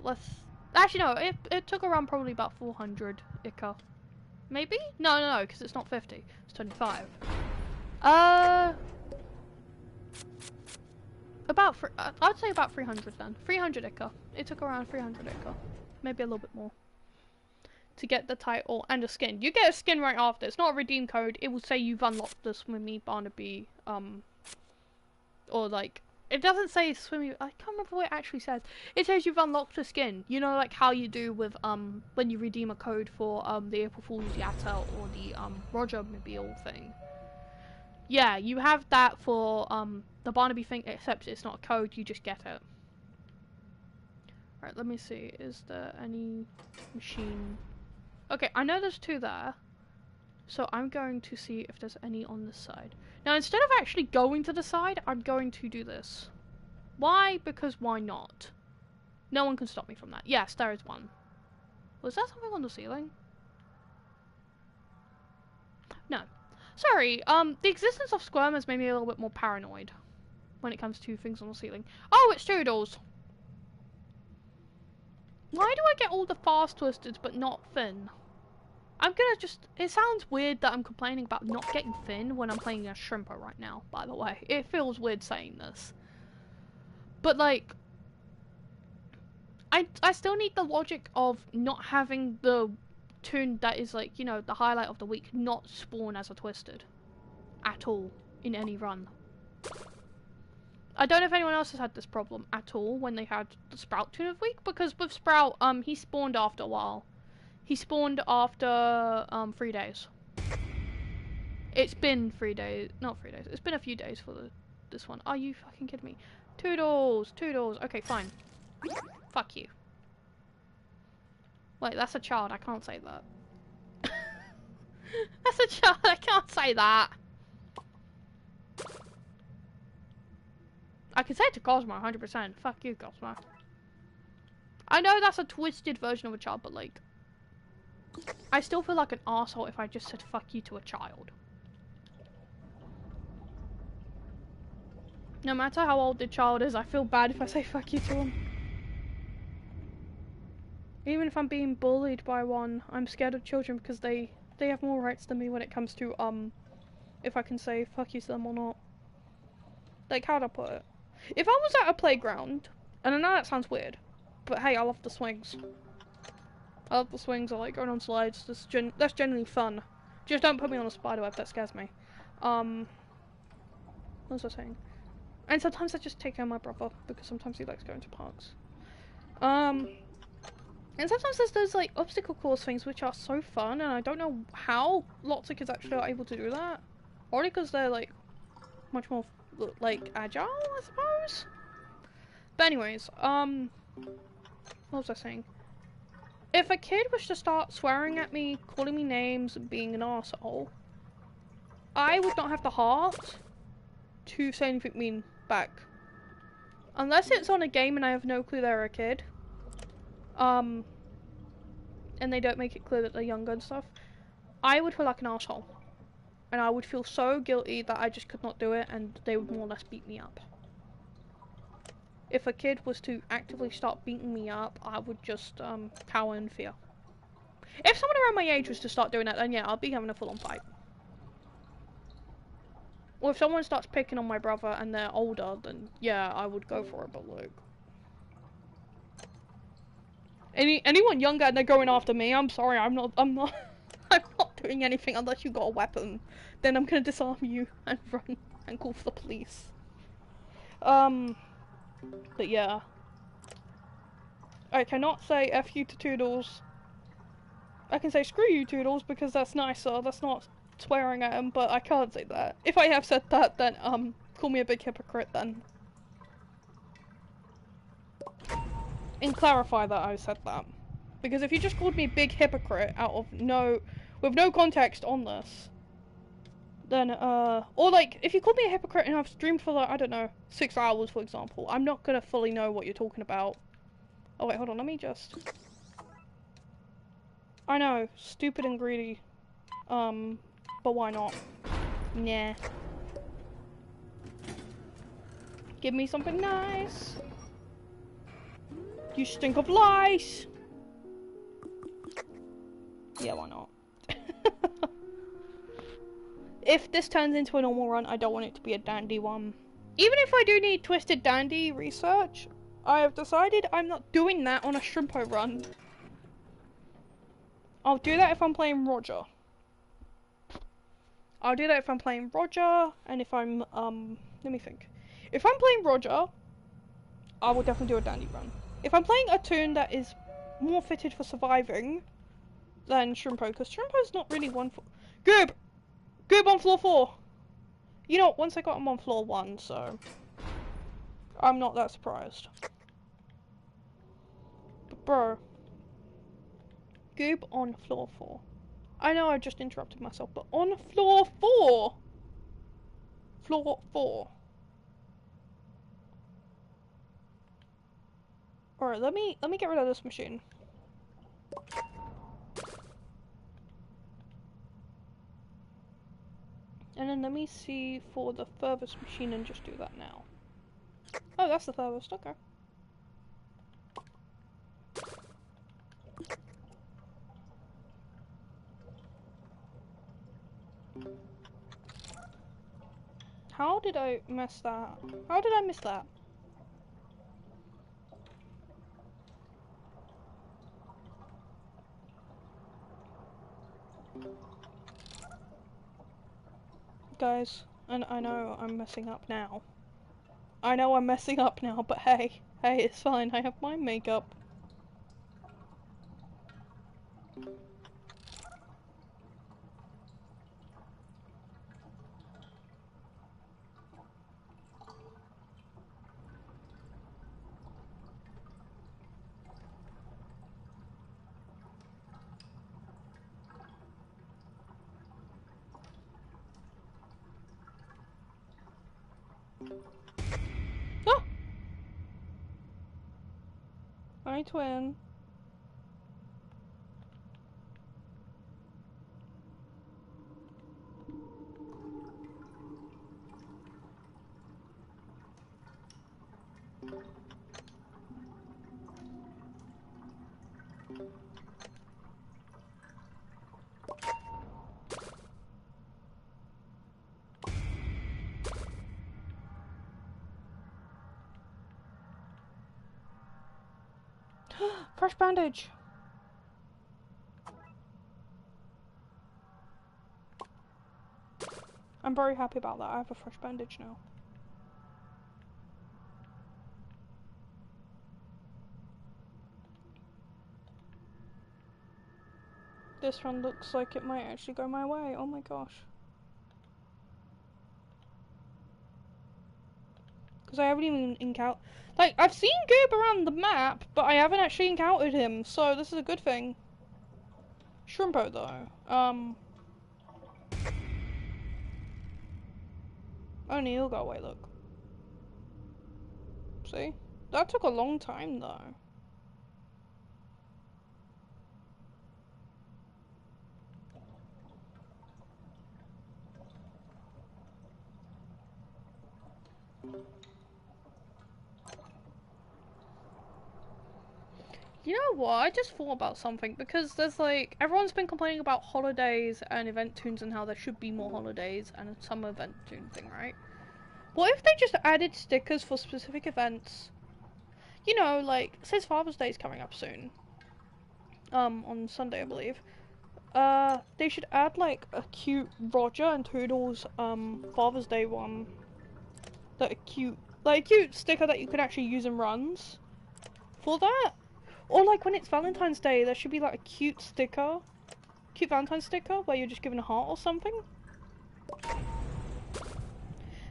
actually no, it took around probably about 400 Ica. Maybe? No, because it's not 50. It's 25. I'd say about 300 then. 300 Ica. It took around 300 Ica. Maybe a little bit more. To get the title and a skin. You get a skin right after. It's not a redeem code. It will say you've unlocked the Swimmy Barnaby, or like, it doesn't say Swimmy, I can't remember what it actually says. It says you've unlocked a skin. You know, like how you do with, when you redeem a code for, the April Fool's Yatta or the, Roger Mobile thing. Yeah, you have that for, the Barnaby thing, except it's not a code, you just get it. Right, let me see. Is there any machine? Okay, I know there's two there. So I'm going to see if there's any on this side. Now, instead of actually going to the side, I'm going to do this. Why? Because why not? No one can stop me from that. Yes, there is one. Was there something on the ceiling? No. Sorry, the existence of squirmers made me a little bit more paranoid when it comes to things on the ceiling. Oh, it's Toodles! Why do I get all the fast twisteds but not Finn? I'm gonna just... It sounds weird that I'm complaining about not getting Finn when I'm playing a Shrimpo right now, by the way. It feels weird saying this. But, like... I still need the logic of not having the toon that is, like, you know, the highlight of the week not spawn as a twisted. At all. In any run. I don't know if anyone else has had this problem at all when they had the Sprout toon of the week, because with Sprout, he spawned after a while. He spawned after 3 days. It's been 3 days, not 3 days. It's been a few days for this one. Are you fucking kidding me? Toodles. Okay, fine. Fuck you. Wait, that's a child. I can't say that. That's a child. I can't say that. I can say it to Cosmo 100%. Fuck you, Cosmo. I know that's a twisted version of a child, but like, I still feel like an arsehole if I just said fuck you to a child. No matter how old the child is, I feel bad if I say fuck you to him. Even if I'm being bullied by one, I'm scared of children because they have more rights than me when it comes to, if I can say fuck you to them or not. Like, how'd I put it? If I was at a playground, and I know that sounds weird, but hey, I love the swings. I love the swings, I like going on slides, that's generally fun. Just don't put me on a spider web, that scares me. What was I saying? And sometimes I just take care of my brother because sometimes he likes going to parks. And sometimes there's those like obstacle course things which are so fun, and I don't know how lots of kids actually are able to do that. Probably because they're like much more like agile, I suppose. But anyways, what was I saying? If a kid was to start swearing at me, calling me names, and being an arsehole, I would not have the heart to say anything mean back. Unless it's on a game and I have no clue they're a kid. And they don't make it clear that they're younger and stuff, I would feel like an asshole. And I would feel so guilty that I just could not do it, and they would more or less beat me up. If a kid was to actively start beating me up, I would just cower in fear. If someone around my age was to start doing that, then yeah, I'll be having a full-on fight. Or if someone starts picking on my brother and they're older, then yeah, I would go for it, but like... Anyone younger and they're going after me, I'm sorry, I'm not I'm not doing anything unless you got a weapon. Then I'm gonna disarm you and run and call for the police. But yeah. I cannot say F you to Toodles. I can say screw you Toodles because that's nicer, that's not swearing at him, but I can't say that. If I have said that, then call me a big hypocrite then. And clarify that I said that. Because if you just called me big hypocrite out of with no context on this, then, or like, if you called me a hypocrite and I've streamed for like, I don't know, 6 hours for example, I'm not gonna fully know what you're talking about. Oh wait, hold on, let me just... I know, stupid and greedy. But why not? Nah. Give me something nice. You stink of lice! Yeah, why not? If this turns into a normal run, I don't want it to be a dandy one. Even if I do need Twisted Dandy research, I have decided I'm not doing that on a shrimpo run. I'll do that if I'm playing Roger. I'll do that if I'm playing Roger, and if I'm, let me think. If I'm playing Roger, I will definitely do a dandy run. If I'm playing a toon that is more fitted for surviving than Shrimpo, because Shrimpo's not really one for... Goob! Goob on floor 4! You know, once I got him on floor 1, so... I'm not that surprised. But bro... Goob on floor 4. I know I just interrupted myself, but on floor 4! Floor 4. Alright, let me get rid of this machine. And then let me see for the furthest machine and just do that now. Oh, that's the furthest, okay. How did I mess that? How did I miss that? Guys, and I know I'm messing up now. I know I'm messing up now, but hey, it's fine, I have my makeup. Ah! Hi, twin. Fresh bandage. I'm very happy about that. I have a fresh bandage now. This one looks like it might actually go my way. Oh my gosh. Because I haven't even encountered... Like, I've seen Goob around the map, but I haven't actually encountered him, so this is a good thing. Shrimpo, though. Only he'll go away, look. See? That took a long time, though. You know what? I just thought about something, because there's like, everyone's been complaining about holidays and event tunes and how there should be more holidays and some event tune thing, right? What if they just added stickers for specific events? You know, like, since Father's Day is coming up soon. On Sunday, I believe. They should add like a cute Roger and Toodles, Father's Day one. Like a cute sticker that you can actually use in runs. For that? Or like when it's Valentine's Day, there should be like a cute sticker. Cute Valentine's sticker where you're just given a heart or something.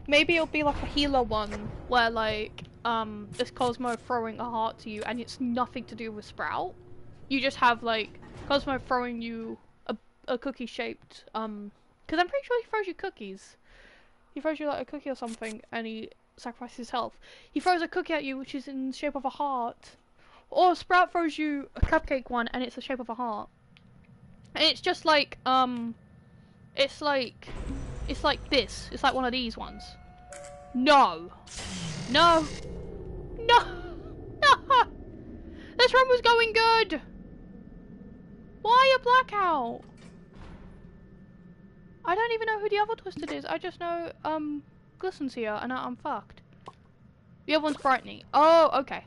Maybe it'll be like a healer one where like, it's Cosmo throwing a heart to you and it's nothing to do with Sprout. You just have like Cosmo throwing you a cookie shaped, because I'm pretty sure he throws you cookies. He throws you like a cookie or something and he sacrifices his health. He throws a cookie at you which is in the shape of a heart. Or Sprout throws you a cupcake one and it's the shape of a heart. And it's just like, it's like this. It's like one of these ones. No. No. No. No. This run was going good. Why a blackout? I don't even know who the other Twisted is. I just know, Glisten's here and I'm fucked. The other one's Brightney. Oh, okay.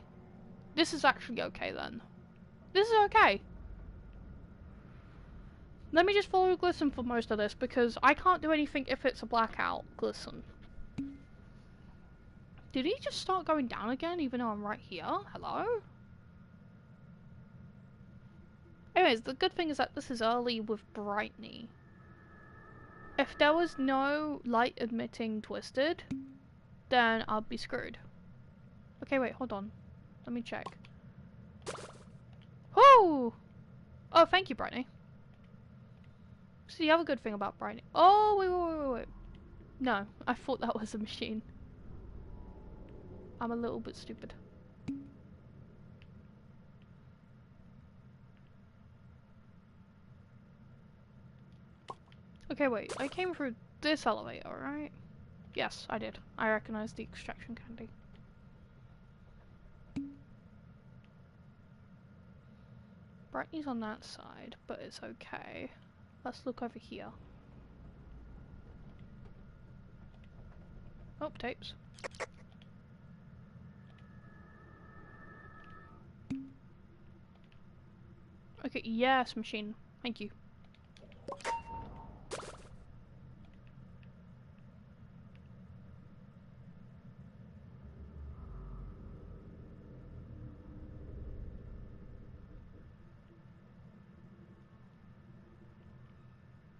This is actually okay then. This is okay. Let me just follow Glisten for most of this because I can't do anything if it's a blackout. Glisten. Did he just start going down again even though I'm right here? Hello? Anyways, the good thing is that this is early with Brightney. If there was no light emitting Twisted, then I'd be screwed. Okay, wait, hold on. Let me check. Whoa! Oh, thank you, Brightney. See, the other good thing about Brightney. Oh, wait. No, I thought that was a machine. I'm a little bit stupid. Okay, wait. I came through this elevator, right? Yes, I did. I recognize the extraction candy. Brightney's on that side, but it's okay. Let's look over here. Oh, tapes. Okay, yes, machine. Thank you.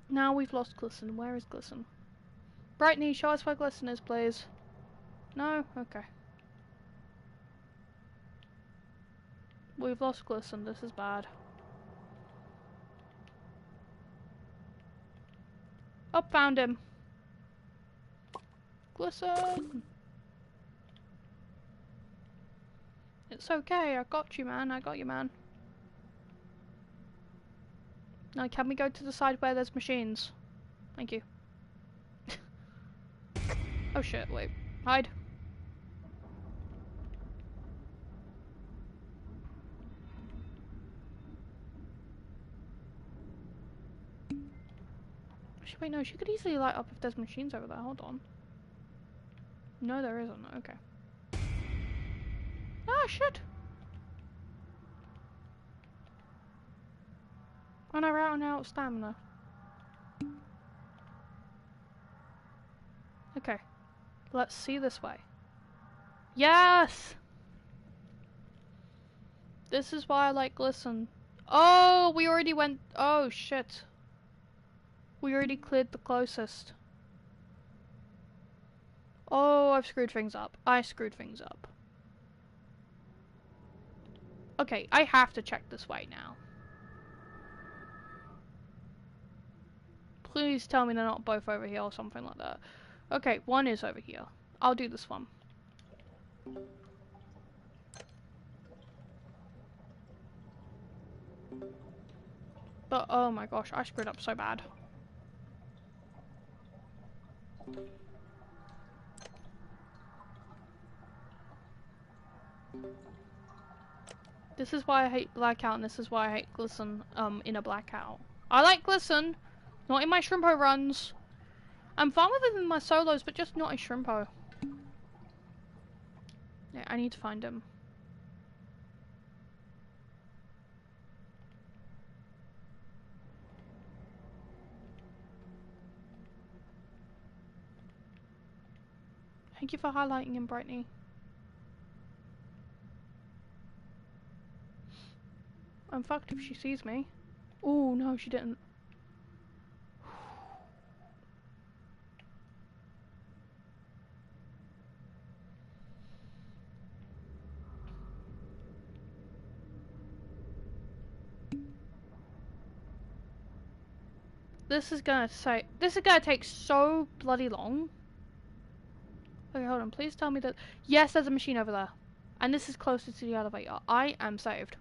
Now we've lost Glisten. Where is Glisten? Brightney, show us where Glisten is, please. No? Okay. We've lost Glisten. This is bad. Oh, found him. Glisten! It's okay. I got you, man. I got you, man. Now, can we go to the side where there's machines? Thank you. Oh shit, wait. Hide. Actually, wait, no, she could easily light up if there's machines over there. Hold on. No, there isn't. Okay. Ah, shit! And I ran out of stamina. Okay. Let's see this way. Yes! This is why I like Glisten. Oh, we already went. Oh, shit. We already cleared the closest. Oh, I've screwed things up. I screwed things up. Okay, I have to check this way now. Please tell me they're not both over here or something like that. Okay, one is over here. I'll do this one. But oh my gosh, I screwed up so bad. This is why I hate blackout, and this is why I hate glisten in a blackout. I like glisten, not in my shrimpo runs. I'm fine with it in my solos, but just not in shrimpo. Yeah, I need to find him. Thank you for highlighting him, Brittany. I'm fucked if she sees me. Oh no, she didn't. This is gonna take so bloody long. Okay, hold on, please tell me that. Yes, there's a machine over there. And this is closer to the elevator. I am saved.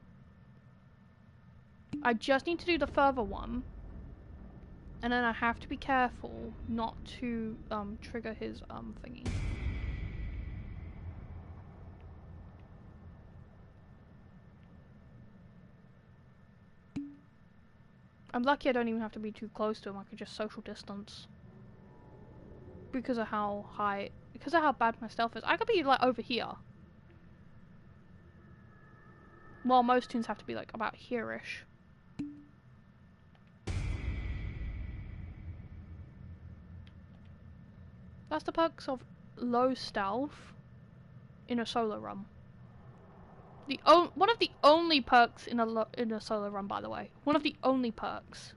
I just need to do the further one. And then I have to be careful not to trigger his thingy. I'm lucky I don't even have to be too close to him. I could just social distance. Because of how bad my stealth is. I could be like over here. Well, most tunes have to be like about here-ish. That's the perks of low stealth in a solo run. One of the only perks in a solo run, by the way. One of the only perks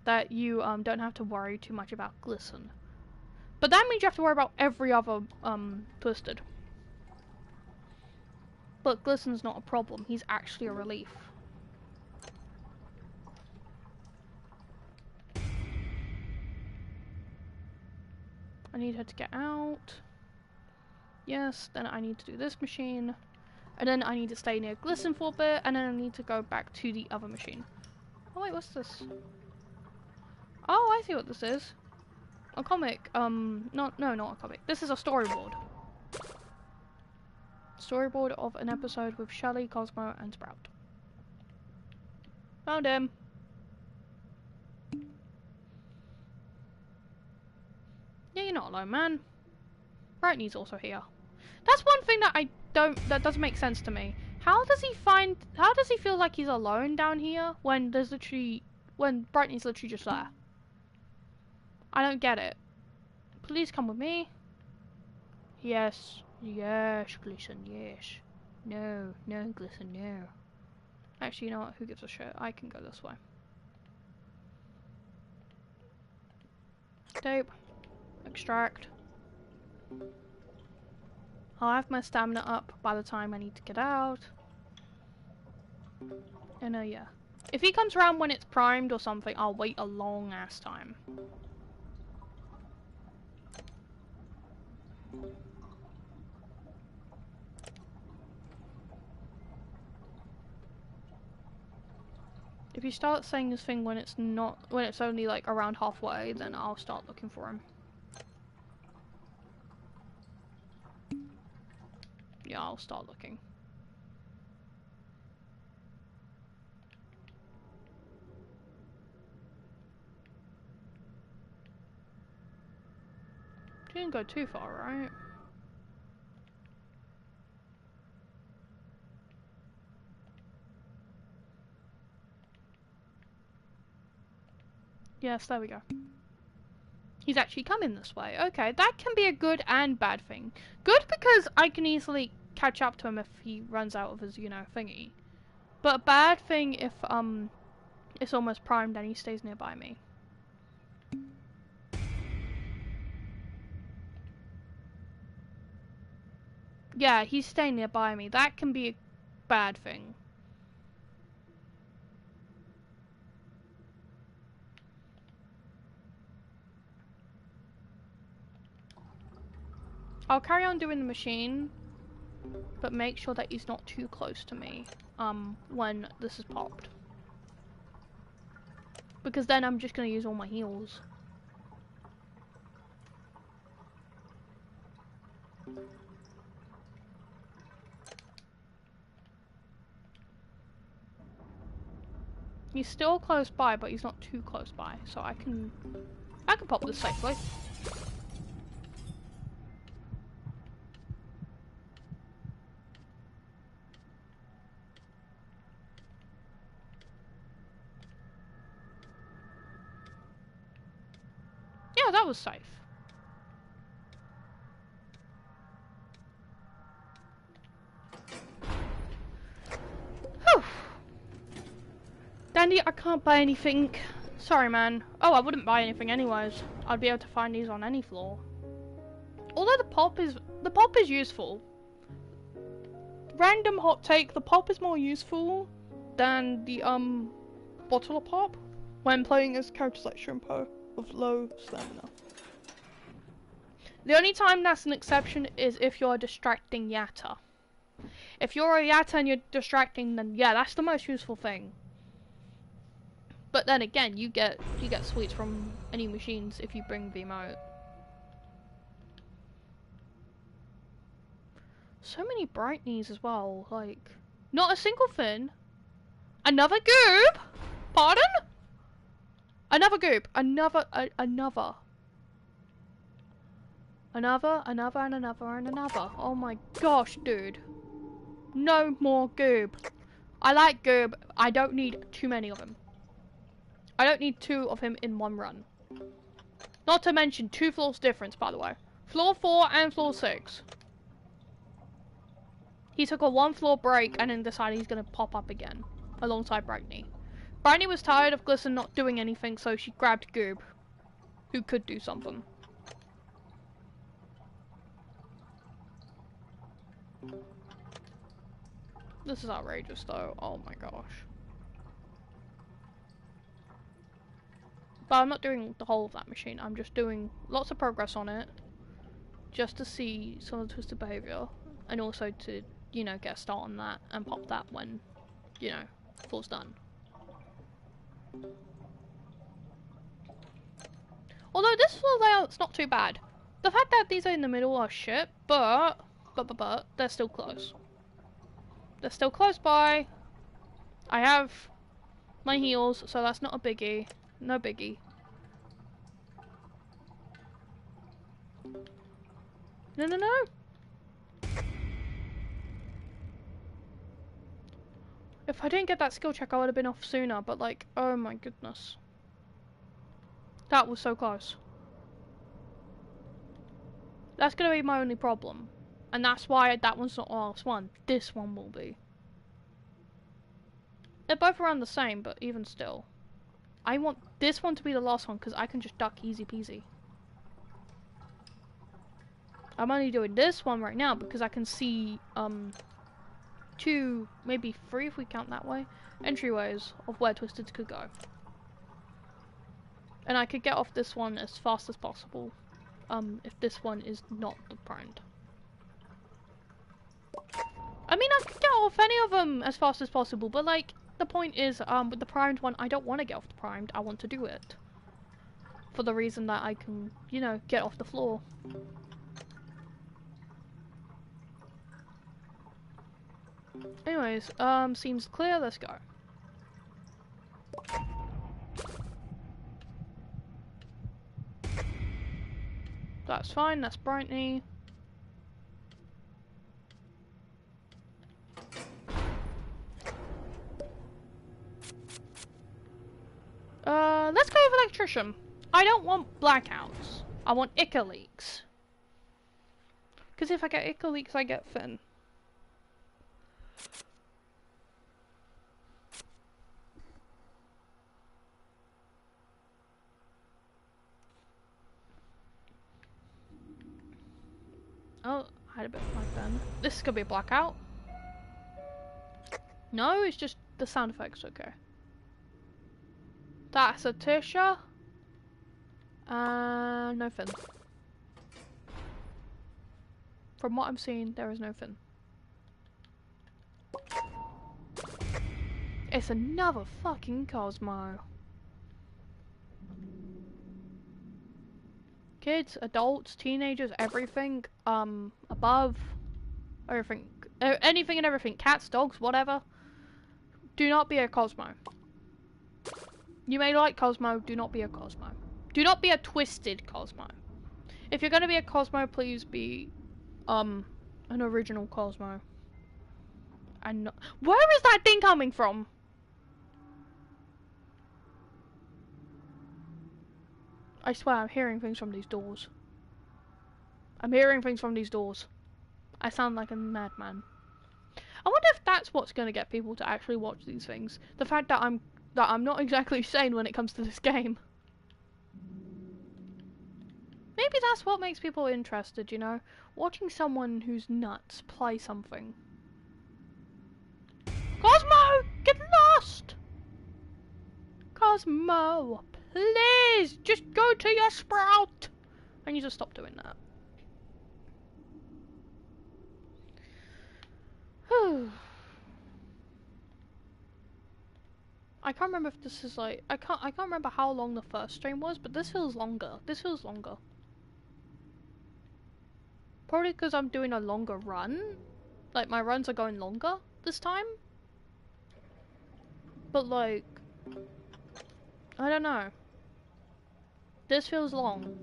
that you don't have to worry too much about glisten. But that means you have to worry about every other twisted. But glisten's not a problem. He's actually a relief. I need her to get out. Yes, then I need to do this machine. And then I need to stay near glisten for a bit, and then I need to go back to the other machine. Oh wait, what's this? Oh, I see what this is. A comic. Not a comic. This is a storyboard. Storyboard of an episode with Shelly, Cosmo, and Sprout. Found him. Yeah, you're not alone, man. Brighton's also here. That's one thing that doesn't make sense to me. How does he feel like he's alone down here when Brighton's literally just there? I don't get it. Please come with me. Yes, glisten, yes. No, glisten, no. Actually, you know what? Who gives a shit? I can go this way. Tape. Extract. I'll have my stamina up by the time I need to get out. And yeah. If he comes around when it's primed or something, I'll wait a long ass time. If you start saying this thing when it's only like around halfway, then I'll start looking for him. Yeah, I'll start looking. Didn't go too far, right? Yes, there we go. He's actually coming this way. Okay, that can be a good and bad thing. Good because I can easily catch up to him if he runs out of his, you know, thingy. But a bad thing if it's almost primed and he stays nearby me. Yeah, he's staying nearby me. That can be a bad thing. I'll carry on doing the machine, but make sure that he's not too close to me when this is popped. Because then I'm just going to use all my heals. He's still close by, but he's not too close by, so I can pop this safely. Yeah, that was safe. Whew. Dandy, I can't buy anything. Sorry, man. Oh, I wouldn't buy anything anyways. I'd be able to find these on any floor. Although the pop is useful. Random hot take, the pop is more useful than the bottle of pop when playing as characters like Shrimpo with low stamina. The only time that's an exception is if you're distracting Yatta. If you're a Yatta and you're distracting, then yeah, that's the most useful thing. But then again, you get sweets from any machines if you bring the emote. So many brightnies as well, like not a single thing. Another goob? Pardon? Another goob. Another and another and another. Oh my gosh, dude. No more goob. I like goob. I don't need too many of them. I don't need 2 of him in one run. Not to mention 2 floors difference, by the way. Floor 4 and floor 6. He took a 1 floor break and then decided he's gonna pop up again, alongside Brightney. Brightney was tired of Glisten not doing anything, so she grabbed Goob, who could do something. This is outrageous though, oh my gosh. But I'm not doing the whole of that machine, I'm just doing lots of progress on it, just to see some of the twisted behaviour, and also to, you know, get a start on that, and pop that when, you know, floor's done. Although this floor layout's not too bad. The fact that these are in the middle are shit, but they're still close. They're still close by. I have my heals, so that's not a biggie. No biggie. No, no, no! If I didn't get that skill check, I would have been off sooner, but like, oh my goodness. That was so close. That's gonna be my only problem. And that's why that one's not the last one. This one will be. They're both around the same, but even still. I want this one to be the last one, because I can just duck easy peasy. I'm only doing this one right now, because I can see, 2, maybe 3 if we count that way, entryways of where Twisteds could go. And I could get off this one as fast as possible, if this one is not the primed. I mean, I could get off any of them as fast as possible, but like, the point is, with the primed one, I don't want to get off the primed, I want to do it. For the reason that I can, you know, get off the floor. Anyways, seems clear, let's go. That's fine, that's Brightney. Let's go with Electrician. I don't want blackouts. I want Ica leaks. Because if I get Ica leaks, I get Finn. I had a bit of lag then. This could be a blackout. No, it's just the sound effects, okay. That's a Tisha. No fin. From what I'm seeing, there is no fin. It's another fucking Cosmo. Kids, adults, teenagers, everything, above, everything, anything and everything, cats, dogs, whatever. Do not be a Cosmo. You may like Cosmo, do not be a Cosmo. Do not be a twisted Cosmo. If you're gonna be a Cosmo, please be, an original Cosmo. And not— where is that thing coming from? I swear, I'm hearing things from these doors. I'm hearing things from these doors. I sound like a madman. I wonder if that's what's gonna get people to actually watch these things. The fact that I'm not exactly sane when it comes to this game. Maybe that's what makes people interested, you know? Watching someone who's nuts play something. Cosmo! Get lost! Cosmo, please! Just go to your sprout! I need to stop doing that. I can't remember if this is like— I can't remember how long the first stream was, but this feels longer. This feels longer. Probably because I'm doing a longer run. Like, my runs are going longer this time. But like, I don't know. This feels long.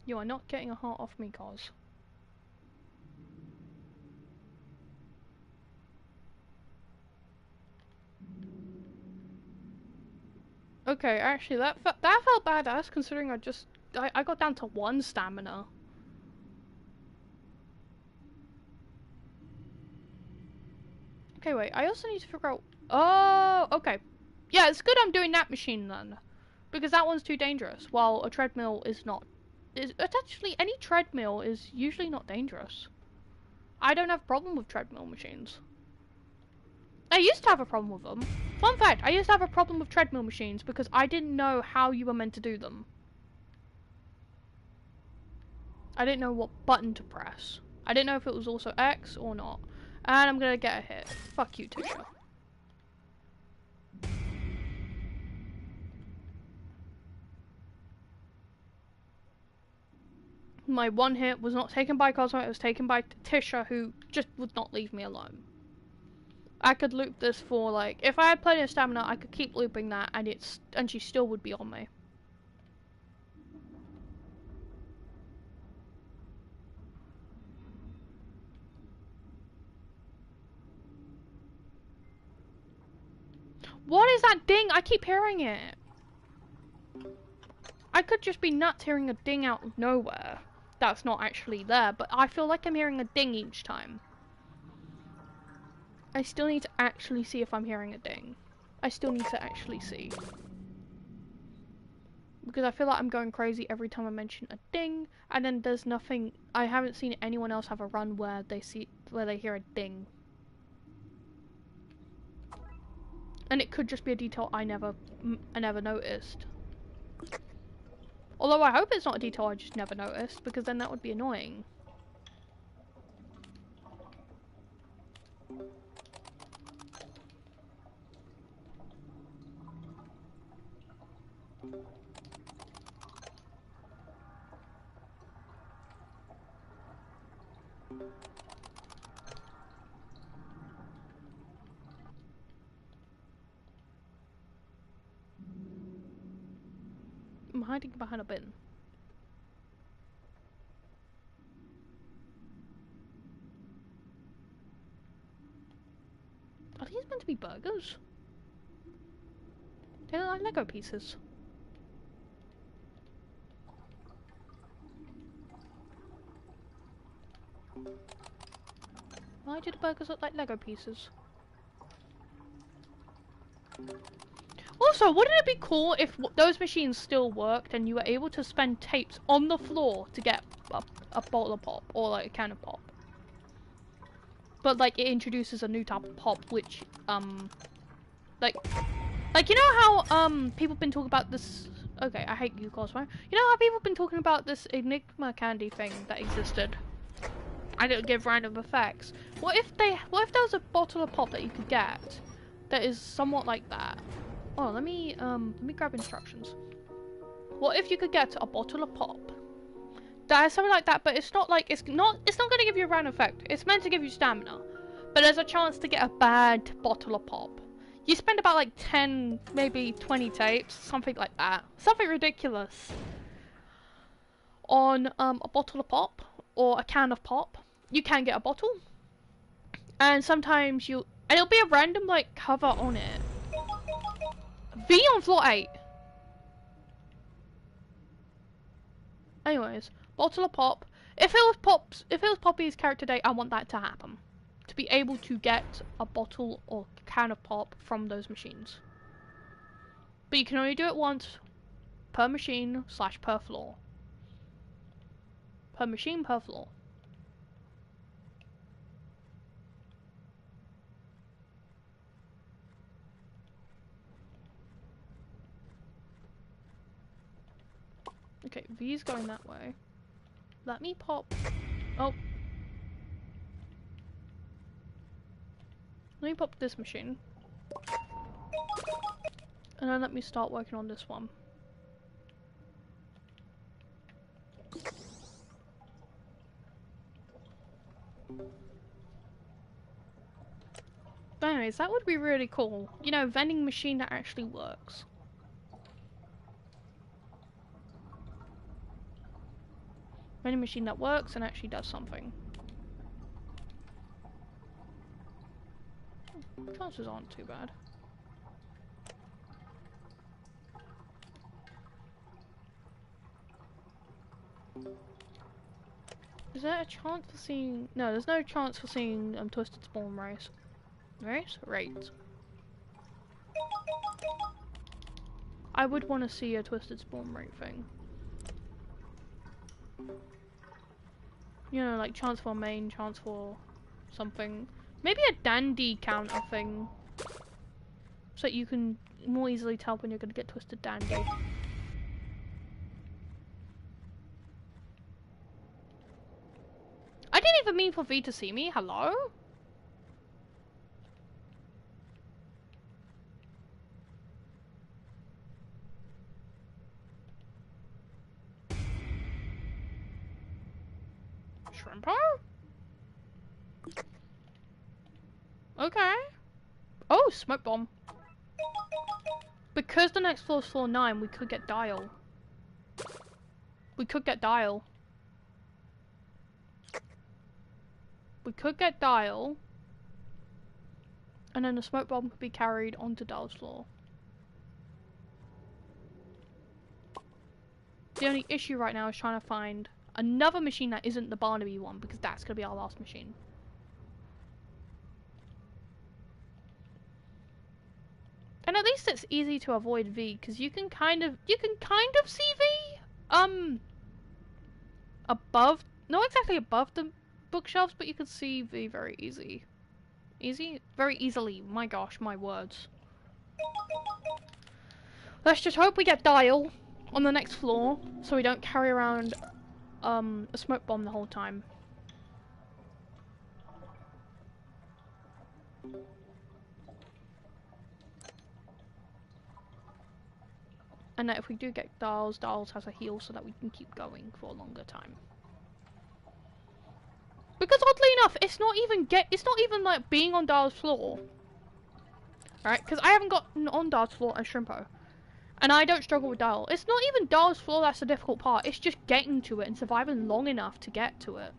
You are not getting a heart off me, cause. Okay, actually, that felt badass considering I got down to 1 stamina. Okay, wait. I also need to figure out. Oh, okay. Yeah, it's good I'm doing that machine then, because that one's too dangerous. While a treadmill is not. It's actually, any treadmill is usually not dangerous. I don't have a problem with treadmill machines. I used to have a problem with them. Fun fact, I used to have a problem with treadmill machines because I didn't know how you were meant to do them. I didn't know what button to press. I didn't know if it was also X or not. And I'm gonna get a hit. Fuck you, Tisha. My one hit was not taken by Cosmo, it was taken by Tisha, who just would not leave me alone. I could loop this for, like, if I had plenty of stamina, I could keep looping that, and she still would be on me. What is that ding? I keep hearing it. I could just be nuts hearing a ding out of nowhere. That's not actually there, but I feel like I'm hearing a ding each time. I still need to actually see if I'm hearing a ding. I still need to actually see. Because I feel like I'm going crazy every time I mention a ding, and then there's nothing— I haven't seen anyone else have a run where they hear a ding. And it could just be a detail I never noticed. Although I hope it's not a detail I just never noticed, because then that would be annoying. I'm hiding behind a bin. Are these meant to be burgers? They look like Lego pieces. Why do the burgers look like Lego pieces? Also, wouldn't it be cool if those machines still worked and you were able to spend tapes on the floor to get a bottle of pop or like a can of pop? But like it introduces a new type of pop, which like you know how people been talking about this. Okay, I hate you, Cosmo. You know how people been talking about this Enigma candy thing that existed? I don't give random effects. What if there was a bottle of pop that you could get that is somewhat like that? Oh, let me grab instructions. What if you could get a bottle of pop that is something like that, but it's not going to give you a random effect. It's meant to give you stamina, but there's a chance to get a bad bottle of pop. You spend about like 10, maybe 20 tapes, something like that, something ridiculous, on a bottle of pop or a can of pop. You can get a bottle, and sometimes it'll be a random like cover on it. V on floor 8. Anyways, bottle of pop. If it was Poppy's character day, I want that to happen. To be able to get a bottle or can of pop from those machines. But you can only do it once per machine / per floor. Per machine, per floor. Okay, V's going that way. Let me pop. Oh. Let me pop this machine. And then let me start working on this one. But anyways, that would be really cool. You know, vending machine that actually works. Vending machine that works and actually does something. Chances aren't too bad. Is there a chance for seeing... No, there's no chance for seeing Twisted Spawn race. Race? Rate. I would want to see a Twisted Spawn rate thing. You know, like chance for main, chance for something. Maybe a dandy counter thing. So that you can more easily tell when you're going to get Twisted Dandy. I didn't even mean for V to see me. Hello? Shrimpo? Okay. Oh, smoke bomb. Because the next floor is floor 9, we could get Dial. We could get Dial. We could get Dial. And then the smoke bomb could be carried onto Dial's floor. The only issue right now is trying to find another machine that isn't the Barnaby one, because that's going to be our last machine. And at least it's easy to avoid V, because you can kind of see V, above, not exactly above the bookshelves, but you can see V very very easily. My gosh, my words. Let's just hope we get Dial on the next floor, so we don't carry around, a smoke bomb the whole time. And that if we do get Dials has a heal so that we can keep going for a longer time. Because oddly enough, it's not even like being on Dial's floor. Right? Because I haven't gotten on Dial's floor as Shrimpo. And I don't struggle with dial. It's not even dial's floor that's the difficult part. It's just getting to it and surviving long enough to get to it.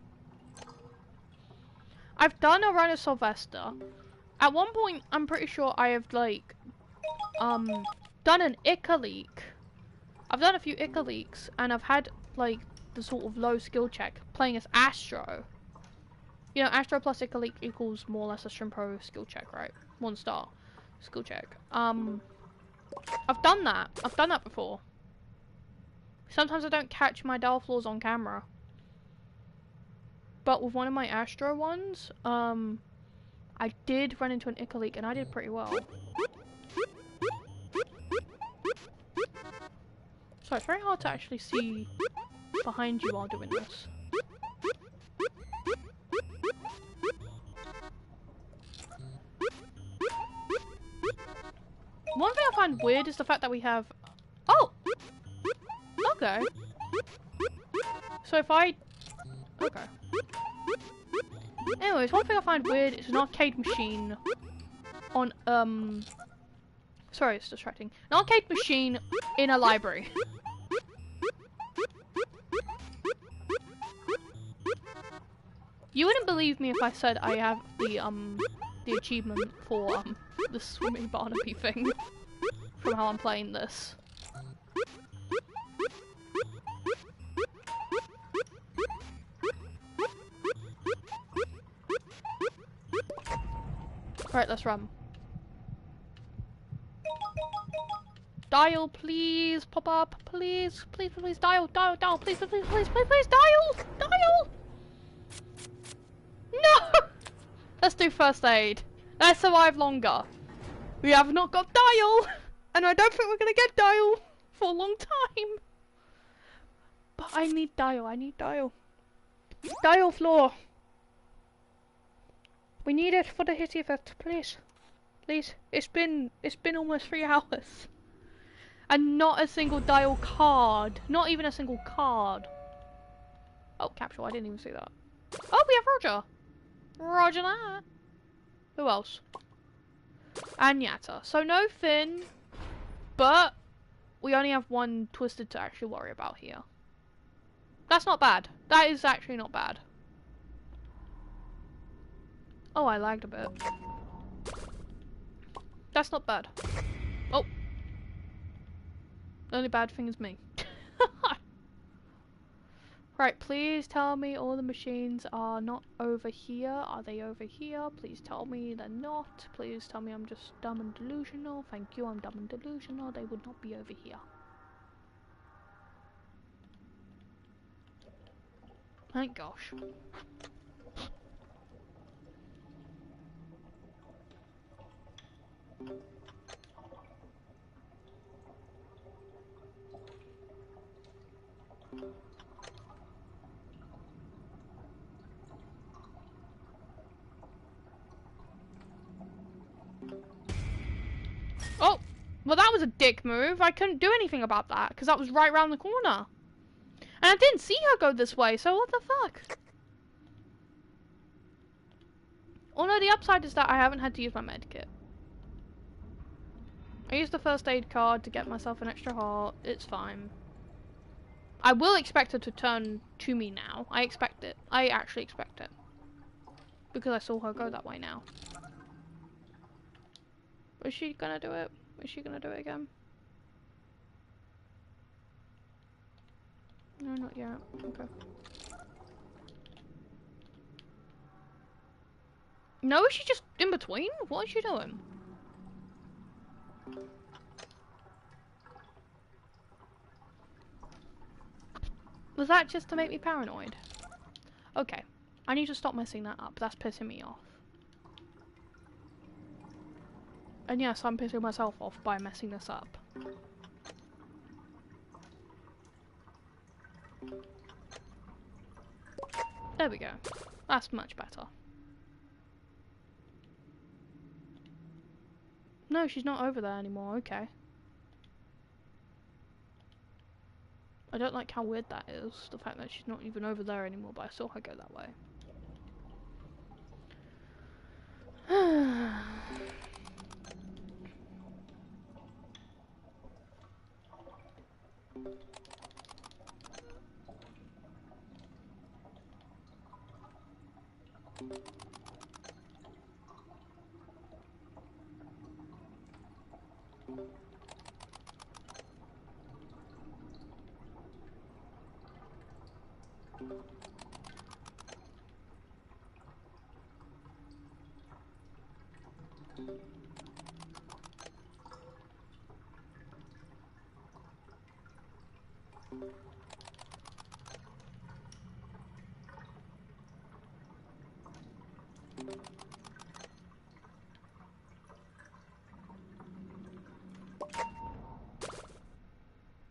I've done a run of Sylvester. At one point, I'm pretty sure I have, like, done an Ica leak. I've done a few Ica leaks, and I've had, like, the sort of low skill check playing as Astro. You know, Astro plus Ica leak equals more or less a shrimpo skill check, right? 1 star skill check. I've done that. I've done that before. Sometimes I don't catch my dial flaws on camera. But with one of my Astro ones, I did run into an Ica leak and I did pretty well. So it's very hard to actually see behind you while doing this. One thing I find weird is the fact that we have... Oh! Okay. So if I... Okay. Anyways, one thing I find weird is an arcade machine on, sorry, it's distracting. An arcade machine in a library. You wouldn't believe me if I said I have the achievement for, the swimming Barnaby thing from how I'm playing this. Right, let's run. Dial, please, pop up, please, please, please, dial, dial, dial, please, please, please, please, please, dial, dial! No! Let's do first aid. Let's survive longer. We have not got dial, and I don't think we're gonna get dial for a long time. But I need dial, I need dial. Dial floor. We need it for the Hissy effect, please. Please. It's been almost 3 hours. And not a single dial card. Not even a single card. Oh, capsule, I didn't even see that. Oh, we have Roger. Roger that. Who else? And Yatta. So no Finn, but we only have 1 Twisted to actually worry about here. That's not bad. That is actually not bad. Oh, I lagged a bit. That's not bad. Oh. The only bad thing is me. Right, please tell me all the machines are not over here. Are they over here? Please tell me they're not. Please tell me I'm just dumb and delusional. Thank you, I'm dumb and delusional. They would not be over here. Thank gosh. Oh! Well, that was a dick move. I couldn't do anything about that, because that was right round the corner. And I didn't see her go this way, so what the fuck? Oh no, the upside is that I haven't had to use my medkit. I used the first aid card to get myself an extra heart. It's fine. I will expect her to turn to me now. I expect it. I actually expect it. Because I saw her go that way now. Is she gonna do it? Is she gonna do it again? No, not yet. Okay. No, is she just in between? What is she doing? Was that just to make me paranoid? Okay. I need to stop messing that up. That's pissing me off. And yes, I'm pissing myself off by messing this up. There we go. That's much better. No, she's not over there anymore. Okay. I don't like how weird that is. The fact that she's not even over there anymore, but I saw her go that way.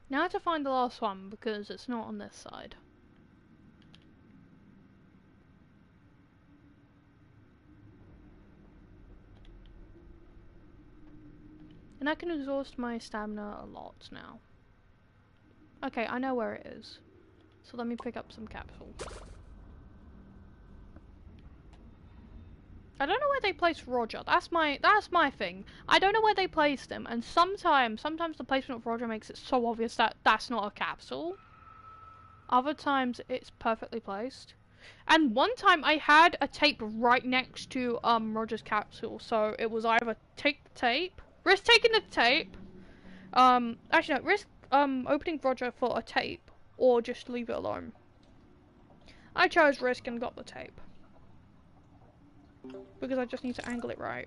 Now to find the last one, because it's not on this side. And I can exhaust my stamina a lot now. Okay, I know where it is. So let me pick up some capsule. I don't know where they placed Roger. That's my thing. I don't know where they placed him, and sometimes the placement of Roger makes it so obvious that that's not a capsule. Other times it's perfectly placed. And one time I had a tape right next to Roger's capsule, so it was either take the tape, risk taking the tape, actually no, risk opening Roger for a tape, or just leave it alone. I chose risk and got the tape. Because I just need to angle it right.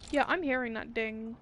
Yeah, I'm hearing that ding.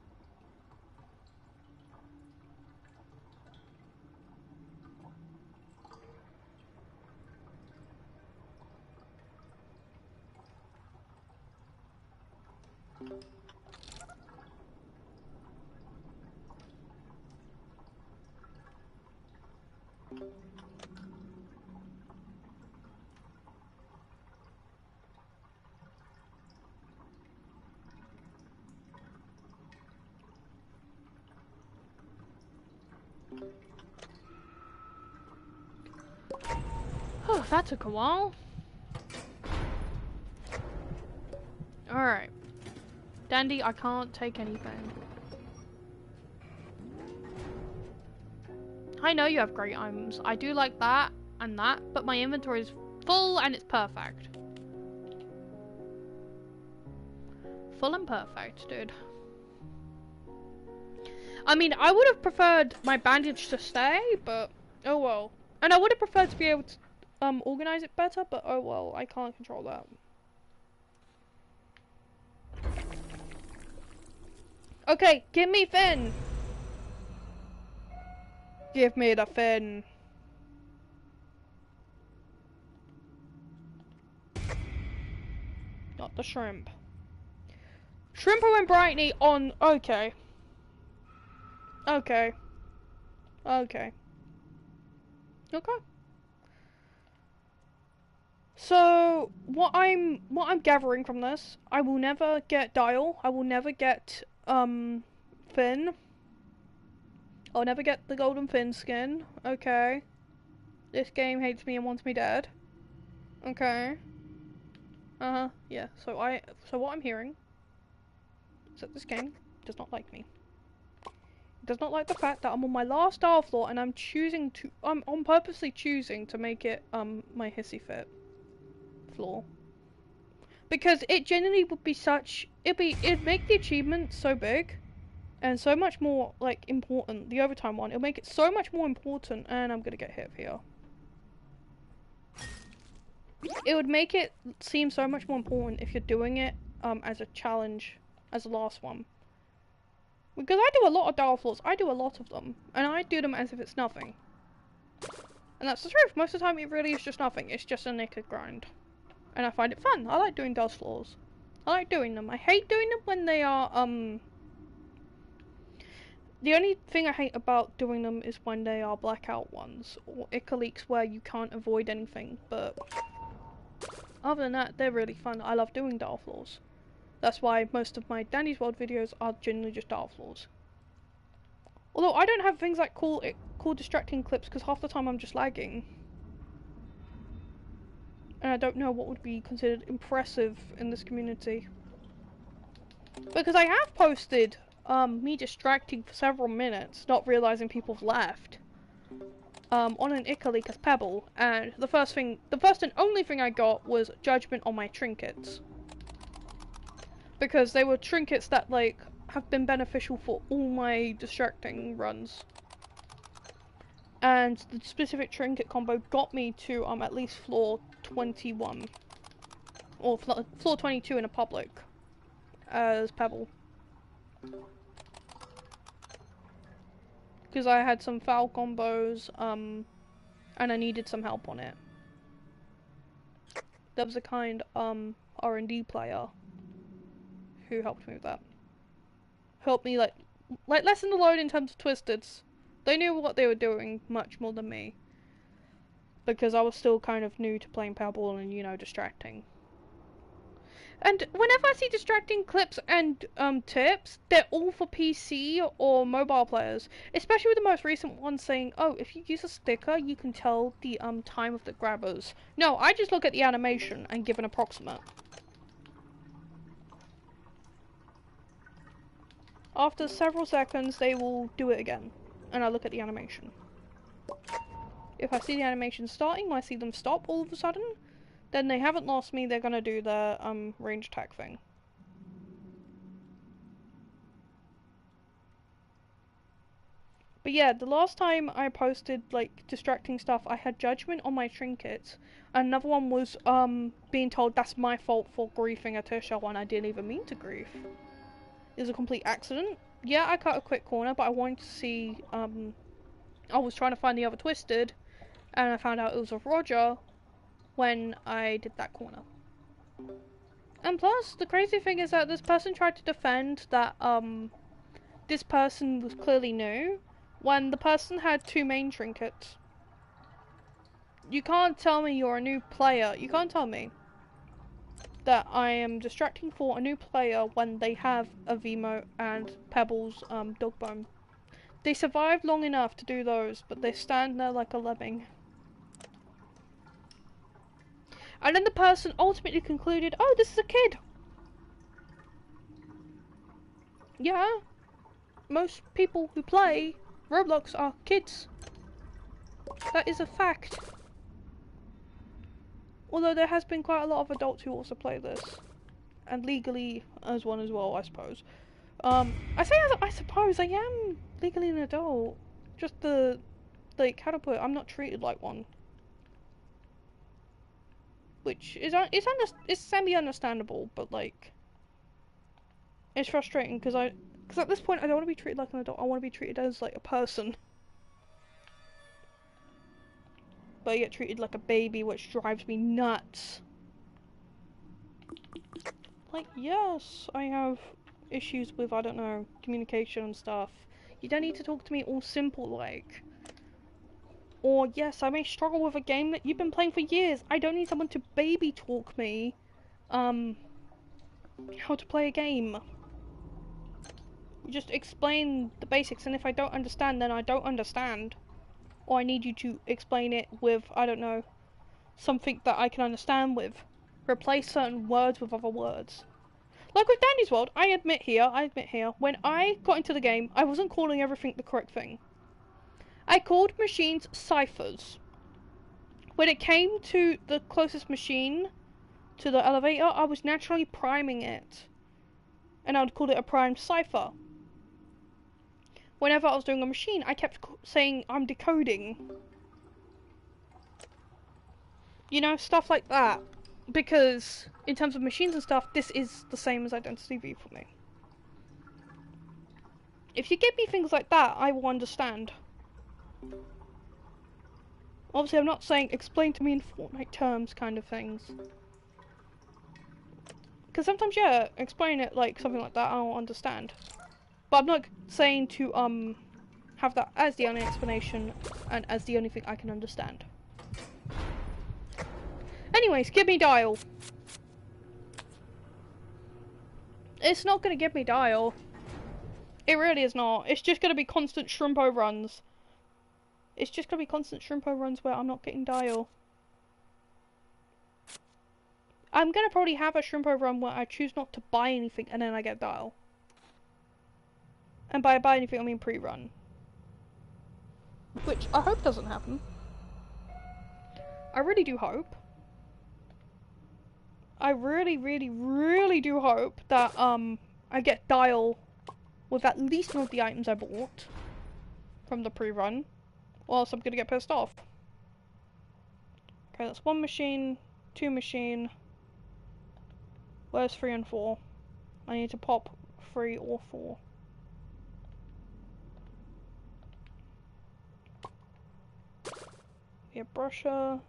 Oh, that took a while. Alright. Dandy, I can't take anything. I know you have great items. I do like that and that, but my inventory is full and it's perfect. Full and perfect, dude. I mean, I would have preferred my bandage to stay, but oh well. And I would have preferred to be able to organize it better, but oh well, I can't control that. Okay, give me Finn! Give me the Finn. Not the shrimp. Shrimpo and Brightney on... Okay. Okay. Okay. Okay. So, what I'm gathering from this, I will never get Dial, I will never get, Finn. I'll never get the golden Finn skin. Okay. This game hates me and wants me dead. Okay. Uh-huh, yeah. So what I'm hearing is that this game does not like me. It does not like the fact that I'm on my last Dial floor and I'm purposely choosing to make it, my Hissy fit floor. Because it genuinely would be it'd make the achievement so big and so much more like important, the overtime one, it'll make it so much more important, and I'm gonna get hit here. It would make it seem so much more important if you're doing it as a challenge, as the last one. Because I do a lot of Dial floors, I do a lot of them, and I do them as if it's nothing. And that's the truth, most of the time it really is just nothing, it's just a naked grind. And I find it fun. I like doing Dial floors. I like doing them. I hate doing them when they are, the only thing I hate about doing them is when they are blackout ones, or Ica leaks where you can't avoid anything, but other than that, they're really fun. I love doing Dial floors. That's why most of my Dandy's World videos are generally just Dial floors. Although I don't have things like cool distracting clips, because half the time I'm just lagging. and I don't know what would be considered impressive in this community. Because I have posted me distracting for several minutes, not realizing people have left, on an Icalicus pebble, and the first and only thing I got was judgment on my trinkets. Because they were trinkets that, like, have been beneficial for all my distracting runs. And the specific trinket combo got me to at least floor 21. Or floor 22 in a public as Pebble. Because I had some foul combos, and I needed some help on it. There was a kind R&D player who helped me with that. Helped me like lessen the load in terms of twisteds. They knew what they were doing much more than me. Because I was still kind of new to playing Pebble and, you know, distracting. And whenever I see distracting clips and tips, they're all for PC or mobile players. Especially with the most recent one saying, oh, if you use a sticker, you can tell the time of the grabbers. No, I just look at the animation and give an approximate. After several seconds, they will do it again, and I look at the animation. If I see the animation starting, when I see them stop all of a sudden, then they haven't lost me, they're gonna do their range attack thing. But yeah, the last time I posted, like, distracting stuff, I had judgment on my trinkets. Another one was being told that's my fault for griefing a Tisha when I didn't even mean to grief. It was a complete accident. Yeah, I cut a quick corner, but I wanted to see, I was trying to find the other twisted, and I found out it was a Roger when I did that corner. And plus, the crazy thing is that this person tried to defend that, this person was clearly new, when the person had 2 main trinkets. You can't tell me you're a new player. You can't tell me that I am distracting for a new player when they have a Vimo and Pebbles dog bone. They survived long enough to do those, but they stand there like a lemming. And then the person ultimately concluded, oh, this is a kid. Yeah, most people who play Roblox are kids. That is a fact. Although there has been quite a lot of adults who also play this. And legally as one as well, I suppose. I suppose I am legally an adult. Just the, like, how to put it, I'm not treated like one. Which is, it's semi-understandable, but, like, it's frustrating because at this point I don't want to be treated like an adult, I want to be treated as, like, a person. But I get treated like a baby, which drives me nuts. Like, yes, I have issues with, I don't know, communication and stuff. You don't need to talk to me all simple, like. Or, yes, I may struggle with a game that you've been playing for years. I don't need someone to baby talk me, how to play a game. You just explain the basics, and if I don't understand, then I don't understand. Or I need you to explain it with, I don't know, something that I can understand with. Replace certain words with other words. Like with Danny's World, I admit here, when I got into the game, I wasn't calling everything the correct thing. I called machines ciphers. When it came to the closest machine to the elevator, I was naturally priming it. And I would call it a primed cipher. Whenever I was doing a machine, I kept saying I'm decoding. You know, stuff like that. Because, in terms of machines and stuff, this is the same as Identity V for me. If you give me things like that, I will understand. Obviously, I'm not saying explain to me in Fortnite terms kind of things. Because sometimes, yeah, explain it like something like that, I'll understand. But I'm not saying to, have that as the only explanation and as the only thing I can understand. Anyways, give me dial. It's not gonna give me dial. It really is not. It's just gonna be constant shrimpo runs. It's just gonna be constant shrimpo runs where I'm not getting dial. I'm gonna probably have a shrimpo run where I choose not to buy anything and then I get dial. And by buy anything I mean pre-run. Which I hope doesn't happen. I really do hope. I really, really, really do hope that I get dial with at least one of the items I bought from the pre-run, or else I'm gonna get pissed off. Okay, that's 1 machine, 2 machine. Where's 3 and 4? I need to pop 3 or 4. Yeah, brusher.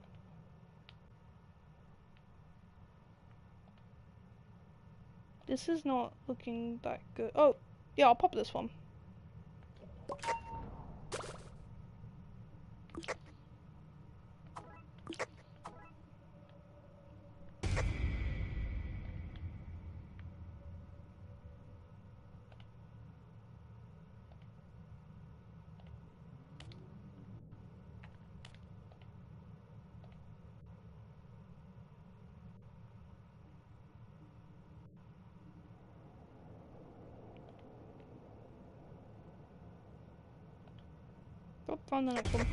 This is not looking that good. Oh, yeah, I'll pop this one. Oh, found the next one.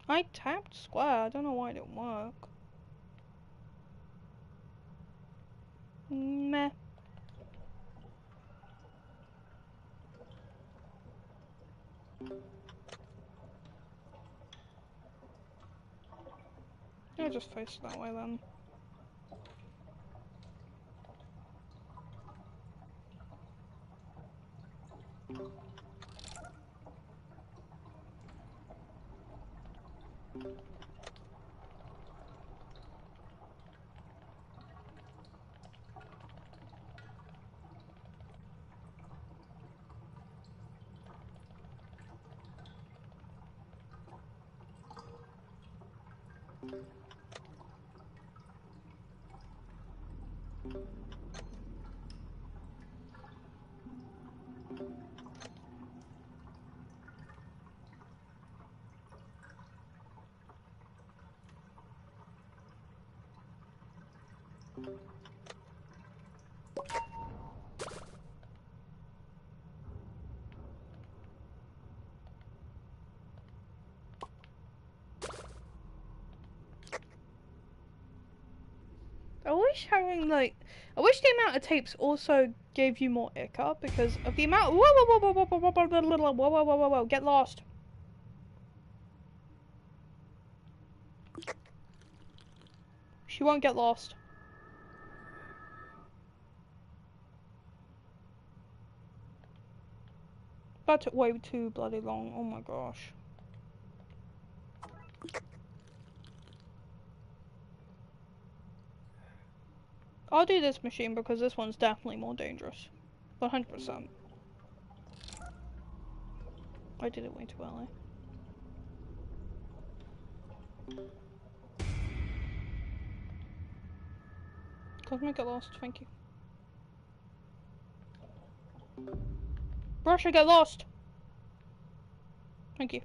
I tapped square, I don't know why it didn't work. Meh. I'll just face it that way then. I wish having like, I wish the amount of tapes also gave you more ichor because of the amount. Whoa, whoa, whoa, whoa, whoa, whoa, whoa, whoa, whoa, whoa, whoa, whoa, whoa, get lost. She won't get lost. That took way too bloody long. Oh my gosh. I'll do this machine because this one's definitely more dangerous. 100%. I did it way too early. Cosmic, get lost, thank you. Brusher, get lost! Thank you.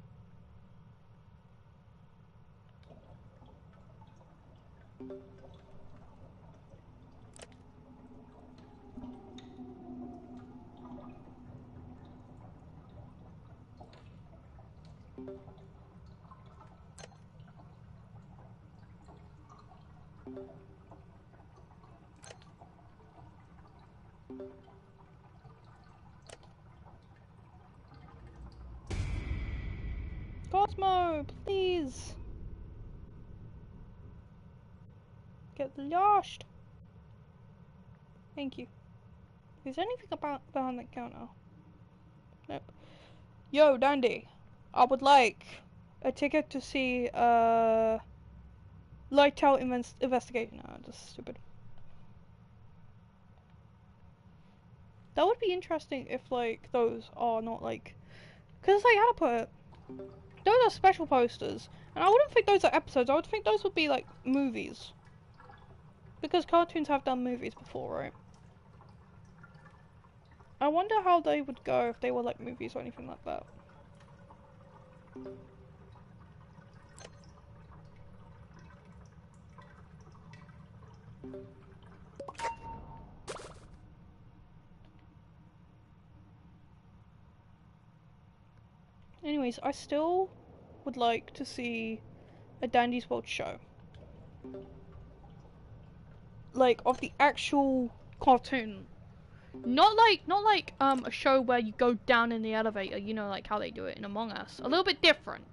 Cosmo, please! Get lost! Thank you. Is there anything about behind that counter? Nope. Yo, Dandy, I would like a ticket to see Lightout investigation. Oh, that's stupid. That would be interesting if like those are not like, cause like how to put it, those are special posters, and I wouldn't think those are episodes. I would think those would be like movies, because cartoons have done movies before, right? I wonder how they would go if they were like movies or anything like that. Anyways, I still would like to see a Dandy's World show. Like, of the actual cartoon. Not like a show where you go down in the elevator, you know, like how they do it in Among Us. A little bit different.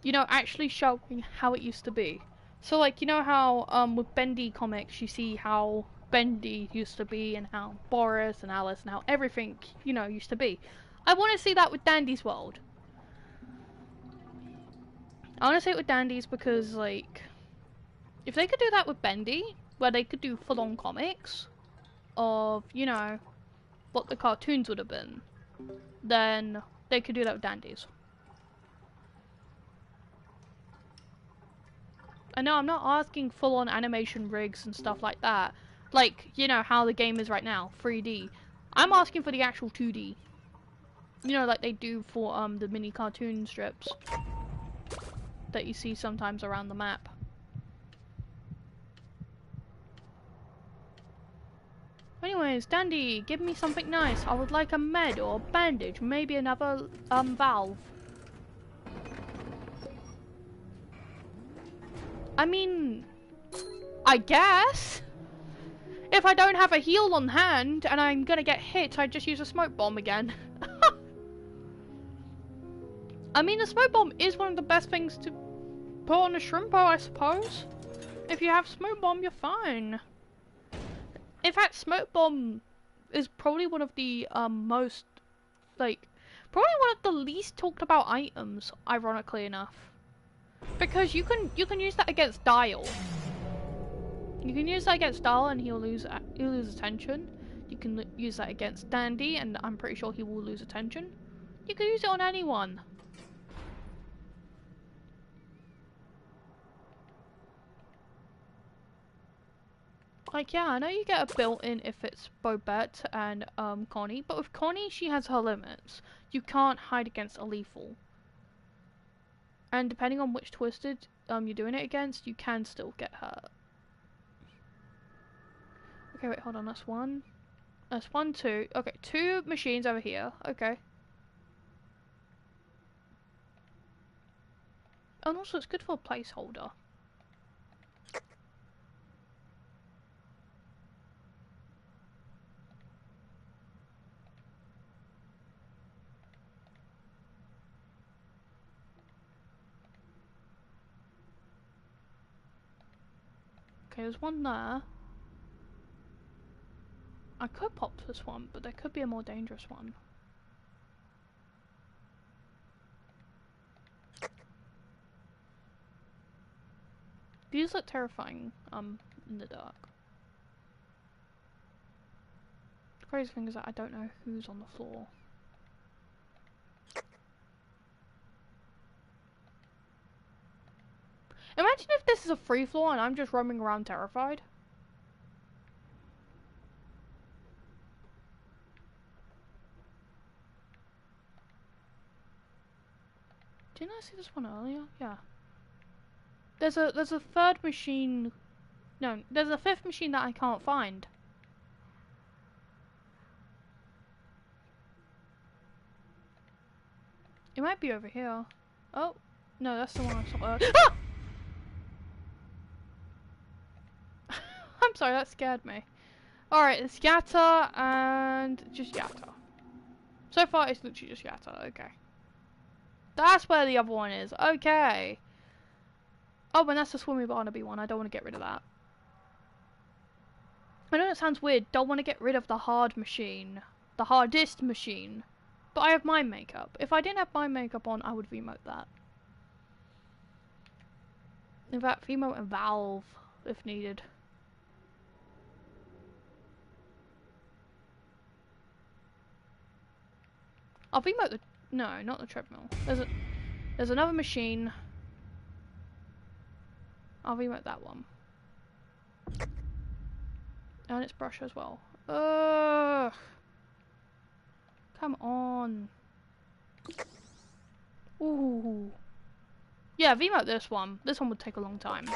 You know, actually showing how it used to be. So like, you know how with Bendy comics you see how Bendy used to be and how Boris and Alice and how everything, you know, used to be. I want to see that with Dandy's World. I want to see it with Dandy's because, like, if they could do that with Bendy, where they could do full-on comics of, you know, what the cartoons would have been, then they could do that with Dandy's. I know I'm not asking full-on animation rigs and stuff like that. Like, you know, how the game is right now, 3D. I'm asking for the actual 2D. You know, like they do for the mini cartoon strips that you see sometimes around the map. Anyways, Dandy, give me something nice. I would like a med or a bandage, maybe another valve. I mean, I guess. If I don't have a heal on hand and I'm gonna get hit, I just use a smoke bomb again. I mean, a smoke bomb is one of the best things to put on a shrimpo, I suppose. If you have smoke bomb, you're fine. In fact, smoke bomb is probably one of the most, like, probably one of the least talked about items, ironically enough. Because you can use that against Dial. You can use that against Dial and he'll lose attention. You can use that against Dandy and I'm pretty sure he will lose attention. You can use it on anyone. Like, yeah, I know you get a built-in if it's Bobette and Connie, but with Connie, she has her limits. You can't hide against a lethal. And depending on which Twisted you're doing it against, you can still get hurt. Okay, wait, hold on, that's one. That's one, two. Okay, two machines over here. Okay. And also, it's good for a placeholder. Okay, there's one there. I could pop this one, but there could be a more dangerous one. These look terrifying, in the dark. The crazy thing is that I don't know who's on the floor. Imagine if this is a free floor and I'm just roaming around terrified. Didn't I see this one earlier? Yeah. There's a third machine. No, there's a fifth machine that I can't find. It might be over here. Oh, no, that's the one I saw earlier. Ah! I'm sorry, that scared me. Alright, it's Yatta and just Yatta. So far, it's literally just Yatta. Okay. That's where the other one is. Okay. Oh, and that's the Swimmy Barnaby one. I don't want to get rid of that. I know it sounds weird. Don't want to get rid of the hard machine. The hardest machine. But I have my makeup. If I didn't have my makeup on, I would emote that. In fact, emote and Valve, if needed. I'll emote the... No, not the treadmill. There's another machine. I'll emote that one. And it's brush as well. Ugh. Come on. Ooh. Yeah, Vmote this one. This one would take a long time.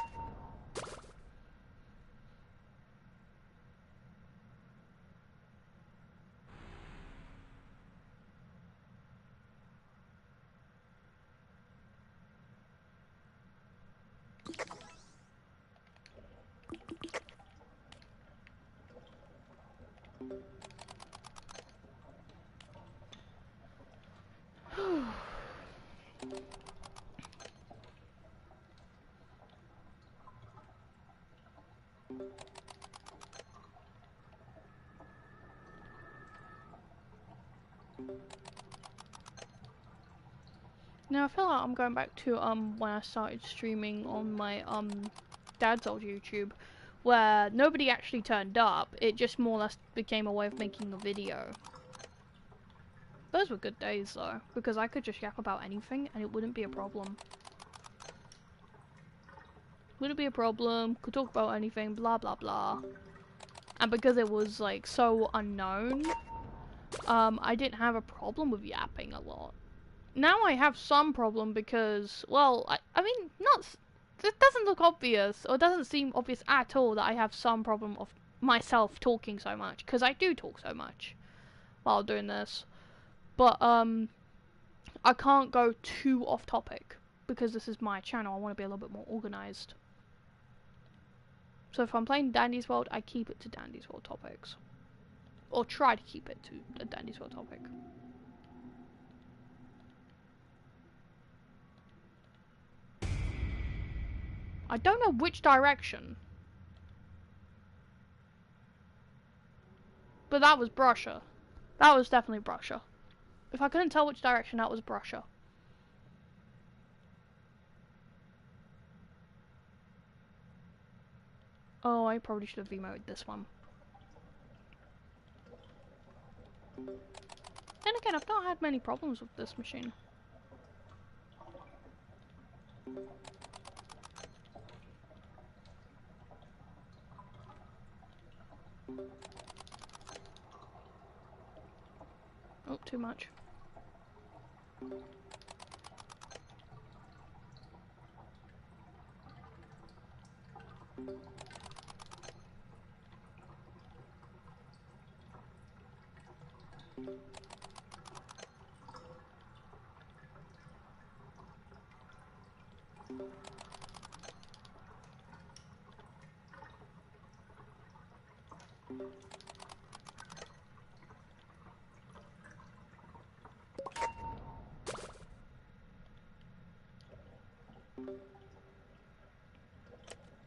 Now I feel like I'm going back to when I started streaming on my dad's old YouTube, where nobody actually turned up. It just more or less became a way of making a video. Those were good days though, because I could just yap about anything and it wouldn't be a problem. Wouldn't be a problem, could talk about anything, blah blah blah. And because it was like so unknown, I didn't have a problem with yapping a lot. Now I have some problem because, well, I mean, it doesn't look obvious, or it doesn't seem obvious at all that I have some problem of myself talking so much, because I do talk so much while doing this. But, I can't go too off topic, because this is my channel. I want to be a little bit more organised. So if I'm playing Dandy's World, I keep it to Dandy's World topics. Or try to keep it to a Dandy's World topic. I don't know which direction. But that was Brusher. That was definitely Brusher. If I couldn't tell which direction, that was Brusher. Oh, I probably should have Vmoted this one. Then again, I've not had many problems with this machine. Oh, too much.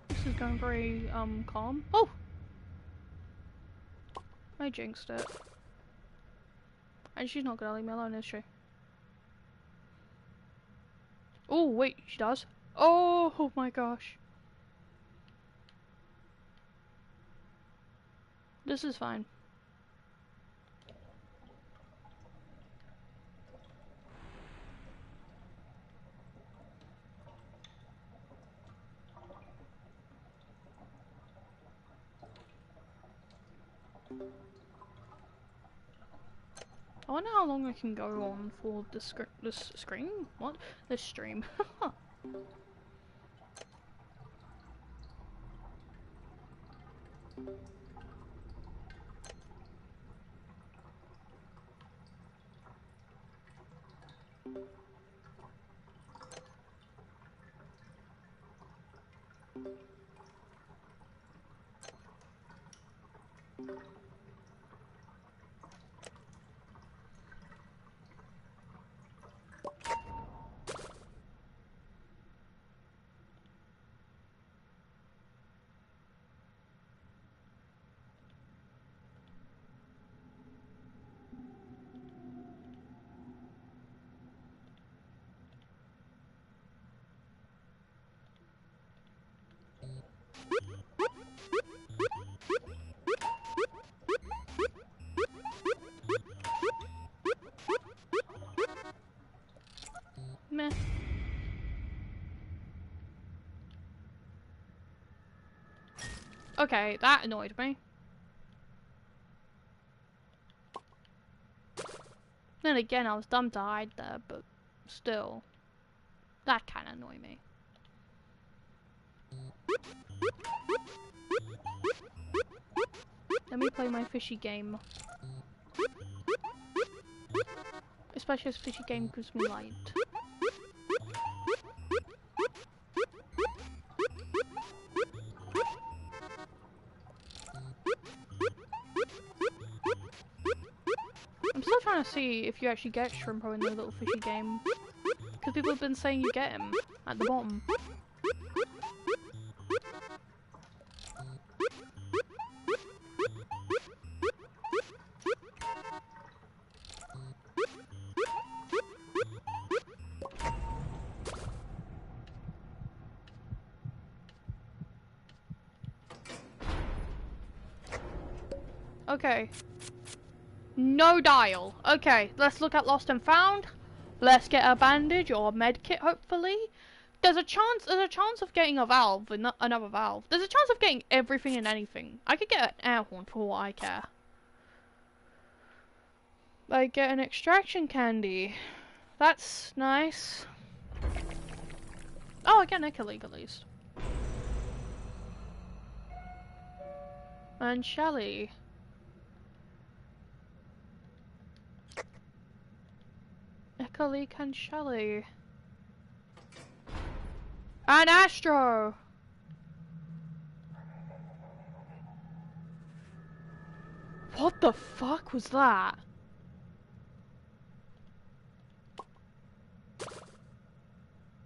This is going very, calm. Oh! I jinxed it. And she's not gonna leave me alone, is she? Oh, wait, she does. Oh my gosh. This is fine. I wonder how long I can go on for this screen? What? This stream. Meh. Okay, that annoyed me. Then again, I was dumb to hide there, but Still. That kinda annoy me. Let me play my fishy game. Especially as fishy game gives me light. I'm still trying to see if you actually get shrimpo in the little fishy game. Because people have been saying you get him at the bottom. Okay. No dial. Okay, let's look at lost and found. Let's get a bandage or a med kit, hopefully. There's a chance of getting a valve, another valve. There's a chance of getting everything and anything. I could get an air horn for what I care. Like, get an extraction candy. That's nice. Oh, I get an Echo League at least. And Shelly. Echo League and Shelly. And Astro! What the fuck was that?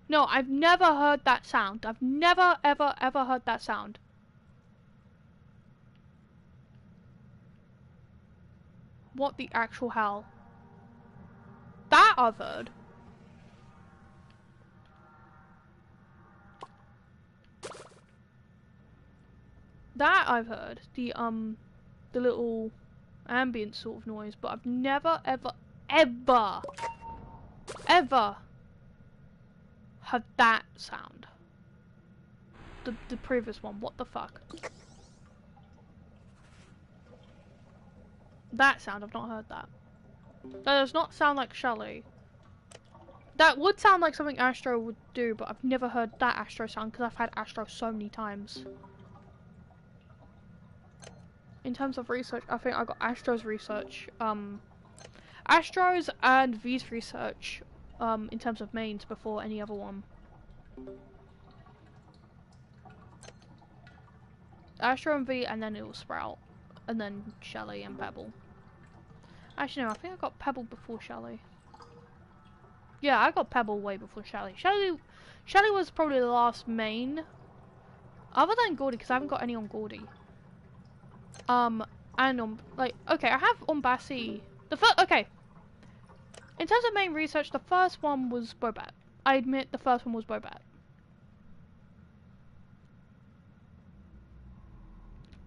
No, I've never heard that sound. I've never, ever, ever heard that sound. What the actual hell? That I've heard. That I've heard. The little ambient sort of noise, but I've never, ever, ever, ever heard that sound. The previous one. What the fuck? That sound, I've not heard that. That does not sound like Shelly. That would sound like something Astro would do, but I've never heard that Astro sound because I've had Astro so many times. In terms of research, I think I got Astro's research, Astro's and V's research, in terms of mains before any other one. Astro and V, and then it will Sprout, and then Shelly and Pebble. Actually, no, I think I got Pebble before Shelly. Yeah, I got Pebble way before Shelly. Shelly was probably the last main, other than Gordy, because I haven't got any on Gordy. And on, like, okay, I have on Bassie. Okay. In terms of main research, the first one was Bobat. I admit the first one was Bobat.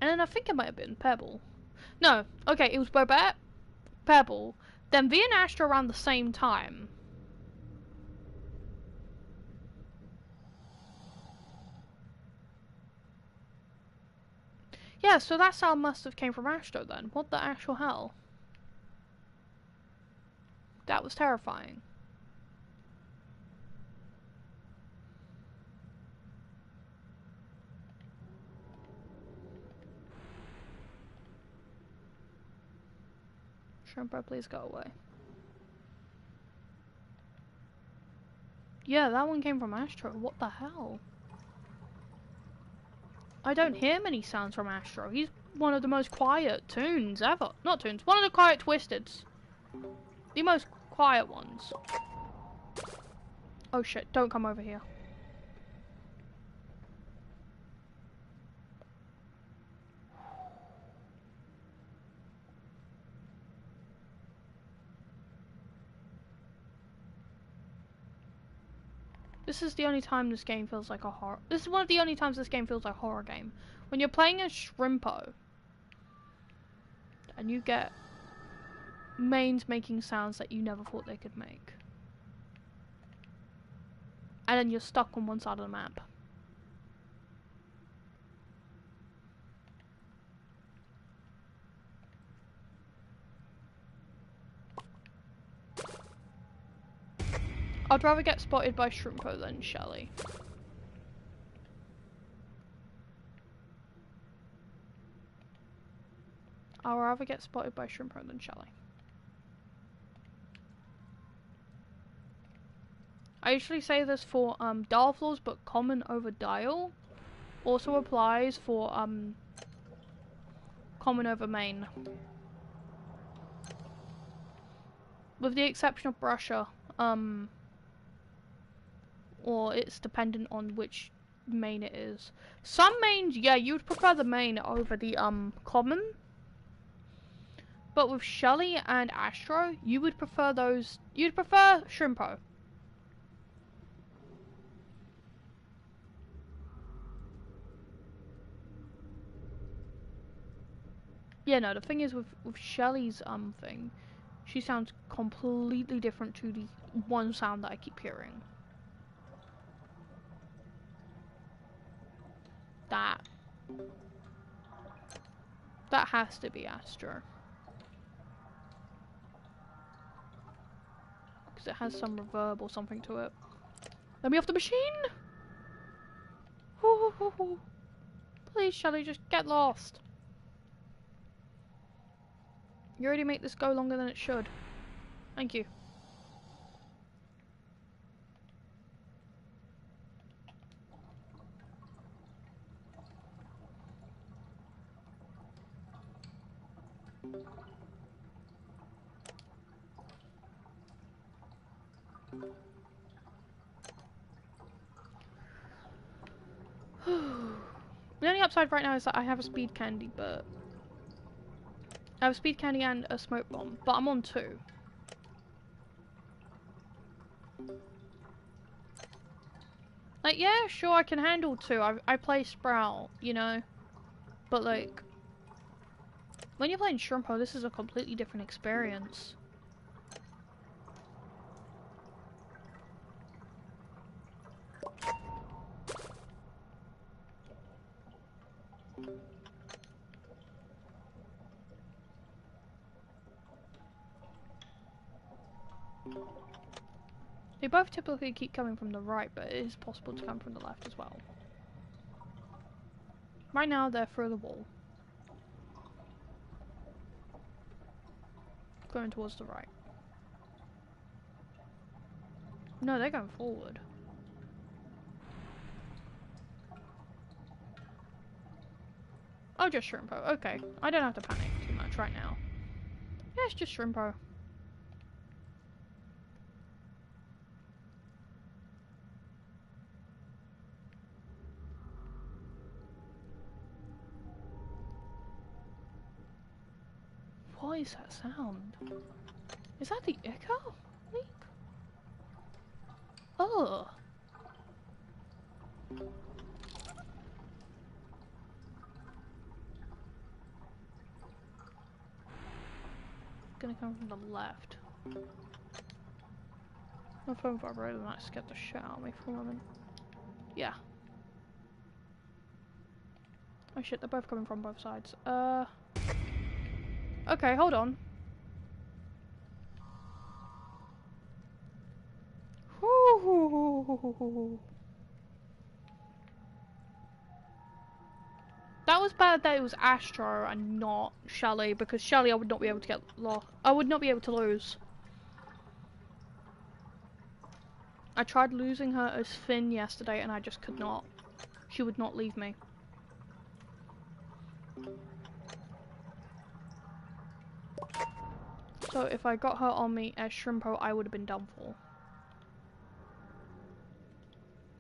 And then I think it might have been Pebble. No, okay, it was Bobat, Pebble, then V and Astro around the same time. Yeah, so that sound must have came from Astro then. What the actual hell? That was terrifying. Shrimpo, please go away. Yeah, that one came from Astro. What the hell? I don't hear many sounds from Astro. He's one of the most quiet tunes ever. Not tunes, one of the quiet twisteds. The most quiet ones. Oh shit, don't come over here. This is the only time this game feels like a horror. This is one of the only times this game feels like a horror game. When you're playing a Shrimpo and you get mains making sounds that you never thought they could make. And then you're stuck on one side of the map. I'd rather get spotted by shrimpo than Shelly. I'd rather get spotted by shrimpo than Shelly. I usually say this for dial floors, but common over dial also applies for common over main. With the exception of brusher, or it's dependent on which main it is. Some mains, yeah, you would prefer the main over the common. But with Shelly and Astro, you would prefer those, you'd prefer shrimpo. Yeah, no, the thing is with Shelly's thing, she sounds completely different to the one sound that I keep hearing. That has to be Astro. Because it has some reverb or something to it. Let me off the machine! Ooh. Please, Shelly, just get lost. You already make this go longer than it should. Thank you. The only upside right now is that I have a speed candy, but I have a speed candy and a smoke bomb, but I'm on 2. Like, yeah, sure, I can handle 2. I play Sprout, you know, but like, when you're playing Shrimpo, this is a completely different experience. They both typically keep coming from the right, but it is possible to come from the left as well. Right now, they're through the wall. Going towards the right. No, they're going forward. Oh, just Shrimpo. Okay. I don't have to panic too much right now. Yeah, it's just Shrimpo. What is that sound? Is that the echo leak? Oh. Gonna come from the left. My phone vibrated and that scared the shit out of me for a moment. Yeah. Oh shit, they're both coming from both sides. Okay, hold on. Whoo. That was bad that it was Astro and not Shelly, because Shelly I would not be able to get lost. I would not be able to lose. I tried losing her as Finn yesterday and I just could not. She would not leave me. So if I got her on me as Shrimpo, I would have been done for.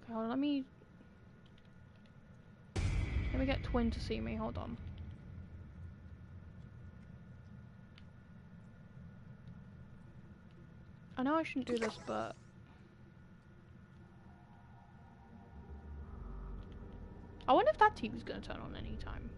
Okay, hold on, let me get Twin to see me, hold on. I know I shouldn't do this, but I wonder if that TV's gonna turn on any time.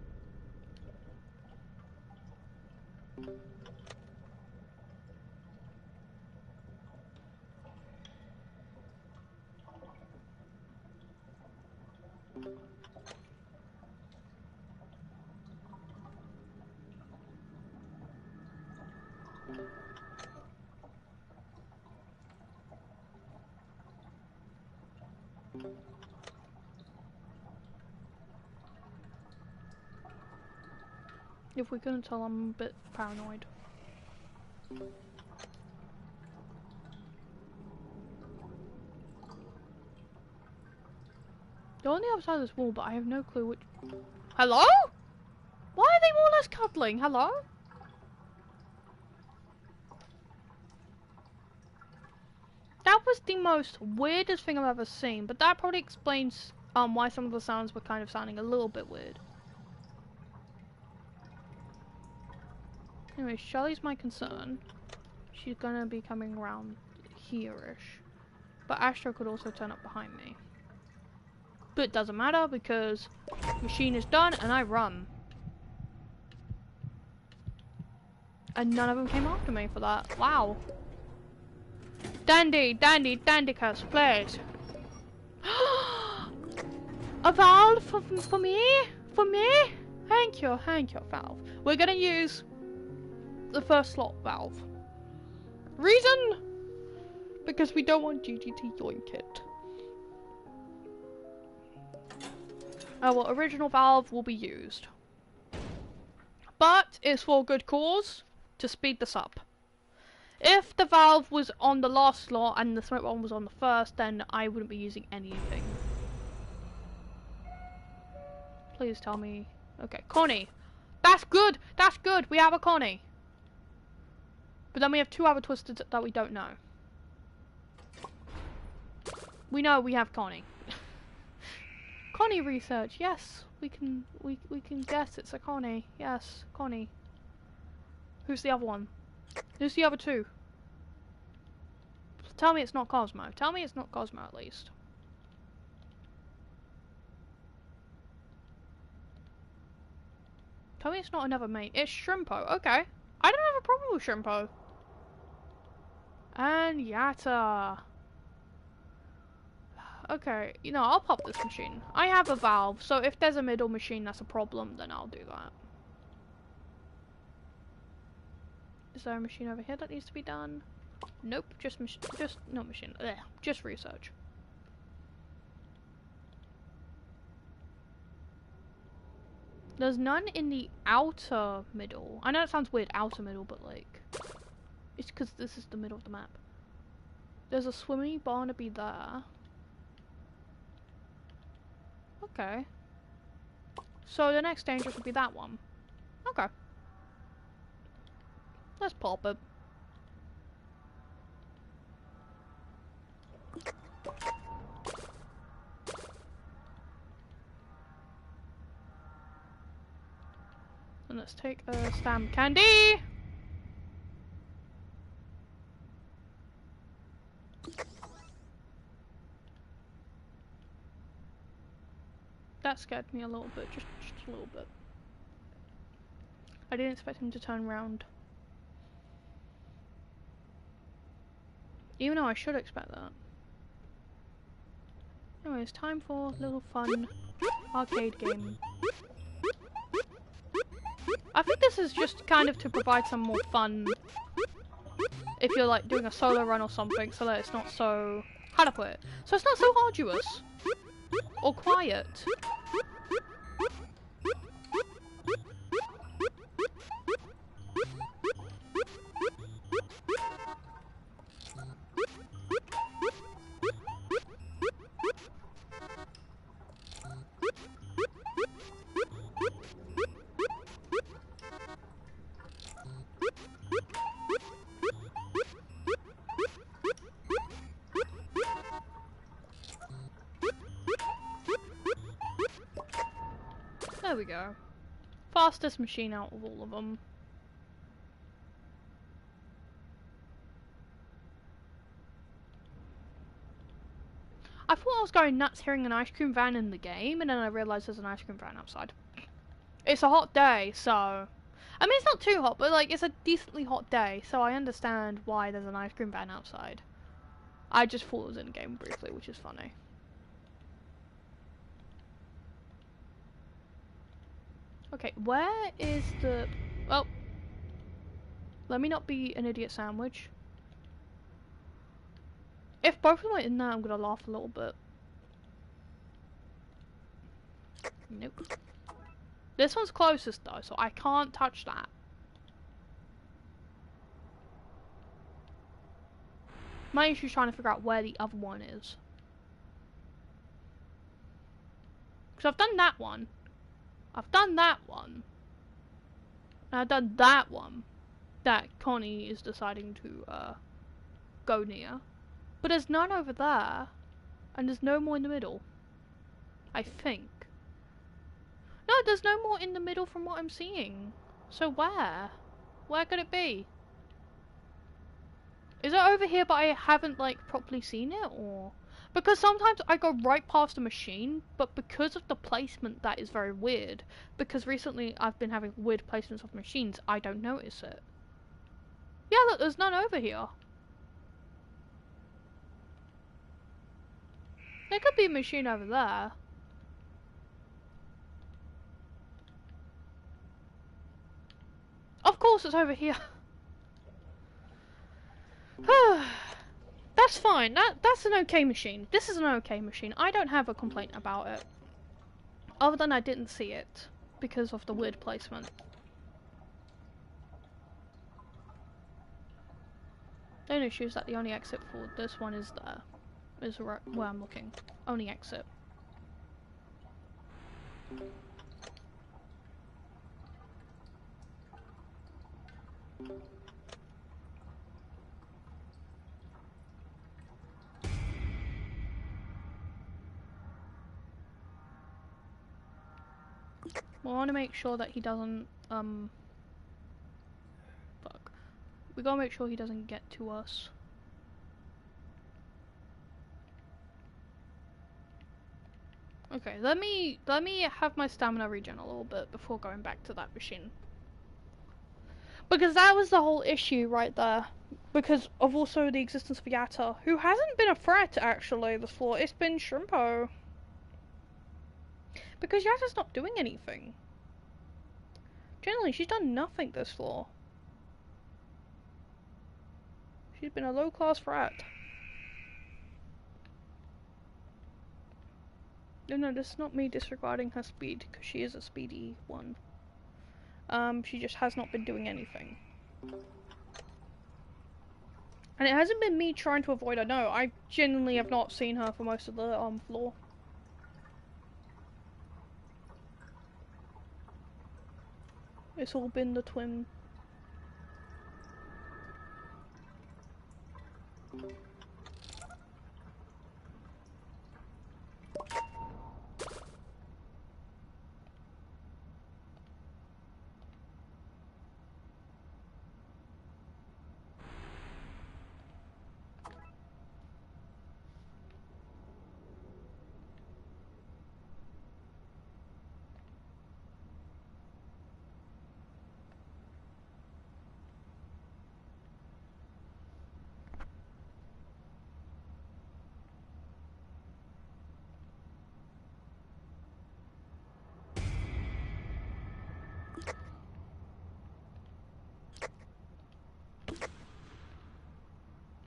If we couldn't tell, I'm a bit paranoid. They're on the other side of this wall, but I have no clue which... Hello? Why are they more or less cuddling? Hello? That was the most weirdest thing I've ever seen, but that probably explains why some of the sounds were kind of sounding a little bit weird. Anyway, Shelly's my concern. She's gonna be coming around here-ish. But Astro could also turn up behind me. But it doesn't matter because machine is done and I run. And none of them came after me for that. Wow. Dandy, dandy, dandicus, please. A valve for me? For me? Thank you, valve. We're gonna use the first slot valve. Reason? Because we don't want Gigi to yoink it. Our original valve will be used. But it's for a good cause, to speed this up. If the valve was on the last slot and the smoke one was on the first, then I wouldn't be using anything. Please tell me. Okay, Connie. That's good! That's good! We have a Connie. But then we have two other twisters that we don't know. We know we have Connie. Connie research, yes. We can guess it's a Connie. Yes, Connie. Who's the other one? Who's the other two? Tell me it's not Cosmo. Tell me it's not Cosmo at least. Tell me it's not another mate. It's Shrimpo. Okay. I don't have a problem with Shrimpo. And Yatta. Okay, you know, I'll pop this machine. I have a valve, so if there's a middle machine that's a problem, then I'll do that. Is there a machine over here that needs to be done? Nope, just not machine. Ugh, just research. There's none in the outer middle. I know it sounds weird, outer middle, but like, it's because this is the middle of the map. There's a swimming Barnaby there. Okay. So the next dangerous would be that one. Okay. Let's pop it. And let's take a stamp candy! That scared me a little bit, just a little bit. I didn't expect him to turn around. Even though I should expect that. Anyway, it's time for a little fun arcade game. I think this is just kind of to provide some more fun if you're like doing a solo run or something, so that it's not so... how to put it? So it's not so arduous. Or quiet. There we go. Fastest machine out of all of them. I thought I was going nuts hearing an ice cream van in the game, and then I realised there's an ice cream van outside. It's a hot day, so... I mean, it's not too hot, but like, it's a decently hot day, so I understand why there's an ice cream van outside. I just thought it was in the game briefly, which is funny. Okay, where is the... well, let me not be an idiot sandwich. If both of them are in there, I'm gonna laugh a little bit. Nope. This one's closest though, so I can't touch that. My issue is trying to figure out where the other one is. Because I've done that one. I've done that one. And I've done that one. That Connie is deciding to go near. But there's none over there. And there's no more in the middle. I think. No, there's no more in the middle from what I'm seeing. So where? Where could it be? Is it over here but I haven't like properly seen it, or? Because sometimes I go right past a machine, but because of the placement that is very weird. Because recently I've been having weird placements of machines, I don't notice it. Yeah, look, there's none over here. There could be a machine over there. Of course it's over here. That's fine. That's an okay machine. This is an okay machine. I don't have a complaint about it. Other than I didn't see it because of the weird placement. The only issue is that the only exit for this one is there. Is where I'm looking. Only exit. We want to make sure that he doesn't, fuck. We gotta make sure he doesn't get to us. Okay, let me have my stamina regen a little bit before going back to that machine. Because that was the whole issue right there. Because of also the existence of Yatta, who hasn't been a threat actually this floor. It's been Shrimpo. Because Yatta's not doing anything. Generally, she's done nothing this floor. She's been a low-class threat. No, this is not me disregarding her speed, because she is a speedy one. She just has not been doing anything. And it hasn't been me trying to avoid her, no. I genuinely have not seen her for most of the, floor. It's all been the twin.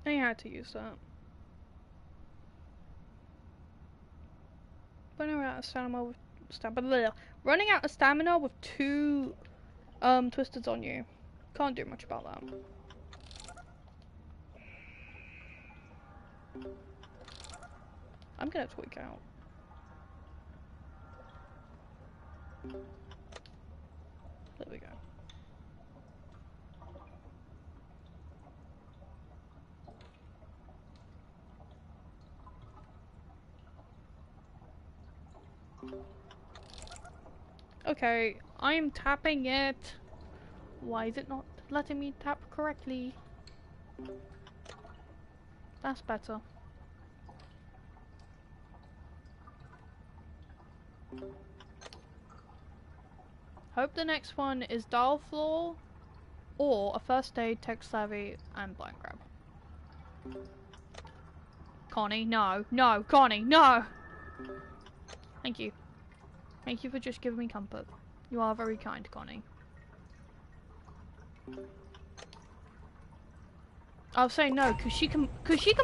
I had to use that. Running out of stamina with running out of stamina with two twisteds on you. Can't do much about that. I'm gonna tweak out. There we go. Okay, I'm tapping it. Why is it not letting me tap correctly? That's better. Hope the next one is dial floor or a first aid, tech savvy, and blind grab. Connie, no, no, Connie, no! Thank you. Thank you for just giving me comfort. You are very kind, Connie. I was saying no, cause she can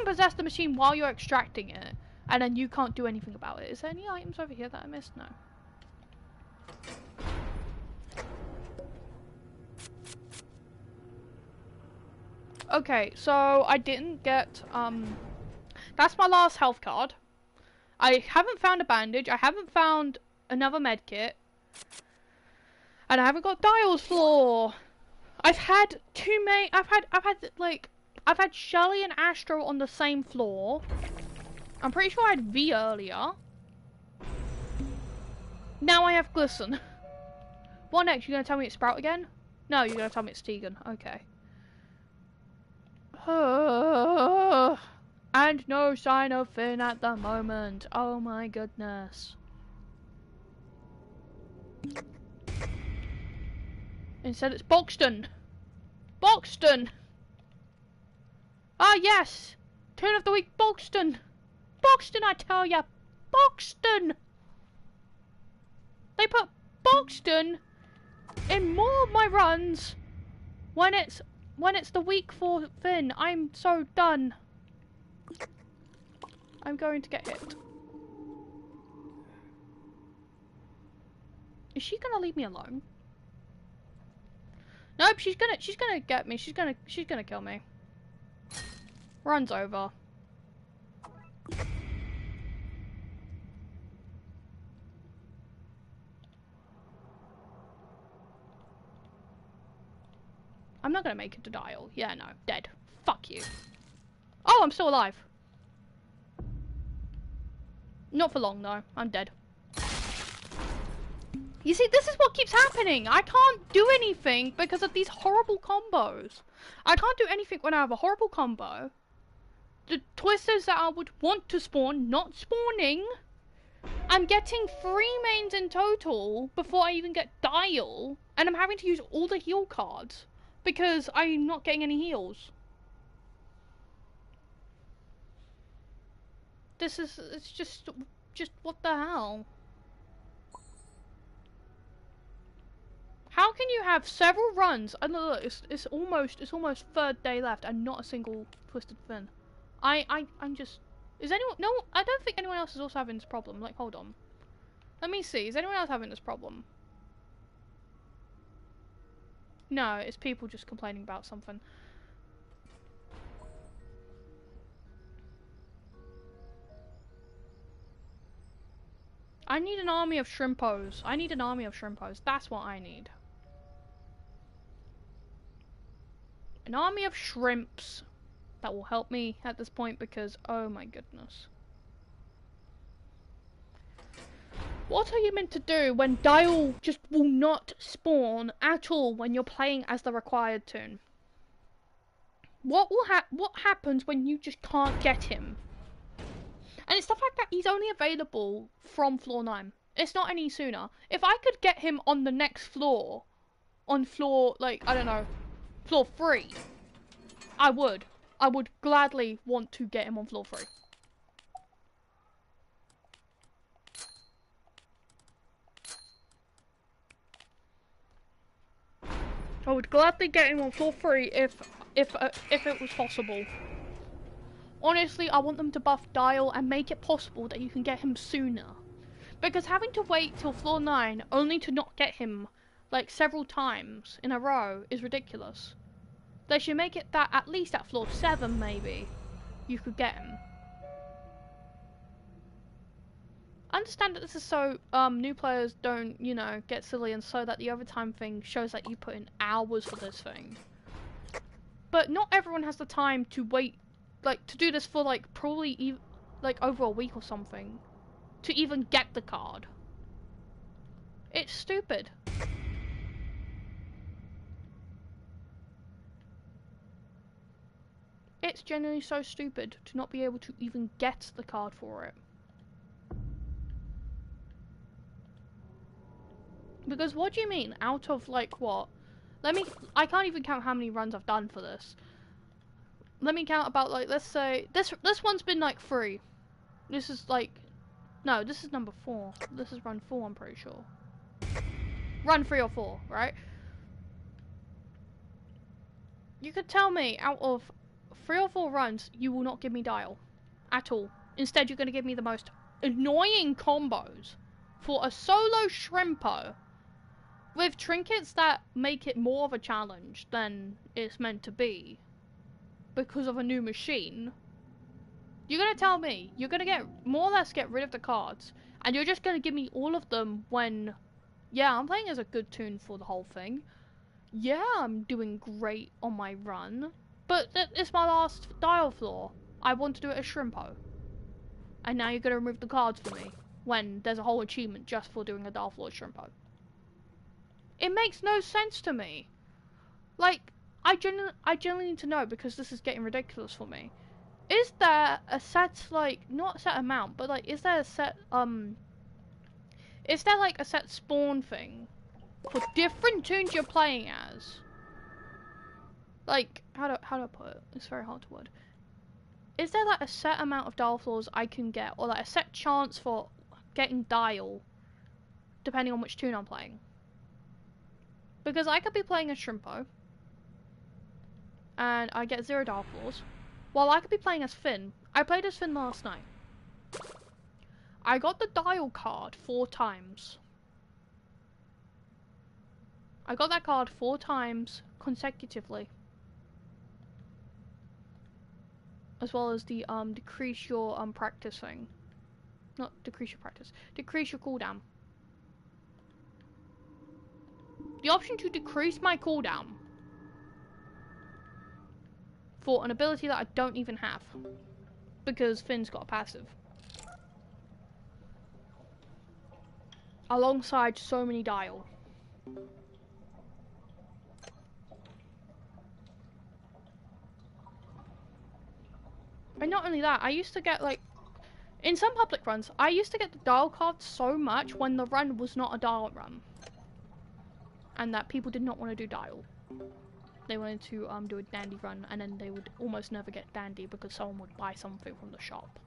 possess the machine while you're extracting it, and then you can't do anything about it. Is there any items over here that I missed? No. Okay, so I didn't get, that's my last health card. I haven't found a bandage, I haven't found another med kit, and I haven't got Dial's floor. I've had I've had Shelly and Astro on the same floor. I'm pretty sure I had V earlier. Now I have Glisten. What next? You gonna tell me it's Sprout again? No, you're gonna tell me it's Tegan. Okay. And no sign of Finn at the moment. Oh my goodness. Instead it's Boxton. Boxton! Ah yes! Turn of the week, Boxton! Boxton, I tell ya! Boxton! They put Boxton in more of my runs when it's the week for Finn. I'm so done. I'm going to get hit. Is she gonna leave me alone? Nope, she's gonna get me. She's gonna kill me. Run's over. I'm not gonna make it to Dial. Yeah, no, dead. Fuck you. Oh, I'm still alive. Not for long though. I'm dead. You see, this is what keeps happening. I can't do anything because of these horrible combos. I can't do anything when I have a horrible combo. The twisters that I would want to spawn, not spawning. I'm getting 3 mains in total before I even get Dial. And I'm having to use all the heal cards because I'm not getting any heals. It's just what the hell? How can you have several runs? And look, it's almost 3rd day left and not a single twisted fin. I'm just. Is anyone? No, I don't think anyone else is also having this problem. Like, hold on. Let me see. Is anyone else having this problem? No, it's people just complaining about something. I need an army of shrimpos. I need an army of shrimpos. That's what I need. An army of shrimps that will help me at this point because, oh my goodness. What are you meant to do when Dial just will not spawn at all when you're playing as the required toon? What happens when you just can't get him? And it's the fact that he's only available from floor 9. It's not any sooner. If I could get him on the next floor, on floor, like, I don't know, floor 3, I would. I would gladly want to get him on floor 3. I would gladly get him on floor 3 if it was possible. Honestly, I want them to buff Dial and make it possible that you can get him sooner. Because having to wait till floor 9 only to not get him, like, several times in a row is ridiculous. They should make it that at least at floor 7, maybe, you could get him. I understand that this is so new players don't, you know, get silly, and so that the overtime thing shows that you put in hours for this thing. But not everyone has the time to wait, like, to do this for, like, probably like over a week or something to even get the card. It's stupid. It's genuinely so stupid to not be able to even get the card for it. Because what do you mean? Out of, like, what? I can't even count how many runs I've done for this. Let me count about, like, let's say, this one's been, like, 3. This is, like, no, this is number 4. This is run 4, I'm pretty sure. Run 3 or 4, right? You could tell me out of 3 or 4 runs, you will not give me Dial. At all. Instead, you're going to give me the most annoying combos for a solo shrimpo with trinkets that make it more of a challenge than it's meant to be because of a new machine. You're gonna tell me you're gonna get more or less get rid of the cards, and you're just gonna give me all of them when, yeah, I'm playing as a good tune for the whole thing. Yeah, I'm doing great on my run, but it's my last dial floor. I want to do it as shrimpo, and now you're gonna remove the cards for me when there's a whole achievement just for doing a dial floor shrimpo. It makes no sense to me. Like, I genuinely need to know, because this is getting ridiculous for me. Is there a set, like, not a set amount, but like, is there a set, is there like a set spawn thing for different tunes you're playing as? Like, how do I put it? It's very hard to word. Is there like a set amount of dial floors I can get, or like a set chance for getting dial, depending on which tune I'm playing? Because I could be playing a shrimpo, and I get 0 dial floors, while I could be playing as Finn. I played as Finn last night. I got the dial card 4 times. I got that card 4 times consecutively. As well as the decrease your practice thing. Not decrease your practice. Decrease your cooldown. The option to decrease my cooldown for an ability that I don't even have. Because Finn's got a passive. Alongside so many dial. And not only that, I used to get like, in some public runs, I used to get the dial cards so much when the run was not a dial run. And that people did not want to do dial. They wanted to do a dandy run, and then they would almost never get dandy because someone would buy something from the shop.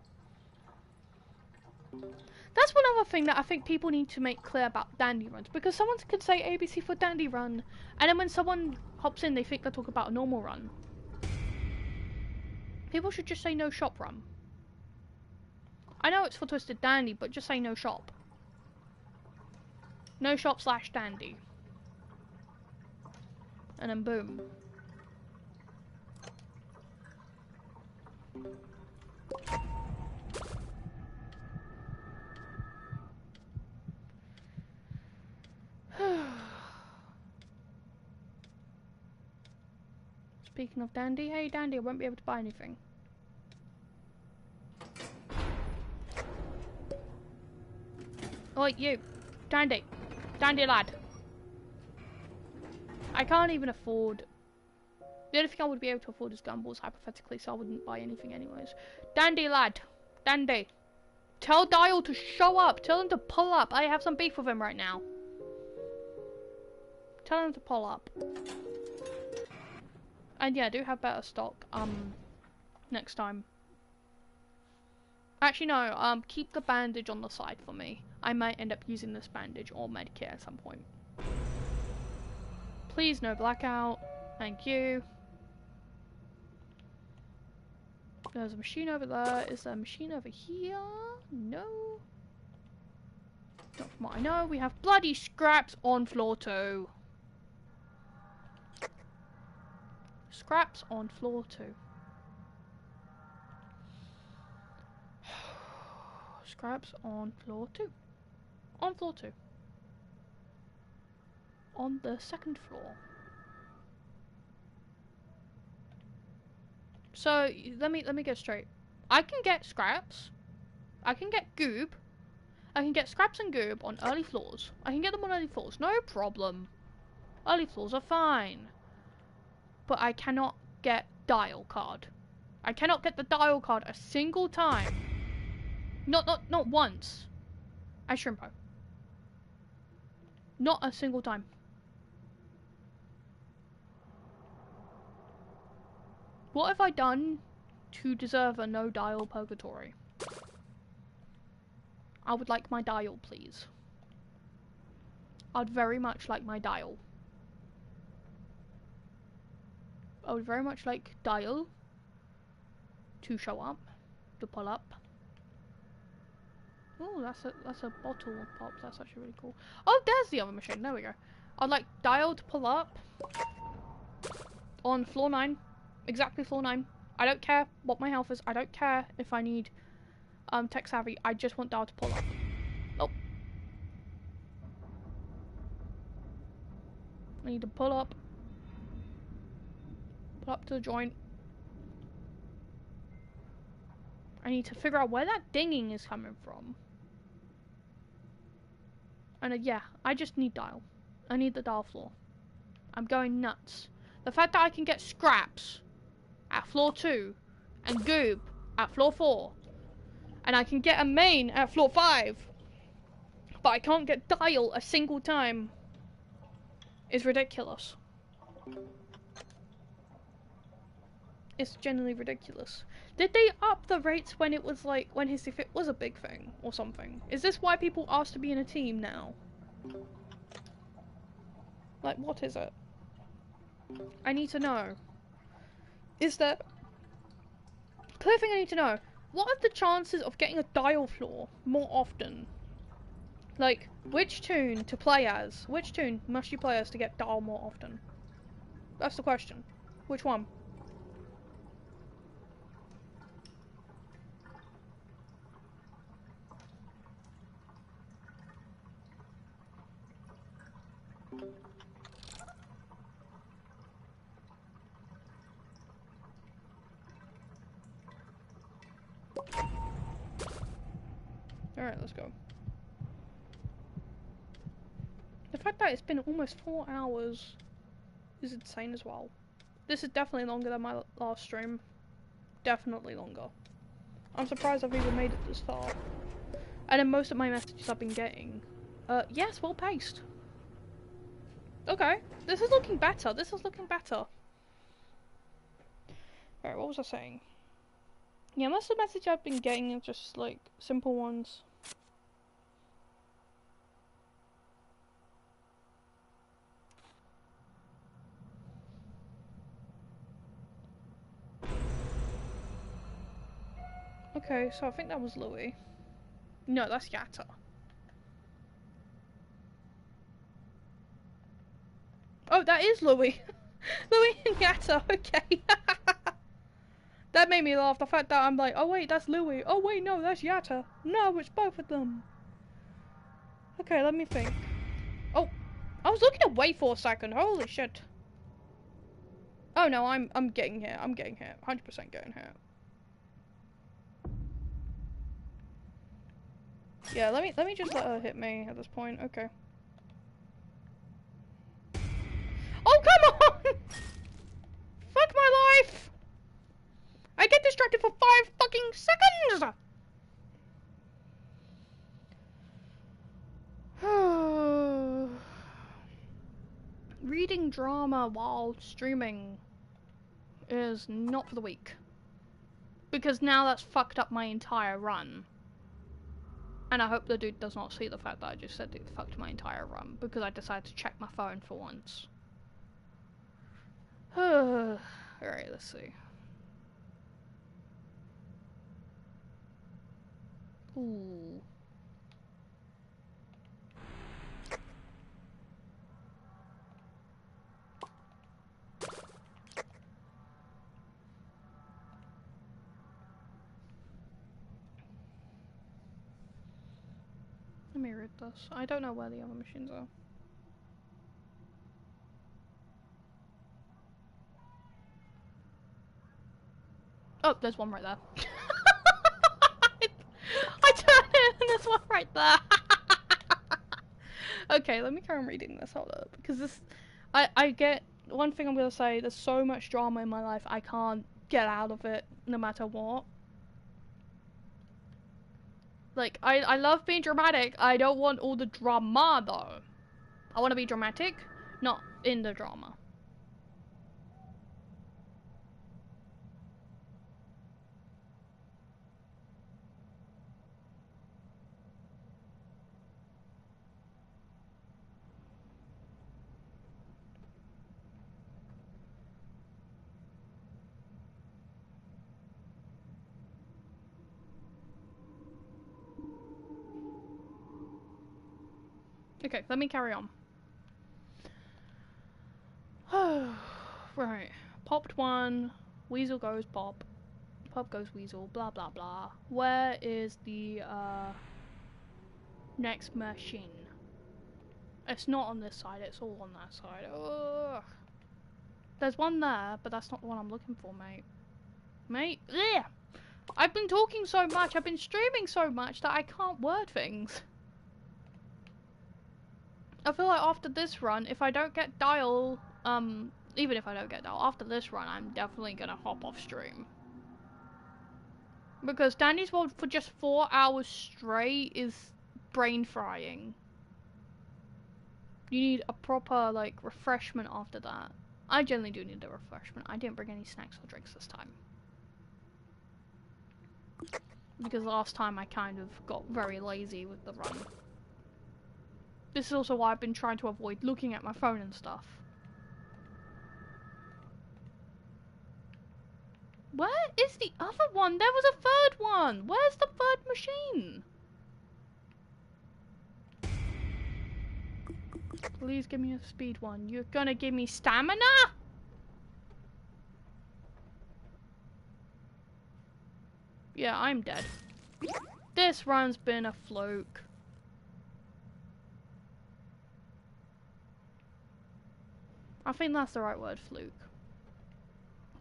That's one other thing that I think people need to make clear about dandy runs, because someone could say ABC for dandy run, and then when someone hops in, they think they're talking about a normal run. People should just say no shop run. I know it's for Twisted Dandy, but just say no shop. No shop / dandy. And then boom. Speaking of dandy, hey dandy, I won't be able to buy anything. Oh, you. Dandy. Dandy lad. I can't even afford... The only thing I would be able to afford is gumballs, hypothetically, so I wouldn't buy anything anyways. Dandy lad. Dandy. Tell Dial to show up. Tell him to pull up. I have some beef with him right now. Tell him to pull up. And yeah, I do have better stock, next time. Actually, no, keep the bandage on the side for me. I might end up using this bandage or medikit at some point. Please, no blackout. Thank you. There's a machine over there. Is there a machine over here? No. Not from what I know. We have bloody scraps on floor 2. Scraps on floor 2. Scraps on floor 2. On floor 2. On the 2nd floor. So let me get straight. I can get scraps. I can get goob. I can get scraps and goob on early floors. I can get them on early floors, no problem. Early floors are fine. But I cannot get dial card. I cannot get the dial card a single time. Not once. As Shrimpo. Not a single time. What have I done to deserve a no dial purgatory? I would like my dial, please. I'd very much like my dial. I would very much like dial. to show up, to pull up. Oh, that's a bottle of pop. That's actually really cool. Oh, there's the other machine. There we go. I'd like dial to pull up on floor 9. Exactly floor 9. I don't care what my health is. I don't care if I need tech savvy. I just want dial to pull up. Oh. I need to pull up. Pull up to the joint. I need to figure out where that dinging is coming from. And yeah, I just need dial. I need the dial floor. I'm going nuts. The fact that I can get scraps at floor 2 and goob at floor 4 and I can get a main at floor 5 but I can't get dial a single time is ridiculous. It's genuinely ridiculous. Did they up the rates when it was like, when Hissy Fit was a big thing or something? Is this why people ask to be in a team now? Like, what is it? I need to know. Is there... Clear thing I need to know. What are the chances of getting a dial floor more often? Like, which tune to play as? Which tune must you play as to get dial more often? That's the question. Which one? Alright, let's go. The fact that it's been almost 4 hours is insane as well. This is definitely longer than my last stream. Definitely longer. I'm surprised I've even made it this far. And then most of my messages I've been getting. Yes, well paced. Okay, this is looking better. This is looking better. Alright, what was I saying? Yeah, most of the messages I've been getting are just like simple ones. Okay, so I think that was Louis. No, that's Yatta. Oh, that is Louis. Louis and Yatta, okay. That made me laugh, the fact that I'm like, oh wait, that's Louis. Oh wait, no, that's Yatta. No, it's both of them. Okay, let me think. Oh, I was looking away for a second, holy shit. Oh no, I'm getting here, 100% getting here. Yeah, let me just let her hit me at this point, okay. Oh, come on! Fuck my life! I get distracted for 5 fucking seconds! Reading drama while streaming is not for the weak. Because now that's fucked up my entire run. And I hope the dude does not see the fact that I just said it fucked my entire run because I decided to check my phone for once. Alright, let's see. Ooh. Let me read this. I don't know where the other machines are. Oh, there's one right there. I turned it and there's one right there. Okay, let me carry on reading this, hold up. Because this, I get, one thing I'm gonna say, there's so much drama in my life, I can't get out of it, no matter what. Like, I love being dramatic, I don't want all the drama, though. I want to be dramatic, not in the drama. Okay, let me carry on. Right. Popped one. Weasel goes pop. Pop goes weasel. Blah, blah, blah. Where is the, next machine? It's not on this side, it's all on that side. Ugh. There's one there, but that's not the one I'm looking for, mate. Mate? Ugh. I've been talking so much, I've been streaming so much that I can't word things. I feel like after this run, if I don't get Dial, even if I don't get Dial, after this run, I'm definitely gonna hop off stream. Because Dandy's World for just 4 hours straight is brain frying. You need a proper, like, refreshment after that. I generally do need a refreshment. I didn't bring any snacks or drinks this time. Because last time I kind of got very lazy with the run. This is also why I've been trying to avoid looking at my phone and stuff. Where is the other one? There was a third one! Where's the third machine? Please give me a speed one. You're gonna give me stamina? Yeah, I'm dead. This run's been a fluke. I think that's the right word, fluke.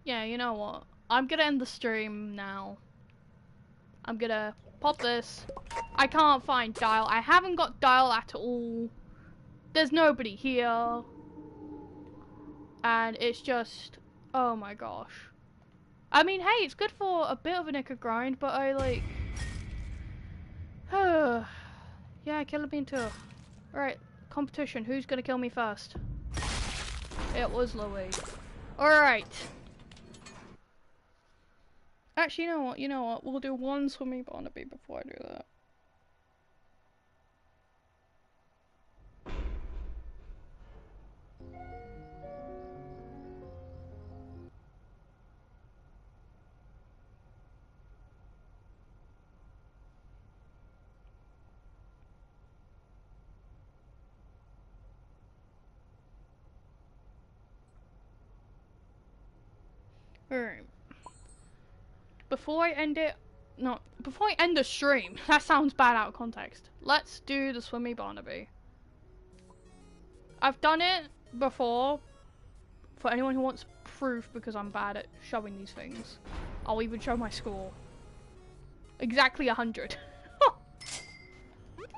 Yeah, you know what? I'm gonna end the stream now. I'm gonna pop this. I can't find Dial. I haven't got Dial at all. There's nobody here. And it's just... oh my gosh. I mean, hey, it's good for a bit of an ick grind, but I like... yeah, killer bean too. Alright, competition. Who's gonna kill me first? It was Louis. Alright. Actually, you know what? We'll do one swimming Barnaby before I do that. Alright. Before I end it... no, before I end the stream, that sounds bad out of context. Let's do the swimmy Barnaby. I've done it before. For anyone who wants proof, because I'm bad at showing these things. I'll even show my score. Exactly 100.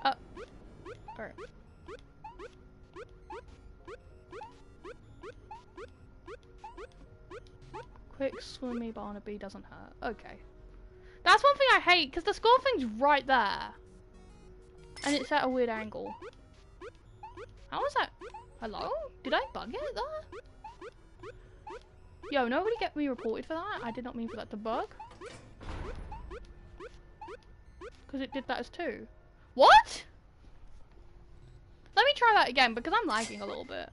Alright. Quick swimmy Barnaby doesn't hurt. Okay. That's one thing I hate, because the score thing's right there. And it's at a weird angle. How was that? Hello? Did I bug it there? Yo, nobody get me reported for that? I did not mean for that to bug. Because it did that as 2. What? Let me try that again, because I'm lagging a little bit.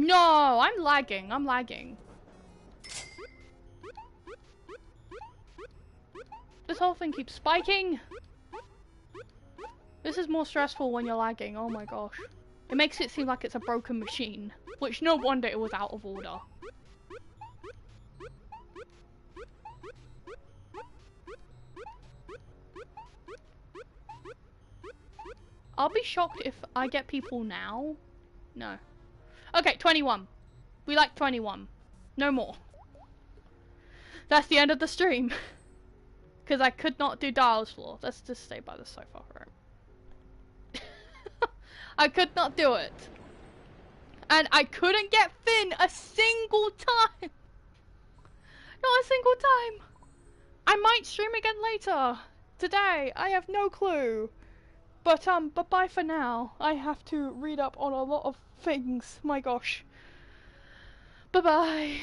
No, I'm lagging. I'm lagging. This whole thing keeps spiking. This is more stressful when you're lagging. Oh my gosh. It makes it seem like it's a broken machine. Which no wonder it was out of order. I'll be shocked if I get people now. No. Okay, 21. We like 21. No more. That's the end of the stream. Because I could not do ClydeSloth. Let's just stay by the sofa, right? I could not do it. And I couldn't get Finn a single time. Not a single time. I might stream again later. Today. I have no clue. But bye for now. I have to read up on a lot of things. My gosh. Bye bye.